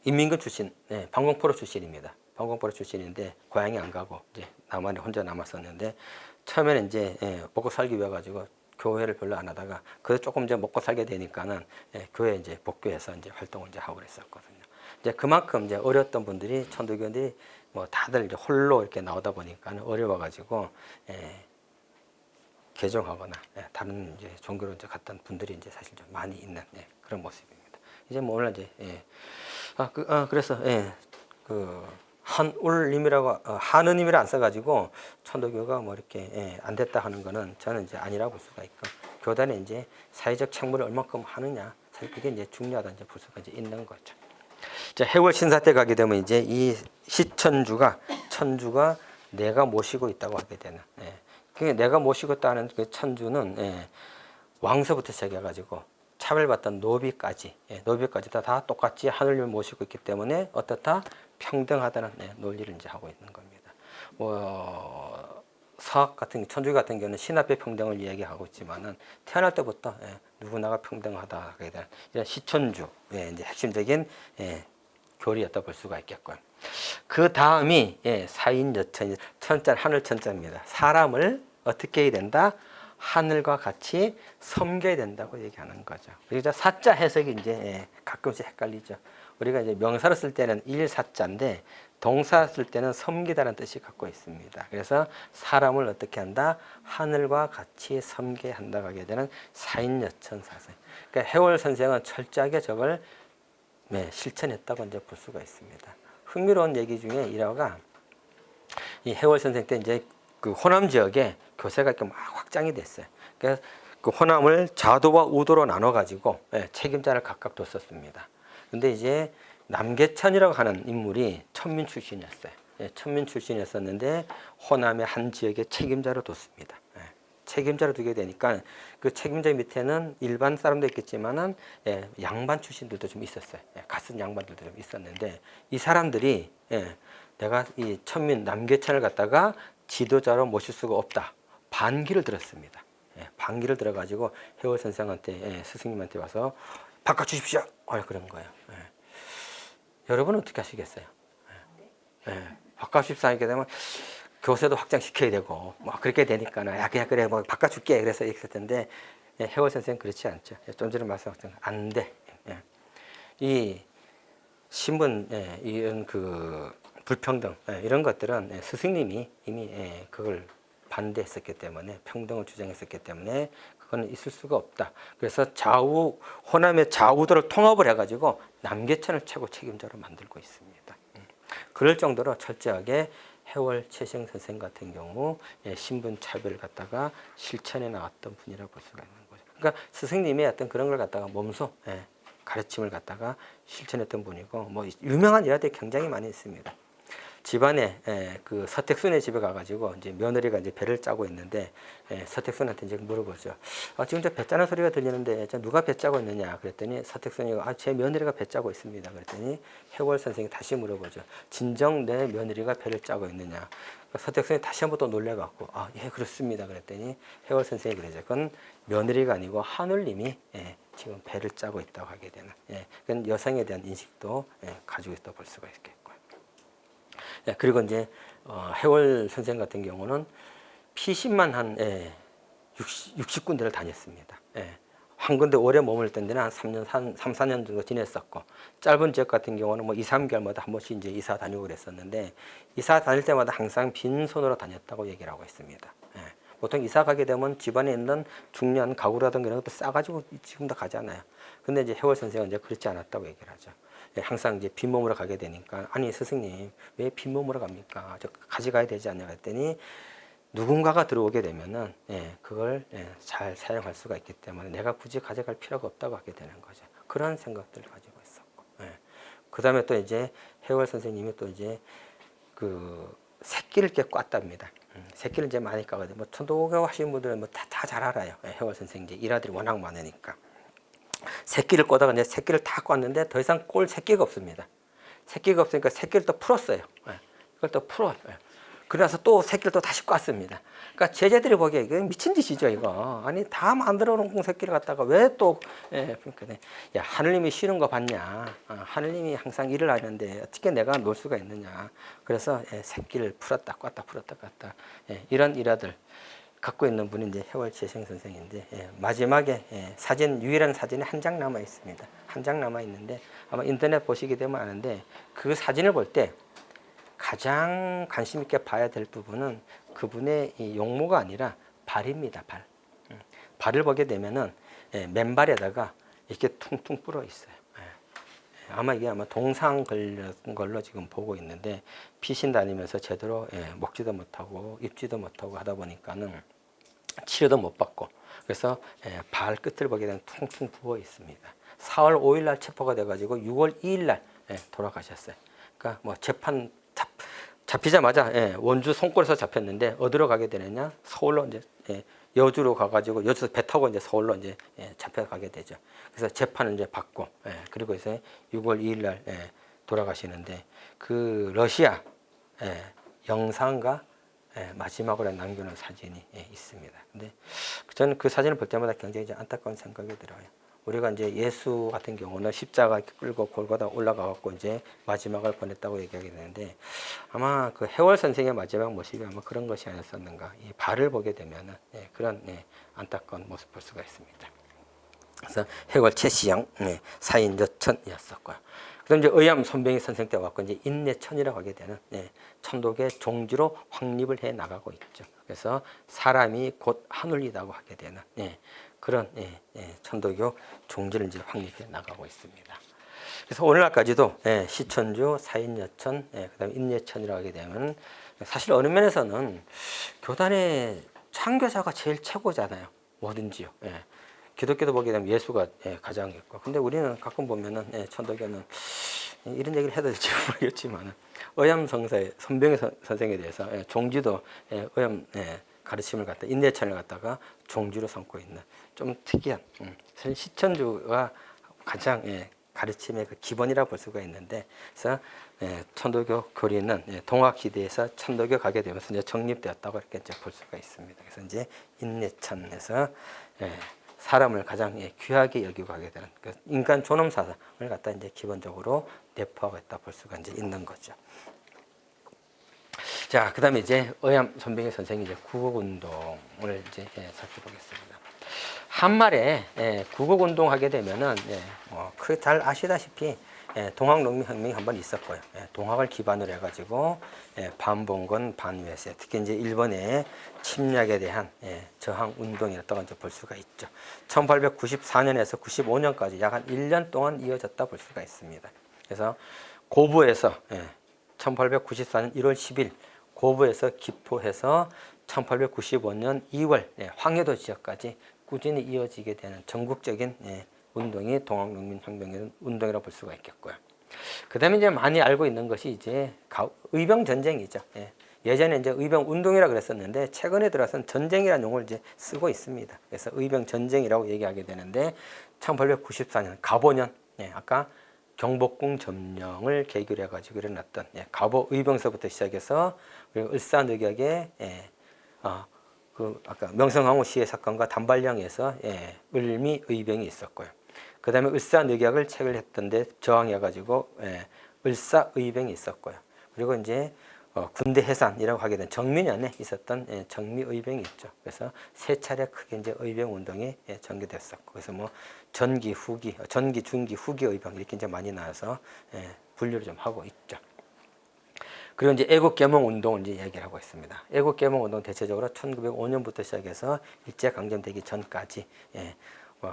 인민군 출신, 방공포로 출신입니다. 방공포로 출신인데 고향이 안 가고 이제 남한에 혼자 남았었는데, 처음에는 이제 먹고 살기 위해 가지고 교회를 별로 안 하다가 그래도 조금 이제 먹고 살게 되니까는 교회 이제 복교해서 이제 활동을 이제 하고 그랬었거든요. 이제 그만큼 이제 어렸던 분들이 천도교인들이 뭐 다들 이제 홀로 이렇게 나오다 보니까는 어려워 가지고 개종하거나 다른 이제 종교로 이제 갔던 분들이 이제 사실 좀 많이 있는 그런 모습입니다. 이제 뭐 오늘 이제 그래서 그 한울님이라고 한우님이라 안 써가지고 천도교가 뭐 이렇게 안 됐다 하는 거는 저는 이제 아니라고 볼 수가 있고, 교단에 이제 사회적 책무를 얼마큼 하느냐, 사실 그게 이제 중요하다 이제 볼 수가 이제 있는 거죠. 자, 해월 신사 때 가게 되면 이제 이 시천주가 내가 모시고 있다고 하게 되는, 그게 내가 모시고 있다는 그 천주는 왕서부터 시작해가지고 차별받던 노비까지, 노비까지 다 똑같이 하늘님을 모시고 있기 때문에 어떻다? 평등하다는 논리를 이제 하고 있는 겁니다. 서학 같은 천주교 같은 경우는 신합의 평등을 이야기하고 있지만은 태어날 때부터 누구나가 평등하다 하게 되는 이런 시천주 이제 핵심적인 교리였다 볼 수가 있겠고요. 그 다음이 사인여천, 천자 하늘 천자입니다. 사람을 어떻게 해야 된다? 하늘과 같이 섬겨야 된다고 얘기하는 거죠. 그리고 사자 해석이 이제 가끔씩 헷갈리죠. 우리가 이제 명사로 쓸 때는 일사자인데 동사 쓸 때는 섬기다는 뜻이 갖고 있습니다. 그래서 사람을 어떻게 한다? 하늘과 같이 섬겨야 한다고 하게 되는 사인여천 사상. 그러니까 해월 선생은 철저하게 저걸 실천했다고 이제 볼 수가 있습니다. 흥미로운 얘기 중에 일화가, 이 해월 선생 때 이제 그 호남 지역에 교세가 이렇게 막 확장이 됐어요. 그래서 그 호남을 좌도와 우도로 나눠 가지고 책임자를 각각 뒀었습니다. 근데 이제 남계천이라고 하는 인물이 천민 출신이었어요. 천민 출신이었었는데 호남의 한 지역의 책임자로 뒀습니다. 책임자로 두게 되니까 그 책임자 밑에는 일반 사람도 있겠지만은 양반 출신들도 좀 있었어요. 갓쓴 양반들도 좀 있었는데, 이 사람들이 내가 이 천민 남계천을 갖다가 지도자로 모실 수가 없다, 반기를 들었습니다. 반기를 들어가지고 해월 선생한테 스승님한테 와서 바꿔주십시오. 그런 거예요. 여러분은 어떻게 하시겠어요? 바꿔주십시오 하게 되면 교세도 확장시켜야 되고 뭐 그렇게 되니까는 그냥 그래 뭐 바꿔줄게 그래서 이렇게 했을 텐데, 해월 선생은 그렇지 않죠. 좀 전에 말씀하셨던 안 돼. 이 신분 이런 그 불평등 이런 것들은 스승님이 이미 그걸 반대했었기 때문에, 평등을 주장했었기 때문에 그거는 있을 수가 없다. 그래서 호남의 좌우도를 통합을 해가지고 남계천을 최고 책임자로 만들고 있습니다. 그럴 정도로 철저하게 해월 최생 선생 같은 경우 신분 차별을 갖다가 실천해 나왔던 분이라고 볼 수가 있는 거죠. 그러니까 스승님의 어떤 그런 걸 갖다가 몸소 가르침을 갖다가 실천했던 분이고, 뭐 유명한 일화들이 굉장히 많이 있습니다. 집안에 그 서택순의 집에 가가지고 이제 며느리가 이제 배를 짜고 있는데, 서택순한테 이제 물어보죠. 지금 저 배 짜는 소리가 들리는데 누가 배 짜고 있느냐 그랬더니 서택순이 제 며느리가 배 짜고 있습니다. 그랬더니 해월 선생이 다시 물어보죠. 진정 내 며느리가 배를 짜고 있느냐. 서택순이 다시 한번 또 놀래갖고 예 그렇습니다. 그랬더니 해월 선생이 그러죠. 그건 며느리가 아니고 하늘님이 지금 배를 짜고 있다고 하게 되는, 그건 여성에 대한 인식도 가지고 있다고 볼 수가 있겠고. 그리고 이제 해월 선생 같은 경우는 피신만 한 60군데를 다녔습니다. 한 군데 오래 머물렀던 데는 한 3, 4년 정도 지냈었고, 짧은 지역 같은 경우는 뭐 2, 3개월마다 한 번씩 이제 이사 다니고 그랬었는데, 이사 다닐 때마다 항상 빈손으로 다녔다고 얘기를 하고 있습니다. 보통 이사 가게 되면 집안에 있는 중요한 가구라든가 이런 것도 싸가지고 지금도 가잖아요. 근데 이제 해월 선생은 이제 그렇지 않았다고 얘기를 하죠. 항상 이제 빈몸으로 가게 되니까, 아니 스승님 왜 빈몸으로 갑니까? 저 가져가야 되지 않냐 그랬더니, 누군가가 들어오게 되면은 그걸 잘 사용할 수가 있기 때문에 내가 굳이 가져갈 필요가 없다고 하게 되는 거죠. 그런 생각들을 가지고 있었고, 그 다음에 또 이제 해월 선생님이 또 이제 그 새끼를 이렇게 꽈답니다. 새끼를 이제 많이 까거든요. 뭐 천도교 하시는 분들은 뭐 다 잘 알아요. 해월 선생 이제 일화들이 워낙 많으니까. 새끼를 꼬다가 이제 새끼를 다 꿨는데 더 이상 꼴 새끼가 없습니다. 새끼가 없으니까 새끼를 또 풀었어요. 이걸 또 풀어요. 그래서 또 새끼를 또 다시 꿨습니다. 그러니까 제자들이 보기에 이게 미친 짓이죠, 이거. 아니, 다 만들어 놓은 새끼를 갖다가 왜 또, 그러니까, 야, 하느님이 쉬는 거 봤냐? 하느님이 항상 일을 하는데 어떻게 내가 놀 수가 있느냐? 그래서 새끼를 풀었다, 꿨다, 풀었다, 꿨다. 이런 일화들 갖고 있는 분이 이제 해월 재생 선생인데, 마지막에 사진, 유일한 사진이 한 장 남아 있습니다. 한 장 남아 있는데 아마 인터넷 보시게 되면 아는데 그 사진을 볼 때 가장 관심 있게 봐야 될 부분은 그분의 이 용모가 아니라 발입니다. 발. 발을 보게 되면은 맨발에다가 이렇게 퉁퉁 불어 있어요. 아마 이게 아마 동상 걸린 걸로 지금 보고 있는데 피신 다니면서 제대로 먹지도 못하고 입지도 못하고 하다 보니까는 치료도 못 받고 그래서 발 끝을 보게 되면 퉁퉁 부어 있습니다. 4월 5일 날 체포가 돼가지고 6월 2일 날 돌아가셨어요. 그러니까 뭐 재판 잡히자마자 원주 송골에서 잡혔는데 어디로 가게 되느냐? 서울로 이제 여주로 가가지고 여주에서 배 타고 이제 서울로 이제 잡혀가게 되죠. 그래서 재판을 이제 받고 그리고 이제 6월 2일 날 돌아가시는데 그 러시아 영상과 마지막으로 남겨놓은 사진이 있습니다. 근데 저는 그 사진을 볼 때마다 굉장히 이제 안타까운 생각이 들어요. 우리가 이제 예수 같은 경우는 십자가 끌고 골고다 올라가갖고 이제 마지막을 보냈다고 얘기하게 되는데 아마 그 해월 선생의 마지막 모습이 아마 그런 것이 아니었었는가. 이 발을 보게 되면은 그런 안타까운 모습 볼 수가 있습니다. 그래서 해월 최시영 사인여천이었었고요. 그다음 이제 의암 손병희 선생 때 왔고 이제 인내천이라고 하게 되는 천독의 종지로 확립을 해 나가고 있죠. 그래서 사람이 곧 하늘이라고 하게 되는 그런 천도교 종지를 이제 확립해 나가고 있습니다. 그래서 오늘날까지도 시천주, 사인여천, 그다음에 인내천이라고 하게 되면 사실 어느 면에서는 교단의 창교사가 제일 최고잖아요. 뭐든지요. 기독교도 보게 되면 예수가 가장 있고, 근데 우리는 가끔 보면은 천도교는 이런 얘기를 해도 될지 모르겠지만 의암성사의 손병희 선생에 대해서 종지도 의암 가르침을 갖다 인내천을 갖다가 종지로 삼고 있는 좀 특이한 시천주가 가장 가르침의 그 기본이라고 볼 수가 있는데 그래서 천도교 교리는 동학 시대에서 천도교 가게 되면서 이제 정립되었다고 이렇게 이제 볼 수가 있습니다. 그래서 이제 인내천에서 사람을 가장 귀하게 여기고 하게 되는 그 인간 존엄 사상을 갖다 이제 기본적으로 내포하고 있다 볼 수가 이제 있는 거죠. 자, 그다음에 이제 의암 손병희 선생이 이제 구국운동을 이제 살펴보겠습니다. 한말에 구국운동 하게 되면은 뭐 그 잘 아시다시피 동학농민혁명이 한번 있었고요. 동학을 기반으로 해가지고 반봉건, 반외세, 특히 이제 일본의 침략에 대한 저항 운동이었다고 이제 볼 수가 있죠. 1894년에서 95년까지 약 한 1년 동안 이어졌다 볼 수가 있습니다. 그래서 고부에서 1894년 1월 10일 고부에서 기포해서 1895년 2월 황해도 지역까지 꾸준히 이어지게 되는 전국적인 운동이 동학농민혁명 운동이라고 볼 수가 있겠고요. 그 다음에 이제 많이 알고 있는 것이 이제 의병 전쟁이죠. 예전에 이제 의병 운동이라고 그랬었는데 최근에 들어서는 전쟁이라는 용어를 이제 쓰고 있습니다. 그래서 의병 전쟁이라고 얘기하게 되는데 1894년 갑오년 아까 경복궁 점령을 계기로 해가지고 일어났던 갑오 의병서부터 시작해서 그리고 을사늑약의 그 아까 명성황후 시해 사건과 단발령에서 을미 의병이 있었고요. 그 다음에 을사늑약을 책을 했던데 저항해가지고 을사 의병이 있었고요. 그리고 이제 군대 해산이라고 하게 된 정민년에 있었던 정미 의병이 있죠. 그래서 세 차례 크게 이제 의병 운동이 전개됐었고, 그래서 뭐 전기, 후기, 전기, 중기, 후기 의병 이렇게 이제 많이 나와서 분류를 좀 하고 있죠. 그리고 이제 애국개몽 운동을 이제 얘기를 하고 있습니다. 애국개몽 운동 대체적으로 1905년부터 시작해서 일제 강점되기 전까지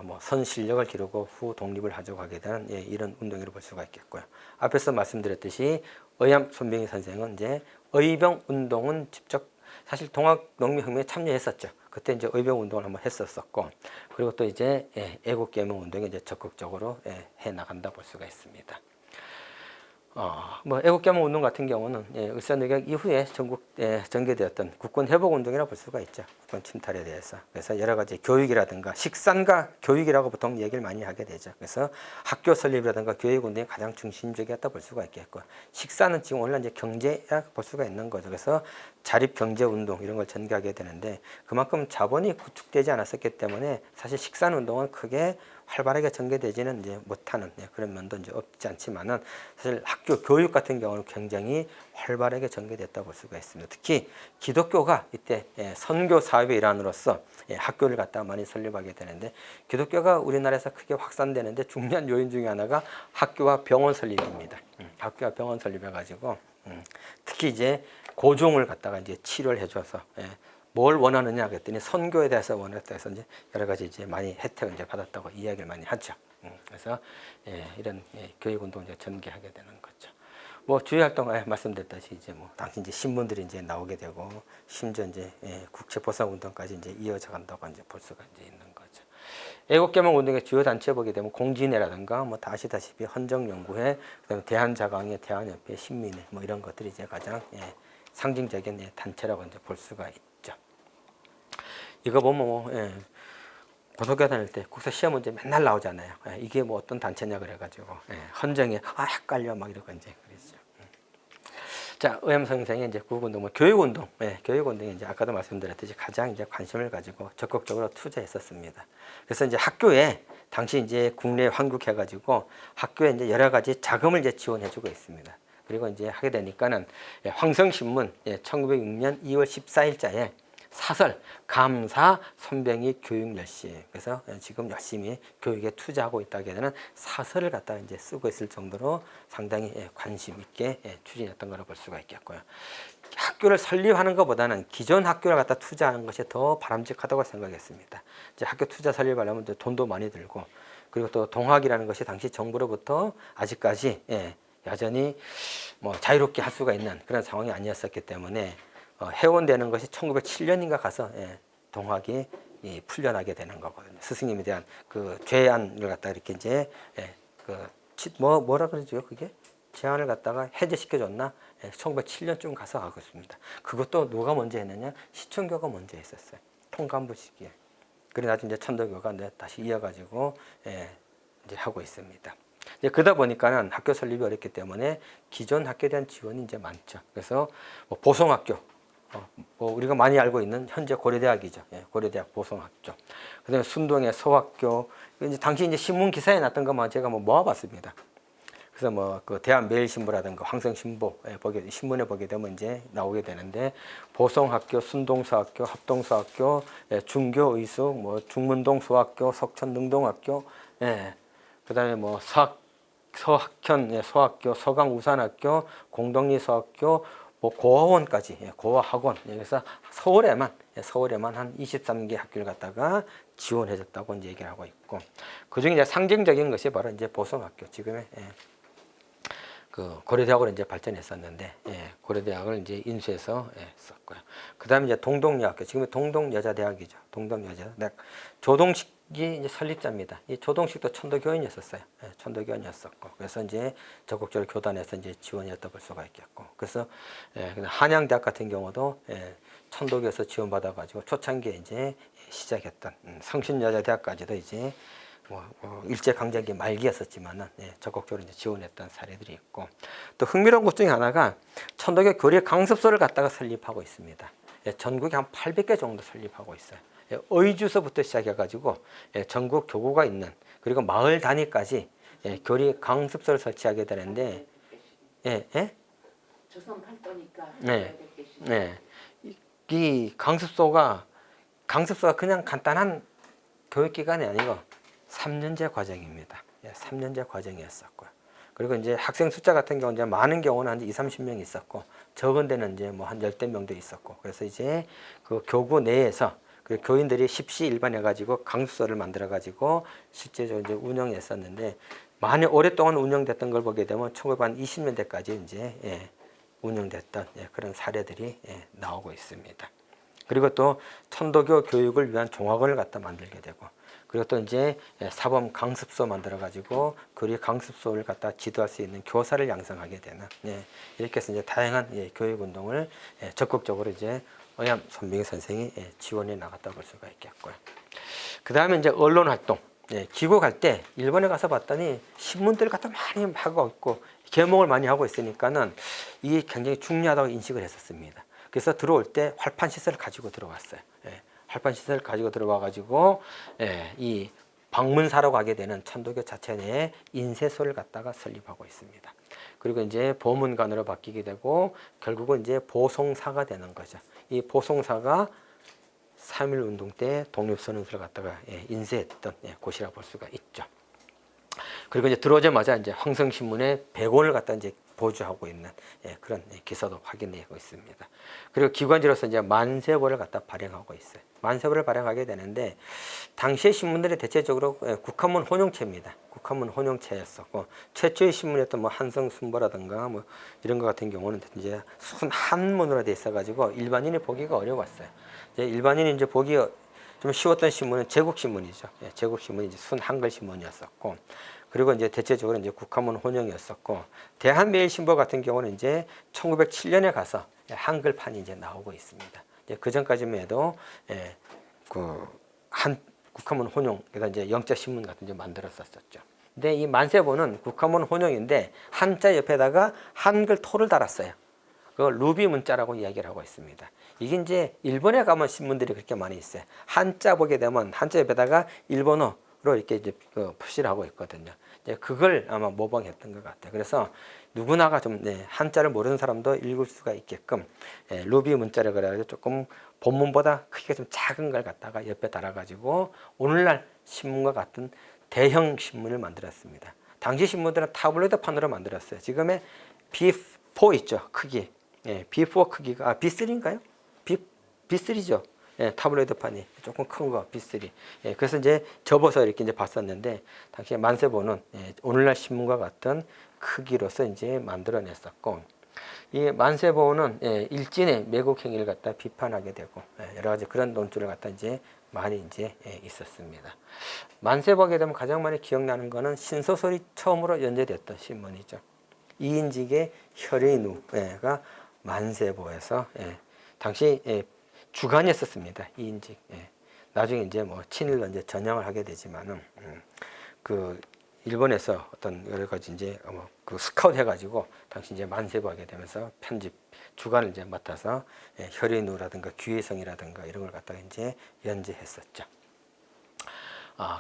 뭐 선실력을 기르고 후 독립을 하자고 하게 되는 이런 운동이라고 볼 수가 있겠고요. 앞에서 말씀드렸듯이 의암 손병희 선생은 이제 의병 운동은 직접 사실 동학농민혁명에 참여했었죠. 그때 이제 의병 운동을 한번 했었었고, 그리고 또 이제 애국개몽 운동에 이제 적극적으로 해 나간다 볼 수가 있습니다. 뭐 애국개몽 운동 같은 경우는 을사늑약 이후에 전국에 전개되었던 국군 회복 운동이라 볼 수가 있죠. 국군 침탈에 대해서. 그래서 여러 가지 교육이라든가 식산과 교육이라고 보통 얘기를 많이 하게 되죠. 그래서 학교 설립이라든가 교육 운동이 가장 중심적이었다 볼 수가 있겠고, 식사는 지금 오늘날 이제 경제라 볼 수가 있는 거죠. 그래서 자립 경제 운동 이런 걸 전개하게 되는데, 그만큼 자본이 구축되지 않았었기 때문에 사실 식산 운동은 크게 활발하게 전개되지는 이제 못하는 그런 면도 이제 없지 않지만은, 사실 학교 교육 같은 경우는 굉장히 활발하게 전개됐다 볼 수가 있습니다. 특히 기독교가 이때 선교 사업의 일환으로서 학교를 갖다가 많이 설립하게 되는데, 기독교가 우리나라에서 크게 확산되는데 중요한 요인 중에 하나가 학교와 병원 설립입니다. 학교와 병원 설립해가지고 특히 이제 고종을 갖다가 이제 치료를 해줘서 뭘 원하느냐 그랬더니 선교에 대해서 원했다 해서 이제 여러 가지 이제 많이 혜택을 이제 받았다고 이야기를 많이 하죠. 그래서 이런 교육 운동을 이제 전개하게 되는 거죠. 뭐 주요 활동 말씀드렸다시피 이제 뭐 당시 이제 신문들이 이제 나오게 되고, 심지어 이제 국제 보상 운동까지 이제 이어져 간다고 이제 볼 수가 이제 있는 거죠. 애국개몽 운동의 주요 단체 보게 되면 공진회라든가 뭐 다 아시다시피 헌정연구회, 그다음에 대한자강회, 대한협회, 신민회 뭐 이런 것들이 이제 가장 상징적인 단체라고 이제 볼 수가 있죠. 이거 보면 뭐 고등학교 다닐 때 국사 시험 문제 맨날 나오잖아요. 이게 뭐 어떤 단체냐 그래가지고 헌정에 헷갈려 막 이러고 이제 그랬죠. 자, 의암선생의 이제 구국운동, 뭐 교육운동, 교육운동이 이제 아까도 말씀드렸듯이 가장 이제 관심을 가지고 적극적으로 투자했었습니다. 그래서 이제 학교에 당시 이제 국내 환국해가지고 학교에 이제 여러 가지 자금을 이제 지원해주고 있습니다. 그리고 이제 하게 되니까는 황성신문 1906년 2월 14일자에 사설 감사 손병희 교육 열심, 그래서 지금 열심히 교육에 투자하고 있다게 되는 사설을 갖다가 이제 쓰고 있을 정도로 상당히 관심 있게 추진했던 거로 볼 수가 있겠고요. 학교를 설립하는 것보다는 기존 학교를 갖다 투자하는 것이 더 바람직하다고 생각했습니다. 이제 학교 투자 설립하려면 돈도 많이 들고, 그리고 또 동학이라는 것이 당시 정부로부터 아직까지 여전히 뭐 자유롭게 할 수가 있는 그런 상황이 아니었었기 때문에 해원되는 것이 1907년인가 가서 동학이 풀려나게 되는 거거든요. 스승님에 대한 그 죄안을 갖다가 이렇게 이제 뭐라 그러죠? 그게 제안을 갖다가 해제시켜 줬나? 1907년쯤 가서 하고 있습니다. 그것도 누가 먼저 했느냐? 시청교가 먼저 했었어요. 통감부 시기에. 그리고 나중에 이제 천도교가 다시 이어가지고 이제 하고 있습니다. 이제 그러다 보니까는 학교 설립이 어렵기 때문에 기존 학교에 대한 지원이 이제 많죠. 그래서 뭐 보성학교, 뭐 우리가 많이 알고 있는 현재 고려대학이죠. 고려대학 보성학교. 그다음에 순동의 서학교. 이제 당시 이제 신문 기사에 났던 것만 제가 뭐 모아봤습니다. 그래서 뭐 그 대한매일신보라든가 황성신보 신문에 보게 되면 이제 나오게 되는데, 보성학교, 순동서학교, 합동서학교, 중교의숙, 뭐 중문동 소학교, 석천능동학교, 그다음에 뭐 서학현 소학교, 서강우산학교, 공동리 소학교, 뭐 고아원까지, 고아학원. 그래서 서울에만 한 23개 학교를 갖다가 지원해줬다고 이제 얘기를 하고 있고, 그중에 이제 상징적인 것이 바로 이제 보성학교, 지금의 그 고려대학으로 이제 발전했었는데, 고려대학을 이제 인수해서 썼고요. 그다음에 이제 동덕여학교, 지금의 동덕여자대학이죠. 동덕여자대학. 조동식이 이제 설립자입니다. 이 조동식도 천도교인이었었어요. 천도교인이었었고, 그래서 이제 적극적으로 교단에서 이제 지원이었다 볼 수가 있겠고, 그래서 한양대학 같은 경우도 천도교에서 지원받아가지고 초창기에 이제 시작했던 성신여자대학까지도 이제 일제강점기 말기였었지만은 적극적으로 이제 지원했던 사례들이 있고, 또 흥미로운 것 중에 하나가 천도교 교리 강습소를 갖다가 설립하고 있습니다. 전국에 한 800개 정도 설립하고 있어요. 의주서부터 시작해가지고 전국 교구가 있는, 그리고 마을 단위까지 교리 강습소를 설치하게 되는데, 조선 팔도니까 이 강습소가 그냥 간단한 교육기관이 아니고 3년제 과정입니다. 3년제 과정이었었고요. 그리고 이제 학생 숫자 같은 경우는 이제 많은 경우는 한 20-30명 있었고, 적은 데는 이제 뭐 한 10대 명도 있었고, 그래서 이제 그 교구 내에서 그 교인들이 십시일반해가지고 강습소를 만들어가지고 실제적으로 이제 운영했었는데, 많이 오랫동안 운영됐던 걸 보게 되면 1920년대까지 이제 운영됐던 그런 사례들이 나오고 있습니다. 그리고 또 천도교 교육을 위한 종학원을 갖다 만들게 되고, 그리고 또 이제 사범 강습소 만들어 가지고 교리 강습소를 갖다 지도할 수 있는 교사를 양성하게 되는, 이렇게 해서 이제 다양한 교육 운동을 적극적으로 이제 의암 손병희 선생이 지원해 나갔다 볼 수가 있겠고요. 그 다음에 이제 언론 활동. 귀국할 때 일본에 가서 봤더니 신문들을 갖다 많이 하고 있고 계몽을 많이 하고 있으니까는 이게 굉장히 중요하다고 인식을 했었습니다. 그래서 들어올 때 활판 시설을 가지고 들어왔어요. 활판 시설을 가지고 들어와 가지고 이 방문사라고 하게 되는 천도교 자체 내에 인쇄소를 갖다가 설립하고 있습니다. 그리고 이제 보문관으로 바뀌게 되고 결국은 이제 보송사가 되는 거죠. 이 보송사가 3.1 운동 때 독립선언서를 갖다가 인쇄했던 곳이라 볼 수가 있죠. 그리고 이제 들어오자마자 이제 황성신문에 100원을 갖다 이제 보조하고 있는 그런 기사도 확인되고 있습니다. 그리고 기관지로서 이제 만세보를 갖다 발행하고 있어요. 만세보를 발행하게 되는데 당시의 신문들이 대체적으로 국한문 혼용체입니다. 국한문 혼용체였었고 최초의 신문이었던 뭐 한성순보라든가 뭐 이런 것 같은 경우는 이제 순 한문으로 돼 있어가지고 일반인이 보기가 어려웠어요. 이제 일반인이 이제 보기 좀 쉬웠던 신문은 제국신문이죠. 제국신문이 이제 순 한글 신문이었었고. 그리고 이제 대체적으로 이제 국한문 혼용이었었고, 대한매일신보 같은 경우는 이제 1907년에 가서 한글판이 이제 나오고 있습니다. 이제 그 전까지만 해도 국한문 혼용, 그러니까 이제 영자 신문 같은 게 만들었었죠. 근데 이 만세보는 국한문 혼용인데 한자 옆에다가 한글 토를 달았어요. 그걸 루비 문자라고 이야기를 하고 있습니다. 이게 이제 일본에 가면 신문들이 그렇게 많이 있어요. 한자 보게 되면 한자 옆에다가 일본어로 이렇게 이제 표시를 하고 있거든요. 이제 그걸 아마 모방했던 것 같아요. 그래서 누구나가 좀 한자를 모르는 사람도 읽을 수가 있게끔 루비 문자를 그래가지고 조금 본문보다 크기가 좀 작은 걸 갖다가 옆에 달아가지고 오늘날 신문과 같은 대형 신문을 만들었습니다. 당시 신문들은 타블로이드 판으로 만들었어요. 지금의 B4 있죠, 크기. B4 크기가 B3인가요? B3죠. 타블로이드 판이 조금 큰 거 B3. 그래서 이제 접어서 이렇게 이제 봤었는데 당시에 만세보는 오늘날 신문과 같은 크기로서 이제 만들어냈었고, 이 만세보는 일진의 매국 행위를 갖다 비판하게 되고 여러 가지 그런 논조를 갖다 이제 많이 이제 있었습니다. 만세보게 되면 가장 많이 기억나는 거는 신소설이 처음으로 연재됐던 신문이죠. 이인직의 혈의누가 만세보에서 당시 주간이었었습니다. 이인직. 나중에 이제 뭐 친일로 이제 전향을 하게 되지만은 그 일본에서 어떤 여러 가지 이제 그 스카우트 해가지고 당시 이제 만세보 하게 되면서 편집 주간을 이제 맡아서 혈의누라든가 귀혜성이라든가 이런 걸 갖다가 이제 연재했었죠.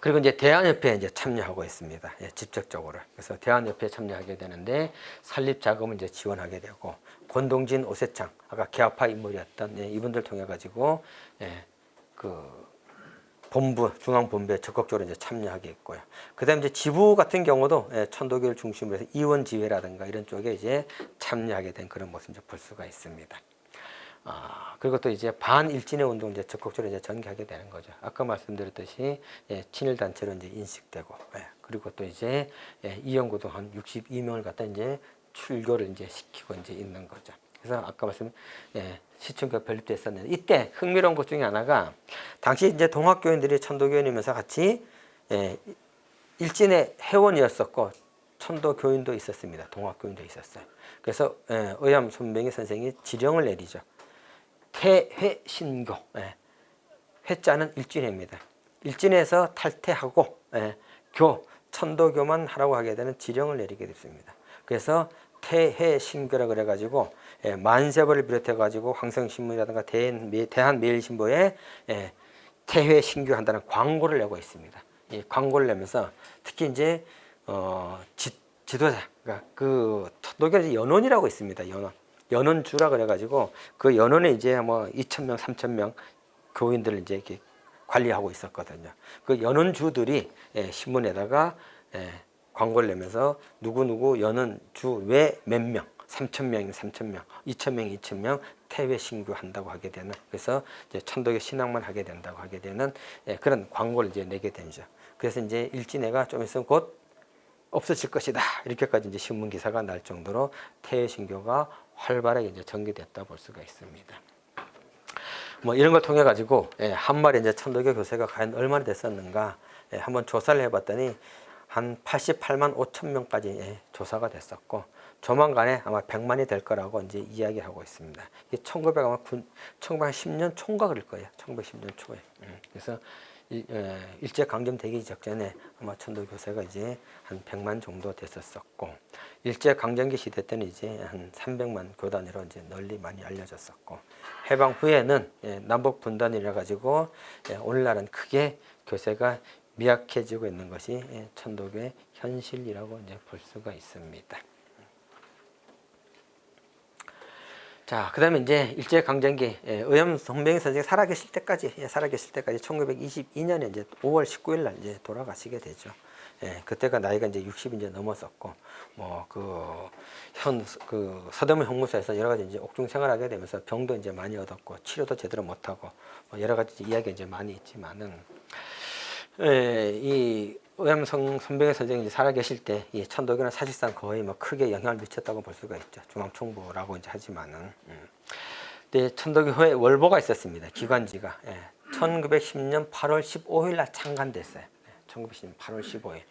그리고 이제 대한협회에 이제 참여하고 있습니다. 직접적으로. 그래서 대한협회에 참여하게 되는데 설립 자금을 이제 지원하게 되고, 권동진, 오세창, 아까 개화파 인물이었던 이분들 통해 가지고 그 본부, 중앙본부에 적극적으로 이제 참여하게 있고요. 그다음에 이제 지부 같은 경우도 천도교를 중심으로 해서 이원지회라든가 이런 쪽에 이제 참여하게 된 그런 모습을 이제 볼 수가 있습니다. 그리고 또 이제 반일진의 운동을 이제 적극적으로 이제 전개하게 되는 거죠. 아까 말씀드렸듯이 친일 단체로 이제 인식되고, 그리고 또 이제 이영구도 한 62명을 갖다 이제 출교를 이제 시키고 이제 있는 거죠. 그래서 아까 말씀 시청교가 편립됐었는데 이때 흥미로운 것 중에 하나가 당시 이제 동학교인들이 천도교인이면서 같이 일진의 회원이었었고 천도교인도 있었습니다. 동학교인도 있었어요. 그래서 의암 손병희 선생이 지령을 내리죠. 퇴회신교. 회자는 일진회입니다. 일진에서 탈퇴하고 천도교만 하라고 하게 되는 지령을 내리게 됐습니다. 그래서 퇴회신교라 그래가지고 만세보를 비롯해가지고 황성신문이라든가 대한매일신보에 퇴회신교한다는 광고를 내고 있습니다. 이 광고를 내면서 특히 이제 지도자, 그러니까 그 천도교는 연원이라고 있습니다. 연원주라 그래가지고 그 연원에 이제 뭐 2,000명, 3,000명 교인들을 이제 이렇게 관리하고 있었거든요. 그 연원주들이 신문에다가 광고를 내면서 누구누구 연원주 외 몇 명, 3,000명이면 3,000명, 2,000명, 2,000명 퇴회 신고한다고 하게 되는, 그래서 이제 천도교 신앙만 하게 된다고 하게 되는 그런 광고를 이제 내게 되죠. 그래서 이제 일진회가 좀 있으면 곧 없어질 것이다, 이렇게까지 이제 신문 기사가 날 정도로 퇴회 신교가 활발하게 이제 전개됐다 볼 수가 있습니다. 뭐 이런 걸 통해 가지고 한 마리 이제 천도교 교세가 과연 얼마나 됐었는가 한번 조사를 해봤더니 한 88만 5천 명까지 조사가 됐었고 조만간에 아마 100만이 될 거라고 이제 이야기하고 있습니다. 이게 1910년 초인가 그럴 거예요. 1910년 초에. 그래서 일제 강점 되기 직전에 아마 천도 교세가 이제 한 100만 정도 됐었고 일제 강점기 시대 때는 이제 한 300만 교단으로 이제 널리 많이 알려졌었고 해방 후에는 남북 분단이라 가지고 오늘날은 크게 교세가 미약해지고 있는 것이 천도교의 현실이라고 이제 볼 수가 있습니다. 자, 그다음에 이제 일제 강점기 의암 송병희 선생이 살아계실 때까지 1922년에 이제 5월 19일 날 이제 돌아가시게 되죠. 그때가 나이가 이제 60이 이제 넘었었고 뭐 그 서대문 형무소에서 여러 가지 이제 옥중 생활하게 되면서 병도 이제 많이 얻었고 치료도 제대로 못하고 뭐 여러 가지 이야기가 이제 많이 있지만은 이 의암성 손병희 선생이 살아계실 때 이 천도교는 사실상 거의 뭐 크게 영향을 미쳤다고 볼 수가 있죠. 중앙총부라고 이제 하지만은. 근데 천도교회 월보가 있었습니다. 기관지가 1910년 8월 15일 날 창간됐어요. 1910년 8월 15일.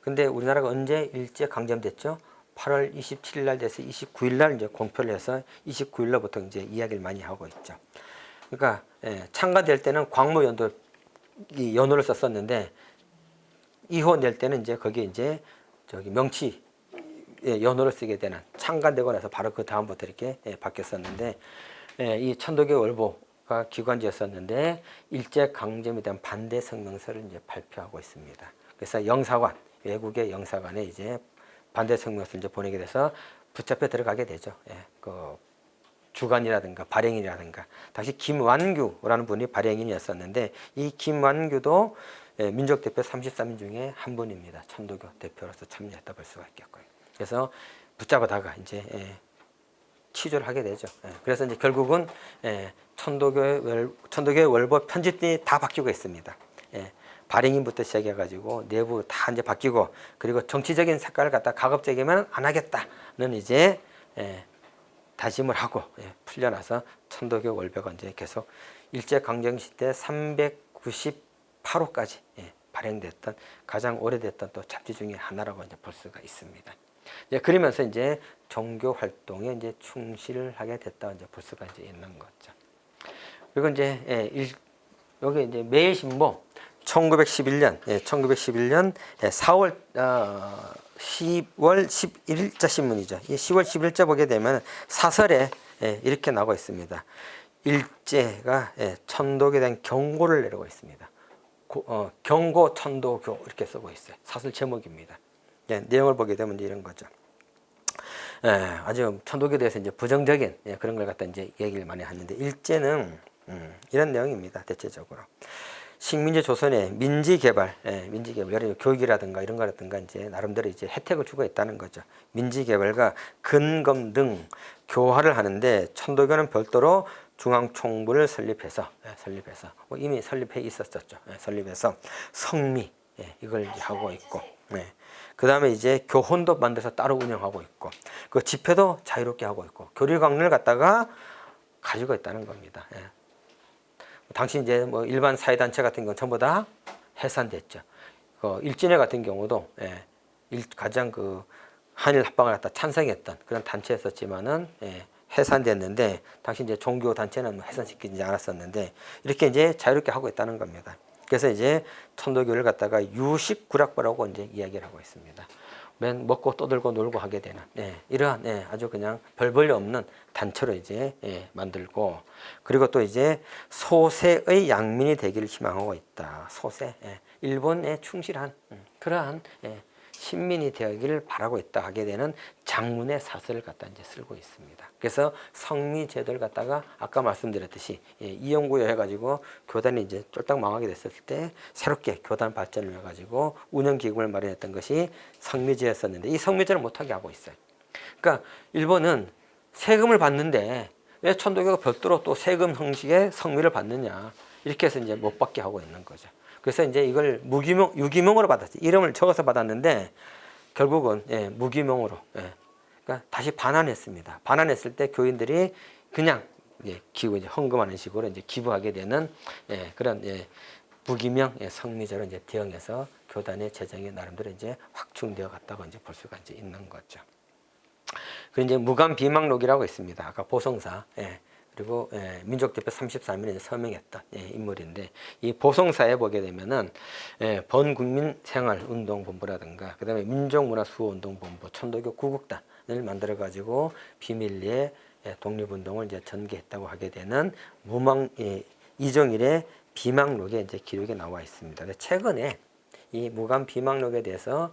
근데 우리나라가 언제 일제 강점됐죠? 8월 27일 날 돼서 29일 날 이제 공표를 해서 29일 날부터 이제 이야기를 많이 하고 있죠. 그러니까 창간될 때는 광무연도 이 연호를 썼었는데 2호 낼 때는 이제 거기에 이제 저기 명치 연호를 쓰게 되는 창간되고 나서 바로 그 다음부터 이렇게 바뀌었었는데 이 천도교 월보가 기관지였었는데 일제 강점에 대한 반대 성명서를 이제 발표하고 있습니다. 그래서 영사관 외국의 영사관에 이제 반대 성명서를 이제 보내게 돼서 붙잡혀 들어가게 되죠. 그 주관이라든가 발행인이라든가 당시 김완규라는 분이 발행인이었었는데 이 김완규도 민족대표 33인 중에 한 분입니다. 천도교 대표로서 참여했다 볼 수가 있겠고요. 그래서 붙잡아다가 이제 취조를 하게 되죠. 그래서 이제 결국은 천도교의 월보 편집들이 다 바뀌고 있습니다. 발행인부터 시작해가지고 내부 다 이제 바뀌고 그리고 정치적인 색깔을 갖다 가급적이면 안 하겠다는 이제 다짐을 하고 풀려나서 천도교 월보가 이제 계속 일제 강점 시대 398호까지 발행됐던 가장 오래됐던 또 잡지 중에 하나라고 이제 볼 수가 있습니다. 그러면서 이제 종교 활동에 이제 충실을 하게 됐다 이제 볼 수가 이제 있는 거죠. 그리고 이제 여기 이제 매일신보 1911년 4월 10월 11일자 신문이죠. 이 10월 11일자 보게 되면 사설에 이렇게 나오고 있습니다. 일제가 천도교에 대한 경고를 내리고 있습니다. 경고 천도교 이렇게 쓰고 있어요. 사설 제목입니다. 내용을 보게 되면 이제 이런 거죠. 아주 천도교에 대해서 이제 부정적인 그런 걸 갖다 이제 얘기를 많이 하는데 일제는 이런 내용입니다. 대체적으로. 식민지 조선의 민지개발, 민지개발, 교육이라든가 이런 거라든가 이제 나름대로 이제 혜택을 주고 있다는 거죠. 민지개발과 근검 등 교화를 하는데 천도교는 별도로 중앙총부를 설립해서 이미 설립해 있었었죠. 설립해서 성미 이걸 이제 하고 있고, 그 다음에 이제 교혼도 만들어서 따로 운영하고 있고, 그 집회도 자유롭게 하고 있고, 교리강론을 갖다가 가지고 있다는 겁니다. 당시 이제 뭐 일반 사회단체 같은 경우 전부 다 해산됐죠. 일진회 같은 경우도 가장 그 한일 합방을 갖다 찬성했던 그런 단체였었지만은 해산됐는데 당시 이제 종교 단체는 해산시키지 않았었는데 이렇게 이제 자유롭게 하고 있다는 겁니다. 그래서 이제 천도교를 갖다가 유식구락부라고 이제 이야기를 하고 있습니다. 맨 먹고 떠들고 놀고 하게 되는 이러한 아주 그냥 별 볼일 없는 단체로 이제 만들고 그리고 또 이제 소세의 양민이 되기를 희망하고 있다. 소세 일본에 충실한 그러한 신민이 되기를 바라고 있다 하게 되는 장문의 사설을 갖다 이제 쓰고 있습니다. 그래서 성미 제도를 갖다가 아까 말씀드렸듯이 이용구여 해가지고 교단이 이제 쫄딱 망하게 됐을 때 새롭게 교단 발전을 해가지고 운영 기금을 마련했던 것이 성미제였었는데 이 성미제를 못하게 하고 있어요. 그러니까 일본은 세금을 받는데 왜 천도교가 별도로 또 세금 형식의 성미를 받느냐 이렇게 해서 이제 못 받게 하고 있는 거죠. 그래서 이제 이걸 유기명으로 받았지. 이름을 적어서 받았는데 결국은 무기명으로 그러니까 다시 반환했습니다. 반환했을 때 교인들이 그냥 이제 기부 이제 헌금하는 식으로 이제 기부하게 되는 그런 무기명 성리자로 이제 대응해서 교단의 재정이 나름대로 이제 확충되어 갔다고 이제 볼 수가 이제 있는 거죠. 그 이제 무감비망록이라고 있습니다. 아까 보성사 그리고 민족대표 33인을 서명했던 인물인데 이 보성사에 보게 되면은 번국민생활운동본부라든가 그다음에 민족문화수호운동본부, 천도교 구국단을 만들어 가지고 비밀리에 독립운동을 이제 전개했다고 하게 되는 이종일의 비망록에 이제 기록이 나와 있습니다. 최근에 이 무감 비망록에 대해서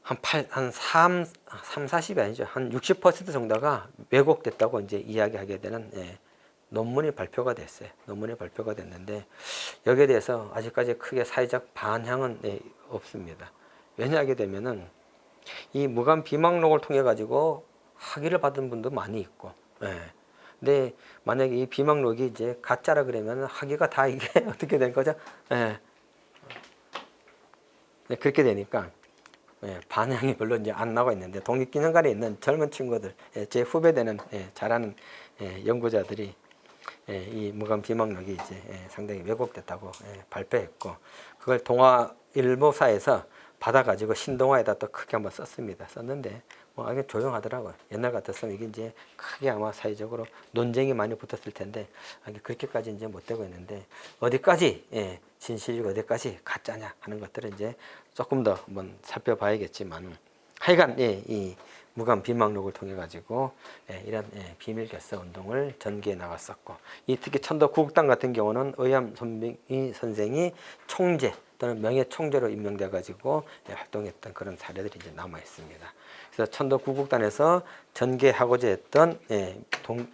한 40이 아니죠. 한 60% 정도가 왜곡됐다고 이제 이야기하게 되는 논문이 발표가 됐어요. 논문이 발표가 됐는데 여기에 대해서 아직까지 크게 사회적 반향은 없습니다. 왜냐하게 되면은 이 무감 비망록을 통해 가지고 학위를 받은 분도 많이 있고, 근데 만약에 이 비망록이 이제 가짜라 그러면 학위가 다 이게 어떻게 된 거죠? 그렇게 되니까 반향이 별로 이제 안 나고 있는데 독립기념관에 있는 젊은 친구들, 제 후배되는 잘하는 연구자들이 이 무감 비망록이 이제 상당히 왜곡됐다고 발표했고 그걸 동아일보사에서 받아가지고 신동아에다 또 크게 한번 썼습니다. 썼는데 뭐 이게 조용하더라고요. 옛날 같았으면 이게 이제 크게 아마 사회적으로 논쟁이 많이 붙었을 텐데 그렇게까지 이제 못 되고 있는데 어디까지 진실이고 어디까지 가짜냐 하는 것들을 이제 조금 더 한번 살펴봐야겠지만 하여간 이 무감 비망록을 통해 가지고 이런 비밀 결사 운동을 전개해 나갔었고 이 특히 천도 구국단 같은 경우는 의암 선빙이 선생이 총재 또는 명예 총재로 임명돼 가지고 활동했던 그런 사례들이 이제 남아 있습니다. 그래서 천도 구국단에서 전개하고자 했던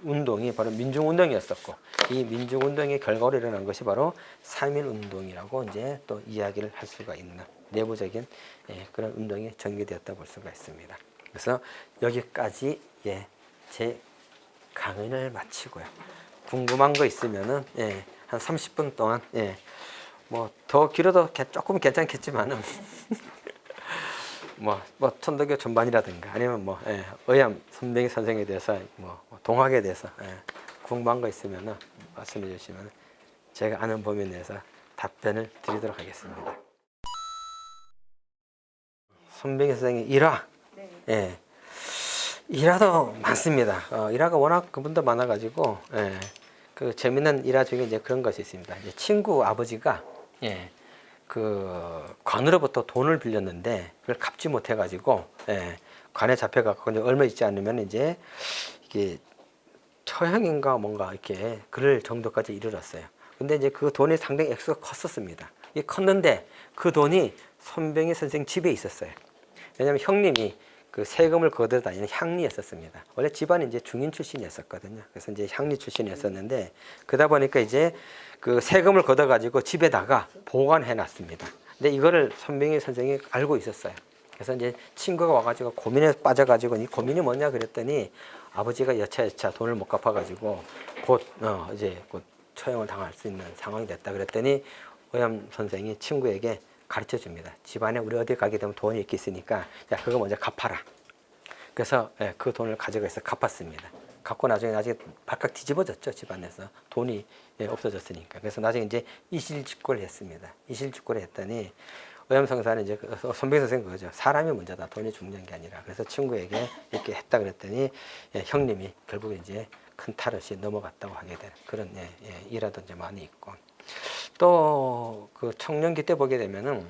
운동이 바로 민중운동이었었고 이 민중운동의 결과로 일어난 것이 바로 3.1 운동이라고 이제 또 이야기를 할 수가 있는 내부적인 그런 운동이 전개되었다 볼 수가 있습니다. 그래서 여기까지 제 강연을 마치고요. 궁금한 거 있으면은 한 30분 동안 뭐 더 길어도 조금 괜찮겠지만은 뭐 천도교 전반이라든가 아니면 뭐 의암 선병희 선생에 대해서 뭐 동학에 대해서 궁금한 거 있으면은 말씀해 주시면 제가 아는 범위 내에서 답변을 드리도록 하겠습니다. 선병희 선생의 일화, 일화도 많습니다. 일화가 워낙 그분도 많아가지고 그 재밌는 일화 중에 이제 그런 것이 있습니다. 이제 친구 아버지가 그 관으로부터 돈을 빌렸는데 그걸 갚지 못해가지고 관에 잡혀갖고 이제 얼마 있지 않으면 이제 이게 처형인가 뭔가 이렇게 그럴 정도까지 이르렀어요. 근데 이제 그 돈이 상당히 액수가 컸었습니다. 이 컸는데 그 돈이 손병희 선생 집에 있었어요. 왜냐하면 형님이 그 세금을 거둬 다니는 향리였었습니다. 원래 집안이 이제 중인 출신이었었거든요. 그래서 이제 향리 출신이었었는데 그러다 보니까 이제 그 세금을 걷어 가지고 집에다가 보관해 놨습니다. 근데 이거를 손병희 선생이 알고 있었어요. 그래서 이제 친구가 와가지고 고민에 빠져가지고 이 고민이 뭐냐 그랬더니 아버지가 여차여차 돈을 못 갚아가지고 곧 처형을 당할 수 있는 상황이 됐다 그랬더니 오염 선생이 친구에게 가르쳐 줍니다. 집안에 우리 어디 가게 되면 돈이 이렇게 있으니까 야 그거 먼저 갚아라. 그래서 그 돈을 가져가서 갚았습니다. 갚고 나중에 발칵 뒤집어졌죠. 집안에서 돈이 없어졌으니까. 그래서 나중에 이제 이실직고를 했습니다. 이실직고를 했더니 오염성사는 이제 손병희 선생 그거죠. 사람이 문제다. 돈이 중요한 게 아니라. 그래서 친구에게 이렇게 했다 그랬더니 형님이 결국에 이제 큰 탈 없이 넘어갔다고 하게 되는 그런 일화도 이제 많이 있고. 또 그 청년기 때 보게 되면은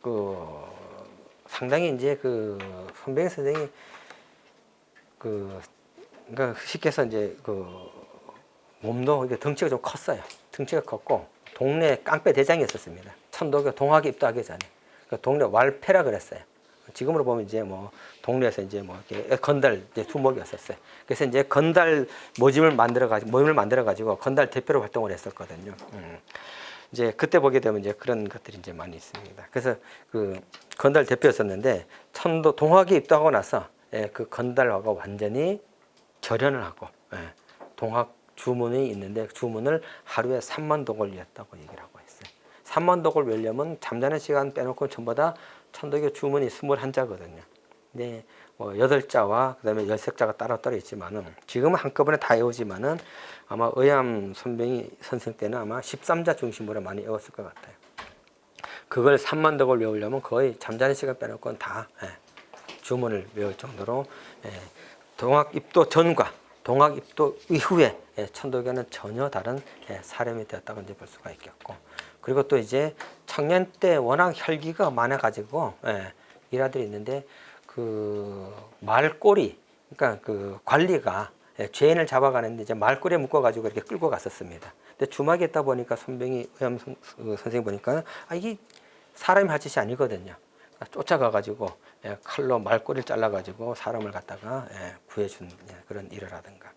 그 상당히 이제 그 손병희 선생이 그러니까 쉽게 해서 이제 그 몸도 이게 덩치가 좀 컸어요. 덩치가 컸고 동네 깡패 대장이었었습니다. 천도교 동학에 입도하기 전에 그 동네 왈패라 그랬어요. 지금으로 보면 이제 뭐 동네에서 이제 뭐 이렇게 건달 이제 두목이었었어요. 그래서 이제 건달 모임을 만들어 가지고 건달 대표로 활동을 했었거든요. 이제 그때 보게 되면 이제 그런 것들이 이제 많이 있습니다. 그래서 그 건달 대표였었는데 천도 동학에 입도하고 나서 그 건달화가 완전히 절연을 하고 동학 주문이 있는데 주문을 하루에 3만 독을 외웠다고 얘기를 하고 있어요. 3만 독을 외우려면 잠자는 시간 빼놓고 전부 다 천도교 주문이 21자거든요. 근데 뭐 8자와 그다음에 13자가 따로 따로 있지만은 지금은 한꺼번에 다 외우지만은 아마 의암 손병희 선생 때는 아마 13자 중심으로 많이 외웠을 것 같아요. 그걸 3만덕을 외우려면 거의 잠자는 시간 빼놓고는 다 주문을 외울 정도로 동학입도 전과 동학입도 이후에 천도교는 전혀 다른 사람이 되었다고 이제 볼 수가 있겠고, 그리고 또 이제 청년 때 워낙 혈기가 많아가지고 일화들이 있는데 그 말꼬리, 그러니까 그 관리가 죄인을 잡아가는데 이제 말꼬리에 묶어가지고 이렇게 끌고 갔었습니다. 근데 주막에 있다 보니까 손병희 의암 선생님 보니까 이게 사람이 할 짓이 아니거든요. 쫓아가가지고 칼로 말꼬리를 잘라가지고 사람을 갖다가 구해준 그런 일이라든가.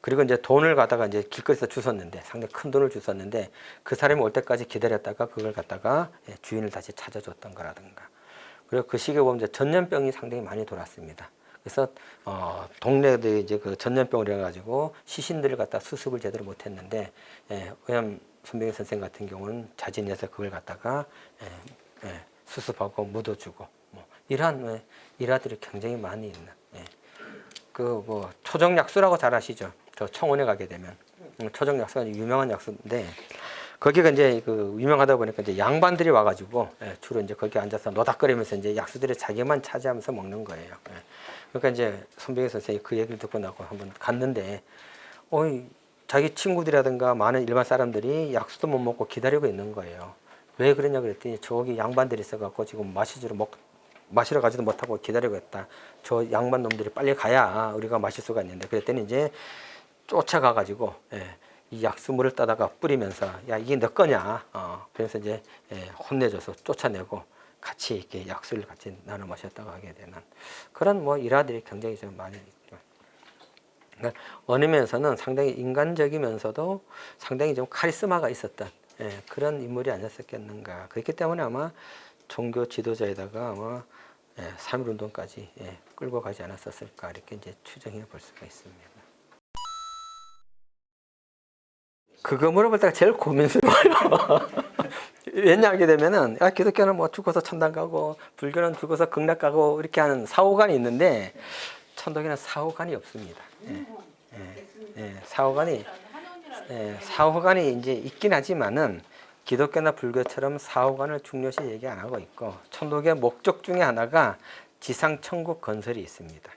그리고 이제 돈을 갖다가 이제 길거리에서 주웠는데 상당히 큰 돈을 주웠는데 그 사람이 올 때까지 기다렸다가 그걸 갖다가 주인을 다시 찾아줬던 거라든가. 그리고 그 시기에 보면 이제 전염병이 상당히 많이 돌았습니다. 그래서 동네들이 이제 그 전염병을 해가지고 시신들을 갖다 수습을 제대로 못했는데 의암 손병희 선생 같은 경우는 자진해서 그걸 갖다가 수습하고 묻어주고 뭐 이러한 일화들이 굉장히 많이 있는 그 뭐 초정약수라고 잘 아시죠? 저 청원에 가게 되면 초정약수가 유명한 약수인데 거기가 이제 그 유명하다 보니까 이제 양반들이 와가지고 주로 이제 거기 앉아서 노닥거리면서 이제 약수들이 자기만 차지하면서 먹는 거예요. 그러니까 이제 손병희 선생이 그 얘기를 듣고 나고 한번 갔는데 자기 친구들이라든가 많은 일반 사람들이 약수도 못 먹고 기다리고 있는 거예요. 왜 그러냐 그랬더니 저기 양반들이 있어갖고 지금 마시러 가지도 못하고 기다리고 있다. 저 양반 놈들이 빨리 가야 우리가 마실 수가 있는데, 그랬더니 이제 쫓아가가지고 이 약수물을 따다가 뿌리면서 야 이게 너 거냐? 그래서 이제 혼내줘서 쫓아내고 같이 이렇게 약수를 같이 나눠 마셨다고 하게 되는 그런 뭐 일화들이 굉장히 좀 많이 있죠. 그러니까 어느 면에서는 상당히 인간적이면서도 상당히 좀 카리스마가 있었던 그런 인물이 아니었겠는가. 그렇기 때문에 아마 종교 지도자에다가 아마 3.1운동까지 끌고 가지 않았었을까 이렇게 이제 추정해 볼 수가 있습니다. 그거 물어볼 때가 제일 고민스러워요. 왜냐 하게 되면은 기독교는 뭐 죽어서 천당 가고 불교는 죽어서 극락 가고 이렇게 하는 사후관이 있는데 천도교는 사후관이 없습니다. 사후관이 이제 있긴 하지만은 기독교나 불교처럼 사후관을 중요시 얘기 안 하고 있고, 천도교의 목적 중에 하나가 지상천국 건설이 있습니다.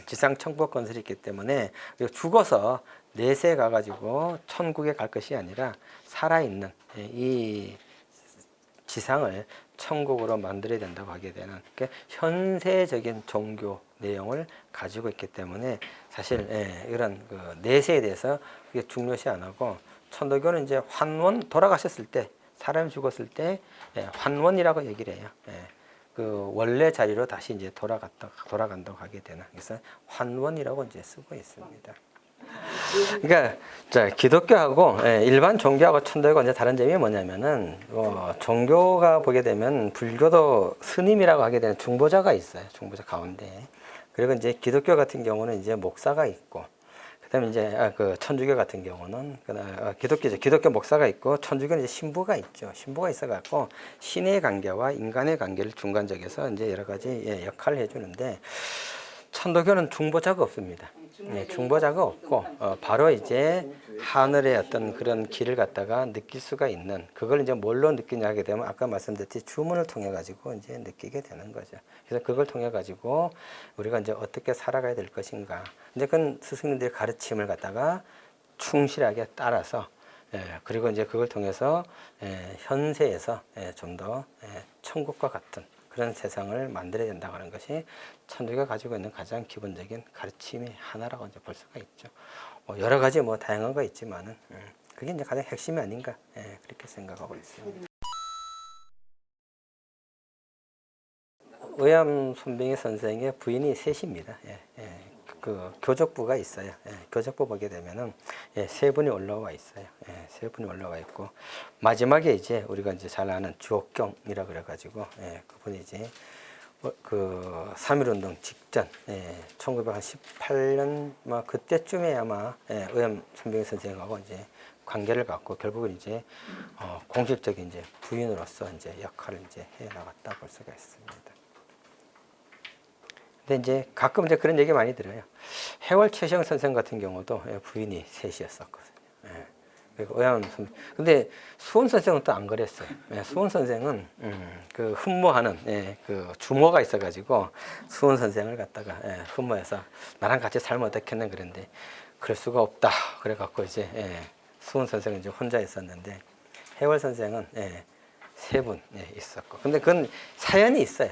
지상천국 건설이 있기 때문에 죽어서 내세 가가지고 천국에 갈 것이 아니라 살아있는 이 지상을 천국으로 만들어야 된다고 하게 되는 그러니까 현세적인 종교 내용을 가지고 있기 때문에 사실 이런 그 내세에 대해서 그게 중요시 안 하고, 천도교는 이제 환원 돌아가셨을 때 사람이 죽었을 때 환원이라고 얘기를 해요. 그 원래 자리로 다시 이제 돌아간다고 하게 되는, 그래서 환원이라고 이제 쓰고 있습니다. 그러니까 기독교하고 일반 종교하고 천도교가 이제 다른 점이 뭐냐면은 종교가 보게 되면 불교도 스님이라고 하게 되는 중보자가 있어요. 중보자 가운데. 그리고 이제 기독교 같은 경우는 이제 목사가 있고, 그다음에 이제 그 천주교 같은 경우는 기독교 목사가 있고, 천주교는 이제 신부가 있죠. 신부가 있어갖고 신의 관계와 인간의 관계를 중간적에서 이제 여러 가지 역할을 해주는데, 천도교는 중보자가 없습니다. 중보자가 없고 바로 이제 하늘의 어떤 그런 길을 갖다가 느낄 수가 있는, 그걸 이제 뭘로 느끼냐 하게 되면 아까 말씀드렸듯이 주문을 통해 가지고 이제 느끼게 되는 거죠. 그래서 그걸 통해 가지고 우리가 이제 어떻게 살아가야 될 것인가, 이제 그건 스승님들의 가르침을 갖다가 충실하게 따라서 그리고 이제 그걸 통해서 현세에서 좀 더 천국과 같은 그런 세상을 만들어야 된다고 하는 것이 천주교가 가지고 있는 가장 기본적인 가르침의 하나라고 이제 볼 수가 있죠. 여러 가지 뭐 다양한 거 있지만은 그게 이제 가장 핵심이 아닌가 그렇게 생각하고 있습니다. 의암 손병희 선생의 부인이 셋입니다. 그 교적부가 있어요. 교적부 보게 되면은 세 분이 올라와 있어요. 세 분이 올라와 있고, 마지막에 이제 우리가 이제 잘 아는 주옥경이라 그래가지고 그분이 이제 그 3.1운동 직전 1918년 막 그때쯤에 아마 의암 손병희 선생하고 이제 관계를 갖고 결국은 이제 공식적인 이제 부인으로서 이제 역할을 이제 해 나갔다 볼 수가 있습니다. 근데 이제 가끔 이제 그런 얘기 많이 들어요. 해월 최시영 선생 같은 경우도 부인이 셋이었었거든요. 예. 그리고 근데 수원 선생은 또 안 그랬어요. 예, 수원 선생은 그 흠모하는 그 주모가 있어가지고 수원 선생을 갖다가 흠모해서 나랑 같이 살면 어떻겠나 그랬는데 그럴 수가 없다. 그래갖고 이제 수원 선생은 이제 혼자 있었는데 해월 선생은 세 분 있었고, 근데 그건 사연이 있어요.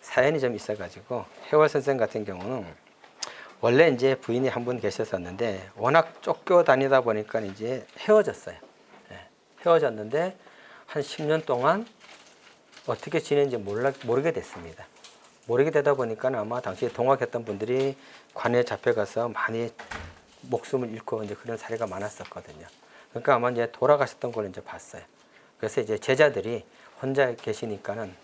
사연이 좀 있어가지고 해월 선생 같은 경우는 원래 이제 부인이 한 분 계셨었는데 워낙 쫓겨 다니다 보니까 이제 헤어졌어요. 헤어졌는데 한 10년 동안 어떻게 지내는지 모르게 됐습니다. 모르게 되다 보니까 아마 당시에 동학했던 분들이 관에 잡혀가서 많이 목숨을 잃고 이제 그런 사례가 많았었거든요. 그러니까 아마 이제 돌아가셨던 걸 이제 봤어요. 그래서 이제 제자들이 혼자 계시니까는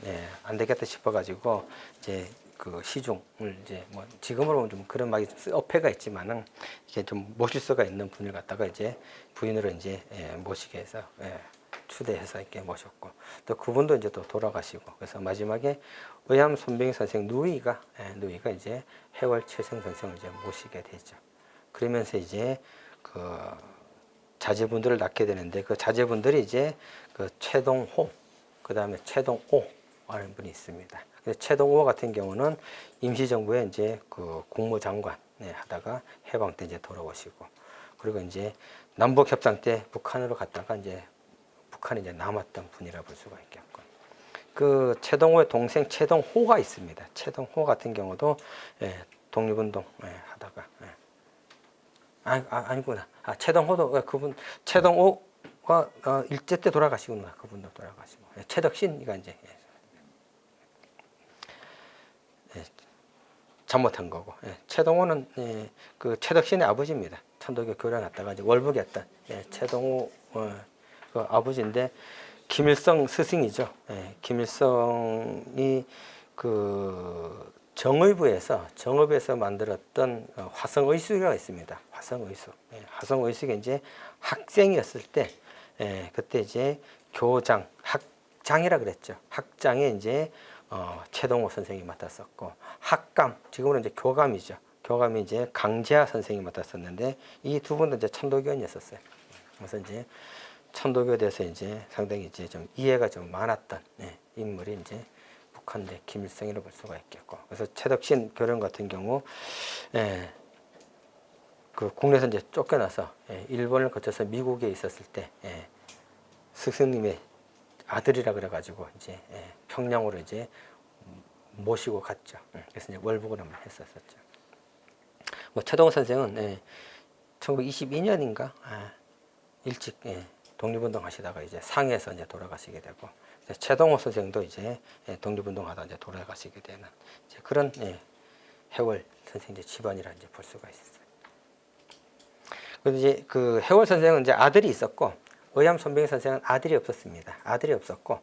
안 되겠다 싶어가지고 이제 그 시중을 이제 뭐 지금으로 보면 좀 그런 막이 어폐가 있지만은 이게 좀 모실 수가 있는 분을 갖다가 이제 부인으로 이제 모시게 해서 추대해서 이렇게 모셨고, 또 그분도 이제 또 돌아가시고, 그래서 마지막에 의암 손병희 선생 누이가 이제 해월 최성 선생을 이제 모시게 되죠. 그러면서 이제 그 자제분들을 낳게 되는데 그 자제분들이 이제 그 최동호, 그 다음에 최동호 하는 분이 있습니다. 최동호 같은 경우는 임시정부에 이제 그 국무장관 하다가 해방 때 이제 돌아오시고, 그리고 이제 남북 협상 때 북한으로 갔다가 이제 북한에 이제 남았던 분이라 볼 수가 있겠고, 그 최동호의 동생 최동호가 있습니다. 최동호 같은 경우도 독립운동 하다가 아니구나. 최동호도 그분 최동호가 일제 때 돌아가시구나. 그분도 돌아가시고 최덕신이가 이제 잘못한 거고, 최동호는 그 최덕신의 아버지입니다. 천도교 교련 갔다가 이제 월북했던 최동호 그 아버지인데 김일성 스승이죠. 김일성이 그 정읍에서 만들었던 화성의숙이가 있습니다. 화성의숙. 화성의숙이 이제 학생이었을 때 그때 이제 학장이라 그랬죠. 학장에 이제 최동호 선생이 맡았었고, 학감, 지금은 이제 교감이죠. 교감이 이제 강재하 선생이 맡았었는데 이 두 분도 이제 천도교인이었었어요. 그래서 이제 천도교에 대해서 이제 상당히 이제 좀 이해가 좀 많았던 인물이 이제 북한대 김일성이라고 볼 수가 있겠고, 그래서 최덕신 교련 같은 경우 그 국내에서 이제 쫓겨나서 일본을 거쳐서 미국에 있었을 때 스승님의 아들이라 그래가지고 이제 평양으로 이제 모시고 갔죠. 그래서 이제 월북을 한번 했었었죠. 뭐 최동호 선생은 1922년인가 일찍 독립운동 하시다가 이제 상해에서 이제 돌아가시게 되고, 최동호 선생도 이제 독립운동하다 이제 돌아가시게 되는 이제 그런 해월 선생 집안이라 이제 볼 수가 있어요. 그런데 이제 그 해월 선생은 이제 아들이 있었고, 의암 손병희 선생은 아들이 없었습니다. 아들이 없었고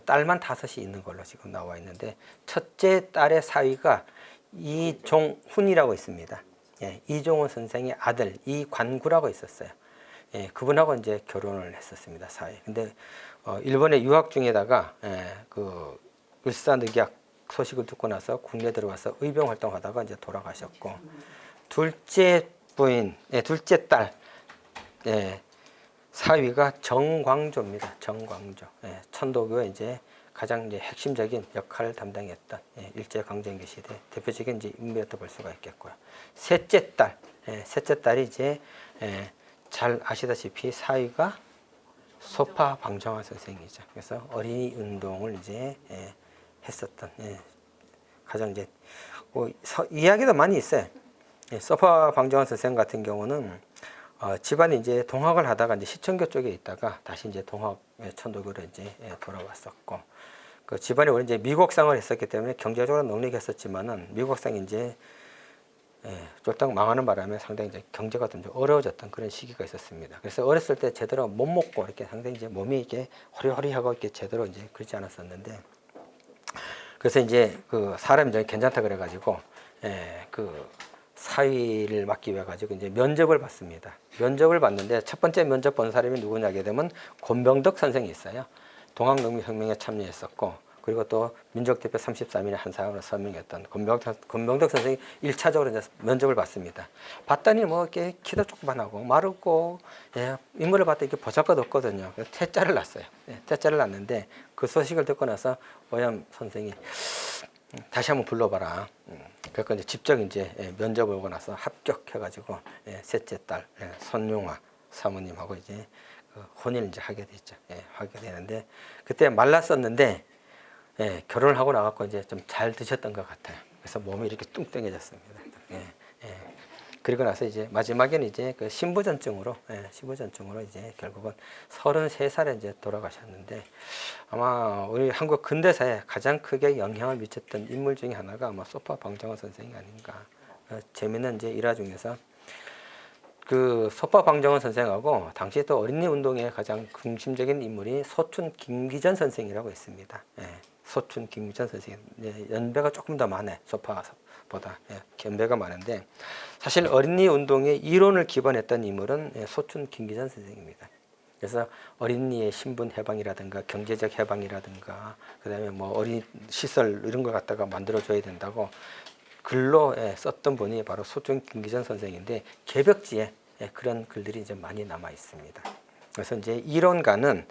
딸만 5이 있는 걸로 지금 나와 있는데, 첫째 딸의 사위가 이종훈이라고 있습니다. 이종훈 선생의 아들 이관구라고 있었어요. 그분하고 이제 결혼을 했었습니다. 사위. 근데 일본에 유학 중에다가 그 을사늑약 소식을 듣고 나서 국내 들어와서 의병 활동하다가 이제 돌아가셨고, 둘째 부인, 둘째 딸 사위가 정광조입니다. 정광조. 천도교의 이제 가장 이제 핵심적인 역할을 담당했던 일제 강점기 시대 대표적인 이제 인물이었다 볼 수가 있겠고요. 셋째 딸이 이제 잘 아시다시피 사위가 소파 방정환 선생이죠. 그래서 어린이 운동을 이제 했었던 가장 이제 이야기도 많이 있어요. 소파 방정환 선생 같은 경우는 집안이 이제 동학을 하다가 이제 시청교 쪽에 있다가 다시 이제 동학 천도교로 이제 돌아왔었고, 그 집안이 원래 이제 미국상을 했었기 때문에 경제적으로 넉넉했었지만은 미국상이 이제 쫄딱 망하는 바람에 상당히 이제 경제가 좀 어려워졌던 그런 시기가 있었습니다. 그래서 어렸을 때 제대로 못 먹고 이렇게 상당히 이제 몸이 이렇게 허리허리하고 이렇게 제대로 이제 그렇지 않았었는데, 그래서 이제 그 사람이 이제 괜찮다 그래가지고 그 사위를 맡기 위해 가지고 이제 면접을 받습니다. 면접을 받는데 첫 번째 면접 본 사람이 누구냐 하게 되면 권병덕 선생이 있어요. 동학농민혁명에 참여했었고, 그리고 또 민족대표 33인의 한 사람으로 서명했던 권병덕 선생이 1차적으로 이제 면접을 봤습니다. 봤더니 뭐 이렇게 키도 조그만하고 마르고, 예, 인물을 봤더니 이렇게 보잘것없거든요. 그래서 퇴짜를 났어요. 예, 퇴짜를 났는데 그 소식을 듣고 나서 오염 선생이 다시 한번 불러봐라. 그래서 이제 직접 이제 면접을 오고 나서 합격해가지고 셋째 딸 손용화 사모님하고 이제 혼인을 이제 하게 됐죠. 하게 되는데 그때 말랐었는데 결혼을 하고 나갖고 이제 좀 잘 드셨던 것 같아요. 그래서 몸이 이렇게 뚱뚱해졌습니다. 그리고 나서 이제 마지막에는 이제 그 신부전증으로 이제 결국은 33살에 이제 돌아가셨는데 아마 우리 한국 근대사에 가장 크게 영향을 미쳤던 인물 중에 하나가 아마 소파 방정환 선생이 아닌가. 재미있는 이제 일화 중에서 그 소파 방정환 선생하고 당시 또 어린이 운동의 가장 중심적인 인물이 소춘 김기전 선생이라고 있습니다. 소춘 김기전 선생 연배가 조금 더 많아요. 소파보다 연배가 많은데 사실 어린이 운동의 이론을 기반했던 인물은 소춘 김기전 선생입니다. 그래서 어린이의 신분 해방이라든가 경제적 해방이라든가 그다음에 뭐 어린 시설 이런 걸 갖다가 만들어줘야 된다고 글로 썼던 분이 바로 소춘 김기전 선생인데 개벽지에 그런 글들이 이제 많이 남아 있습니다. 그래서 이제 이론가는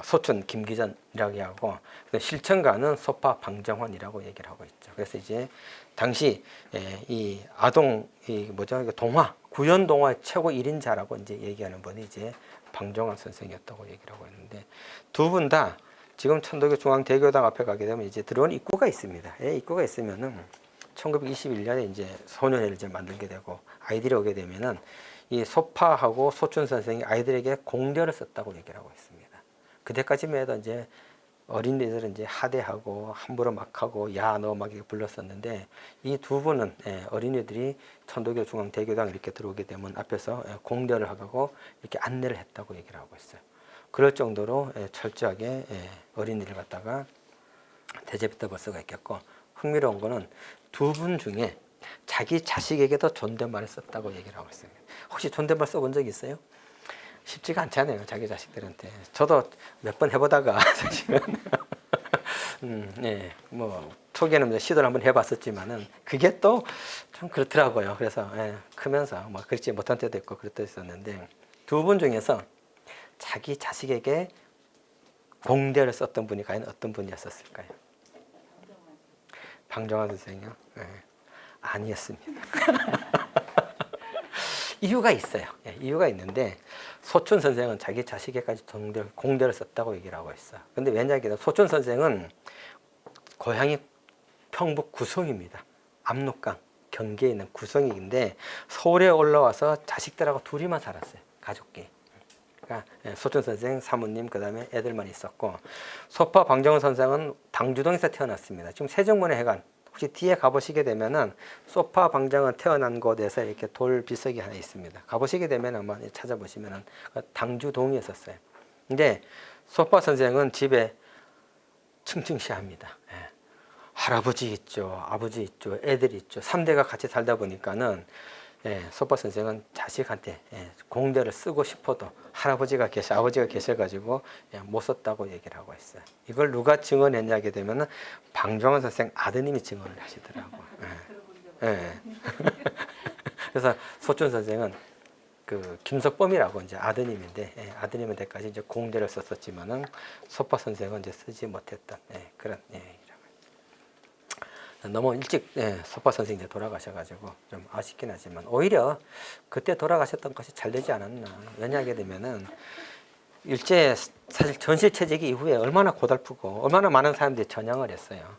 소춘 김기전이라고 하고 실천가는 소파 방정환이라고 얘기를 하고 있죠. 그래서 이제 당시 이 아동 동화 구연 동화의 최고 1인자라고 이제 얘기하는 분이 이제 방정환 선생이었다고 얘기를 하고 있는데 두 분 다 지금 천도교 중앙대교당 앞에 가게 되면 이제 들어온 입구가 있습니다. 입구가 있으면은 1921년에 이제 소년회를 이제 만들게 되고 아이들이 오게 되면은 이 소파하고 소춘 선생이 아이들에게 공려를 썼다고 얘기를 하고 있습니다. 그때까지만 해도 이제 어린이들은 이제 하대하고 함부로 막 하고 야 너 막 이렇게 불렀었는데 이 두 분은 어린이들이 천도교 중앙대교당 이렇게 들어오게 되면 앞에서 공려를 하고 이렇게 안내를 했다고 얘기를 하고 있어요. 그럴 정도로 철저하게 어린이를 갖다가 대접했다고 볼 수가 있겠고 흥미로운 거는 두 분 중에 자기 자식에게도 존댓말을 썼다고 얘기를 하고 있습니다. 혹시 존댓말 써본 적 있어요? 쉽지가 않잖아요. 자기 자식들한테. 저도 몇 번 해보다가 사실은 뭐 초기에는 시도를 한번 해봤었지만은 그게 또 좀 그렇더라고요. 그래서 크면서 뭐 그렇지 못한 때도 있고 그럴 때도 있었는데 두 분 중에서 자기 자식에게 공대를 썼던 분이 과연 어떤 분이었을까요? 방정환 선생이요? 아니었습니다. 이유가 있어요. 이유가 있는데 소춘 선생은 자기 자식에게까지 공대를 썼다고 얘기를 하고 있어. 근데 왜냐하면 소춘 선생은 고향이 평북 구성입니다. 압록강 경계에 있는 구성인데 서울에 올라와서 자식들하고 둘이만 살았어요. 가족끼리. 그러니까 소춘 선생, 사모님, 그 다음에 애들만 있었고 소파 방정환 선생은 당주동에서 태어났습니다. 지금 세종문화 회관 혹시 뒤에 가보시게 되면은 소파 방정환 태어난 곳에서 이렇게 돌 비석이 하나 있습니다. 가보시게 되면 아마 찾아보시면은 당주동이었었어요. 근데 소파 선생은 집에 층층시합니다. 할아버지 있죠, 아버지 있죠, 애들이 있죠. 3대가 같이 살다 보니까는 소파 선생은 자식한테 공대를 쓰고 싶어도 아버지가 계셔가지고 못 썼다고 얘기를 하고 있어요. 이걸 누가 증언했냐게 되면은 방정환 선생 아드님이 증언을 하시더라고요. 그래서 소춘 선생은 그 김석범이라고 이제 아드님인데 아드님한테까지 이제 공대를 썼었지만은 소파 선생은 이제 쓰지 못했던 그런 너무 일찍 소파 선생님이 돌아가셔가지고 좀 아쉽긴 하지만 오히려 그때 돌아가셨던 것이 잘 되지 않았나. 왜냐하게 되면은 일제 사실 전실체제기 이후에 얼마나 고달프고 얼마나 많은 사람들이 전향을 했어요.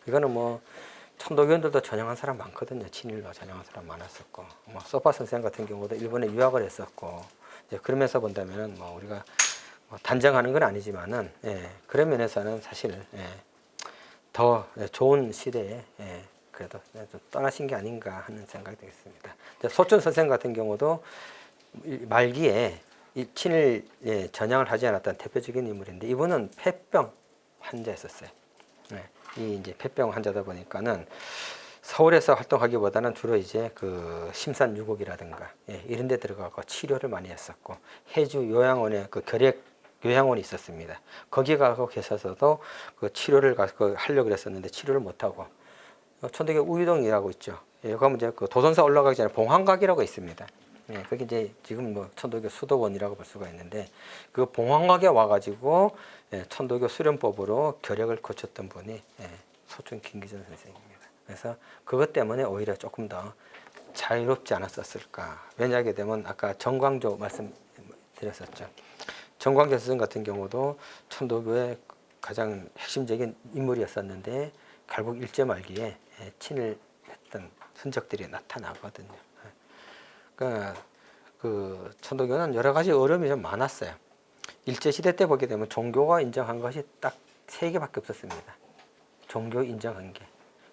이거는 뭐 천도교인들도 전향한 사람 많거든요. 친일로 전향한 사람 많았었고 뭐 소파 선생 같은 경우도 일본에 유학을 했었고 이제 그러면서 본다면은 뭐 우리가 뭐 단정하는 건 아니지만은 그런 면에서는 사실 더 좋은 시대에 그래도 좀 떠나신 게 아닌가 하는 생각이 되겠습니다. 소춘 선생 같은 경우도 말기에 친일 전향을 하지 않았던 대표적인 인물인데 이분은 폐병 환자였었어요. 이 이제 폐병 환자다 보니까는 서울에서 활동하기보다는 주로 이제 그 심산유곡이라든가 이런 데 들어가고 치료를 많이 했었고 해주 요양원에 그 결핵 요양원이 있었습니다. 거기 가서 계셔서도 그 치료를 하려고 그랬었는데 치료를 못 하고 천도교 우유동이라고 있죠. 예, 가면 이제 그 도선사 올라가기 전에 봉황각이라고 있습니다. 예, 그게 이제 지금 뭐 천도교 수도원이라고 볼 수가 있는데 그 봉황각에 와가지고 예, 천도교 수련법으로 결핵을 고쳤던 분이 예, 소춘 김기전 선생입니다. 그래서 그것 때문에 오히려 조금 더 자유롭지 않았었을까. 왜냐하게 되면 아까 정광조 말씀드렸었죠. 정광조 선생 같은 경우도 천도교의 가장 핵심적인 인물이었었는데 결국 일제 말기에 친일했던 흔적들이 나타나거든요. 그러니까 그 천도교는 여러 가지 어려움이 좀 많았어요. 일제 시대 때 보게 되면 종교가 인정한 것이 딱 3개밖에 없었습니다. 종교 인정한 게.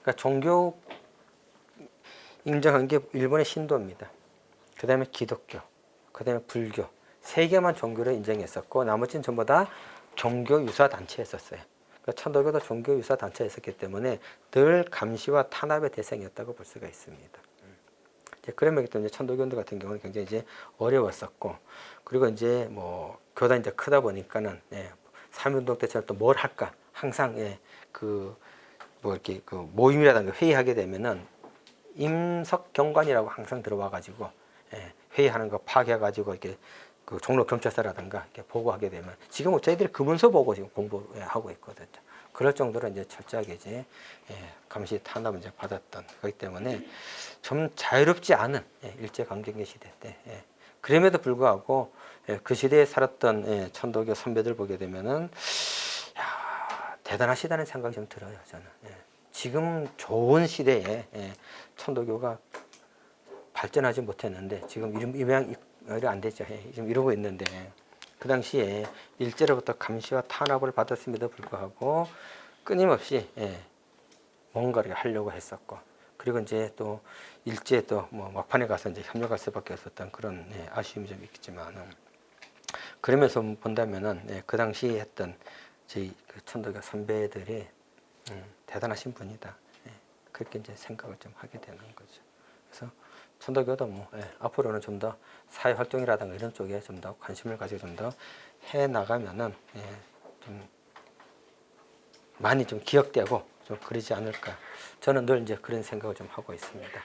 그러니까 종교 인정한 게 일본의 신도입니다. 그 다음에 기독교, 그 다음에 불교. 3개만 종교를 인정했었고 나머지는 전부 다 종교 유사 단체였었어요. 그러니까 천도교도 종교 유사 단체였었기 때문에 늘 감시와 탄압의 대상이었다고 볼 수가 있습니다. 그런 면이기 때문에 천도교인들 같은 경우는 굉장히 이제 어려웠었고, 그리고 이제 뭐 교단이 이제 크다 보니까는 예, 3.1운동 때처럼 또 뭘 할까 항상 예, 그 뭐 이렇게 그 모임이라든가 회의하게 되면은 임석경관이라고 항상 들어와가지고 예, 회의하는 거 파악해가지고 이렇게 그 종로 경찰서라든가 이렇게 보고하게 되면 지금 저희들이 그 문서 보고 지금 공부하고 있거든요. 그럴 정도로 이제 철저하게 이제 예, 감시 탄압을 이제 받았던 거기 때문에 좀 자유롭지 않은 예, 일제 강점기 시대 때 예, 그럼에도 불구하고 예, 그 시대에 살았던 예, 천도교 선배들 보게 되면은 야, 대단하시다는 생각이 좀 들어요. 저는 예. 지금 좋은 시대에 예, 천도교가 발전하지 못했는데 지금 이 모양이 안 됐죠. 예, 지금 이러고 있는데 그 당시에 일제로부터 감시와 탄압을 받았음에도 불구하고 끊임없이 예, 뭔가를 하려고 했었고, 그리고 이제 또 일제 또 뭐 막판에 가서 이제 협력할 수밖에 없었던 그런 예, 아쉬움이 좀 있겠지만 그러면서 본다면은 예, 그 당시 했던 저희 그 천도교 선배들이 대단하신 분이다. 예, 그렇게 이제 생각을 좀 하게 되는 거죠. 그래서 천도교도 뭐 예, 앞으로는 좀 더 사회 활동이라든가 이런 쪽에 좀 더 관심을 가지고 좀 더 해 나가면은 예, 좀 많이 좀 기억되고 좀 그러지 않을까. 저는 늘 이제 그런 생각을 좀 하고 있습니다.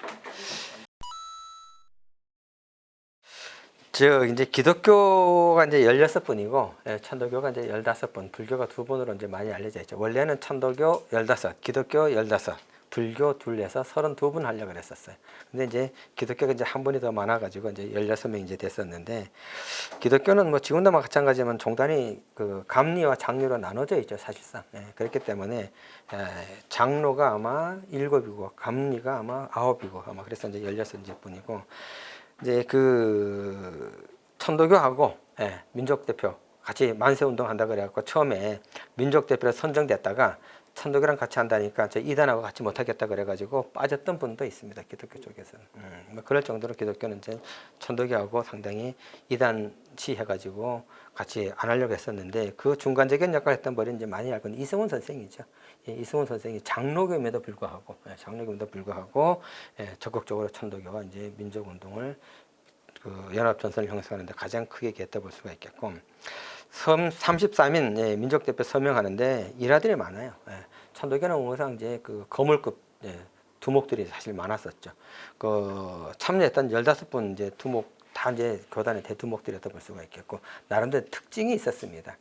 저 이제 기독교가 이제 16분이고 예, 천도교가 이제 15분, 불교가 2분으로 이제 많이 알려져 있죠. 원래는 천도교 15, 기독교 15, 불교 둘에서 32분 하려고 그랬었어요. 근데 이제 기독교가 이제 한 분이 더 많아가지고 이제 16명이 이제 됐었는데, 기독교는 뭐 지금도 마찬가지지만 종단이 그 감리와 장로로 나눠져 있죠, 사실상. 예, 그렇기 때문에 장로가 아마 7이고 감리가 아마 9이고 아마 그래서 이제 16분이고, 이제 그 천도교하고 예, 민족 대표 같이 만세 운동 한다 그래갖고 처음에 민족 대표로 선정됐다가 천도교랑 같이 한다니까 저 이단하고 같이 못하겠다 그래가지고 빠졌던 분도 있습니다. 기독교 쪽에서는. 뭐 그럴 정도로 기독교는 이제 천도교하고 상당히 이단시 해가지고 같이 안 하려고 했었는데, 그 중간적인 역할을 했던 분이 이제 많이 알고 있는 이승훈 선생이죠. 예, 이승훈 선생이 장로교임에도 불구하고 적극적으로 천도교와 이제 민족 운동을 그 연합전선을 형성하는데 가장 크게 기했다 볼 수가 있겠고, 33인 예, 민족 대표 서명하는데 일화들이 많아요. 예, 천도교는 항상 이제 그 거물급 예, 두목들이 사실 많았었죠. 그 참여했던 15분 이제 두목 다 이제 교단의 대두목들이었다 볼 수가 있겠고, 나름대로 특징이 있었습니다.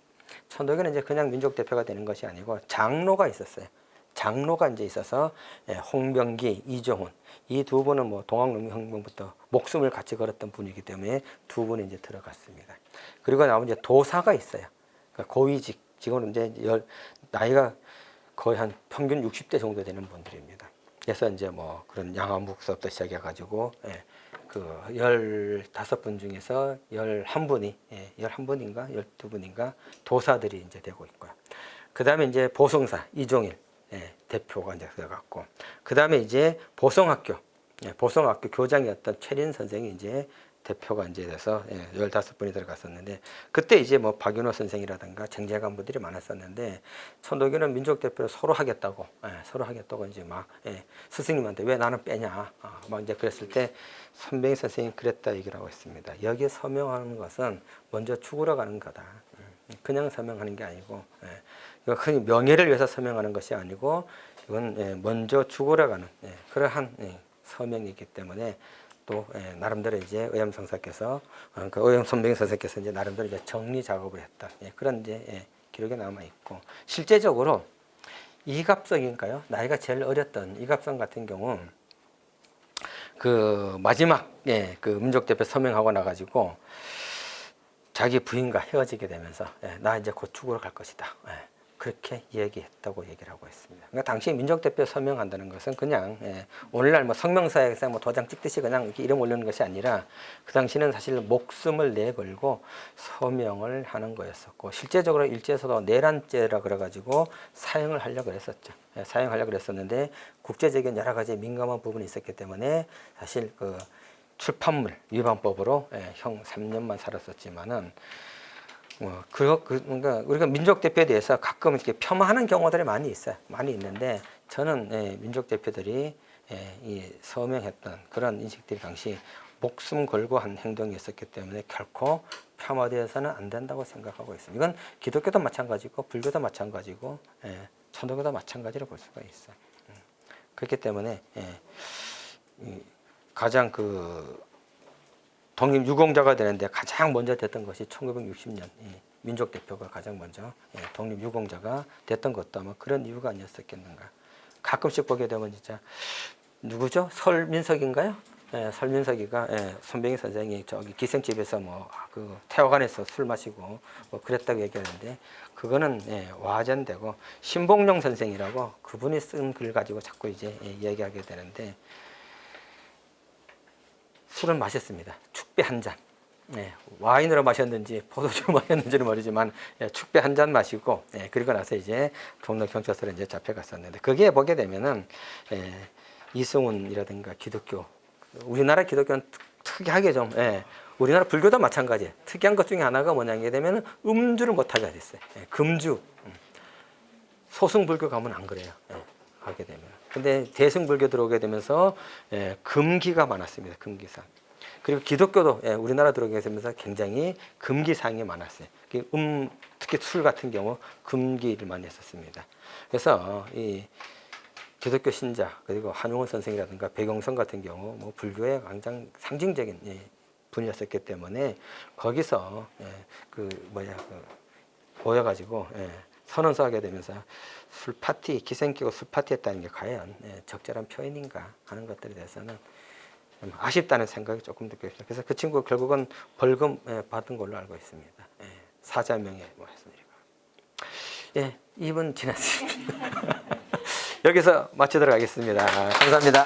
천도교는 이제 그냥 민족 대표가 되는 것이 아니고 장로가 있었어요. 장로가 이제 있어서 예, 홍병기, 이종훈 이 2분은 뭐 동학농민혁명부터 목숨을 같이 걸었던 분이기 때문에 2분이 이제 들어갔습니다. 그리고 나머지 이제 도사가 있어요. 그러니까 고위직, 지금은 이제 나이가 거의 한 평균 60대 정도 되는 분들입니다. 그래서 이제 뭐 그런 양화묵서부터 시작해가지고 예, 그 15분 중에서 11분이 11분인가 12분인가 도사들이 이제 되고 있고요. 그 다음에 이제 보성사 이종일 대표가 이제 들어갔고, 그 다음에 이제 보성학교 교장이었던 최린 선생이 이제 대표가 이제 돼서 15분이 들어갔었는데, 그때 이제 뭐 박윤호 선생이라든가 정재관부들이 많았었는데, 천도교는 민족 대표를 서로 하겠다고 이제 막 스승님한테 왜 나는 빼냐 막 이제 그랬을 때 선병희 선생이 그랬다 얘기를 하고 있습니다. 여기에 서명하는 것은 먼저 죽으러 가는 거다. 그냥 서명하는 게 아니고, 이거 흔히 명예를 위해서 서명하는 것이 아니고 이건 먼저 죽으러 가는 그러한 서명이기 때문에 또 나름대로 이제 의암 선사께서 그 의암 선병 선사께서 이제 나름대로 이제 정리 작업을 했다. 그런 이제 기록이 남아 있고 실제적으로 이갑성인가요? 나이가 제일 어렸던 이갑성 같은 경우 그 마지막에 그 민족대표 서명하고 나가지고 자기 부인과 헤어지게 되면서 나 이제 곧 죽으러 갈 것이다. 그렇게 얘기했다고 얘기를 하고 있습니다. 그러니까 당시 민족대표 서명한다는 것은 그냥 오늘날 뭐 성명서에서 뭐 도장 찍듯이 그냥 이렇게 이름 올리는 것이 아니라 그 당시는 사실 목숨을 내걸고 서명을 하는 거였었고 실제적으로 일제에서도 내란죄라 그래가지고 사형을 하려고 그랬었죠. 사형하려고 그랬었는데 국제적인 여러 가지 민감한 부분이 있었기 때문에 사실 그 출판물 위반법으로 형 3년만 살았었지만은 그러니까 우리가 민족 대표에 대해서 가끔 이렇게 폄하하는 경우들이 많이 있어요. 많이 있는데 저는 민족 대표들이 이 서명했던 그런 인식들이 당시 목숨 걸고 한 행동이었었기 때문에 결코 폄하되어서는 안 된다고 생각하고 있습니다. 이건 기독교도 마찬가지고 불교도 마찬가지고 천도교도 마찬가지로 볼 수가 있어요. 그렇기 때문에 가장 그 독립유공자가 되는데 가장 먼저 됐던 것이 1960년 민족 대표가 가장 먼저 독립유공자가 됐던 것도 아마 그런 이유가 아니었었겠는가. 가끔씩 보게 되면 진짜 누구죠? 설민석인가요? 설민석이가 손병희 선생이 저기 기생집에서 뭐 그 태화관에서 술 마시고 뭐 그랬다고 얘기하는데 그거는 와전되고 신봉용 선생이라고 그분이 쓴 글 가지고 자꾸 이제 얘기하게 되는데. 술은 마셨습니다. 축배 한 잔. 와인으로 마셨는지 포도주로 마셨는지는 모르지만 축배 한 잔 마시고 그리고 나서 이제 종로 경찰서로 이제 잡혀갔었는데 거기에 보게 되면은 이승훈이라든가 기독교 우리나라 기독교는 특이하게 좀 우리나라 불교도 마찬가지예요. 특이한 것 중에 하나가 뭐냐게 되면 음주를 못하게 됐어요. 금주. 소승불교 가면 안 그래요. 하게 되면. 근데 대승불교 들어오게 되면서 금기가 많았습니다. 금기상. 그리고 기독교도 우리나라 들어오게 되면서 굉장히 금기사항이 많았어요. 특히 술 같은 경우 금기를 많이 했었습니다. 그래서 이 기독교 신자 그리고 한용운 선생이라든가 백용성 같은 경우 뭐 불교의 굉장히 상징적인 분이었었기 때문에 거기서 보여가지고 선언서 하게 되면서 술 파티, 기생 끼고 술 파티했다는 게 과연 적절한 표현인가 하는 것들에 대해서는 좀 아쉽다는 생각이 조금 느껴집니다. 그래서 그 친구 결국은 벌금 받은 걸로 알고 있습니다. 사자명예 뭐 했으니까. 2분 지났습니다. 여기서 마치도록 하겠습니다. 감사합니다.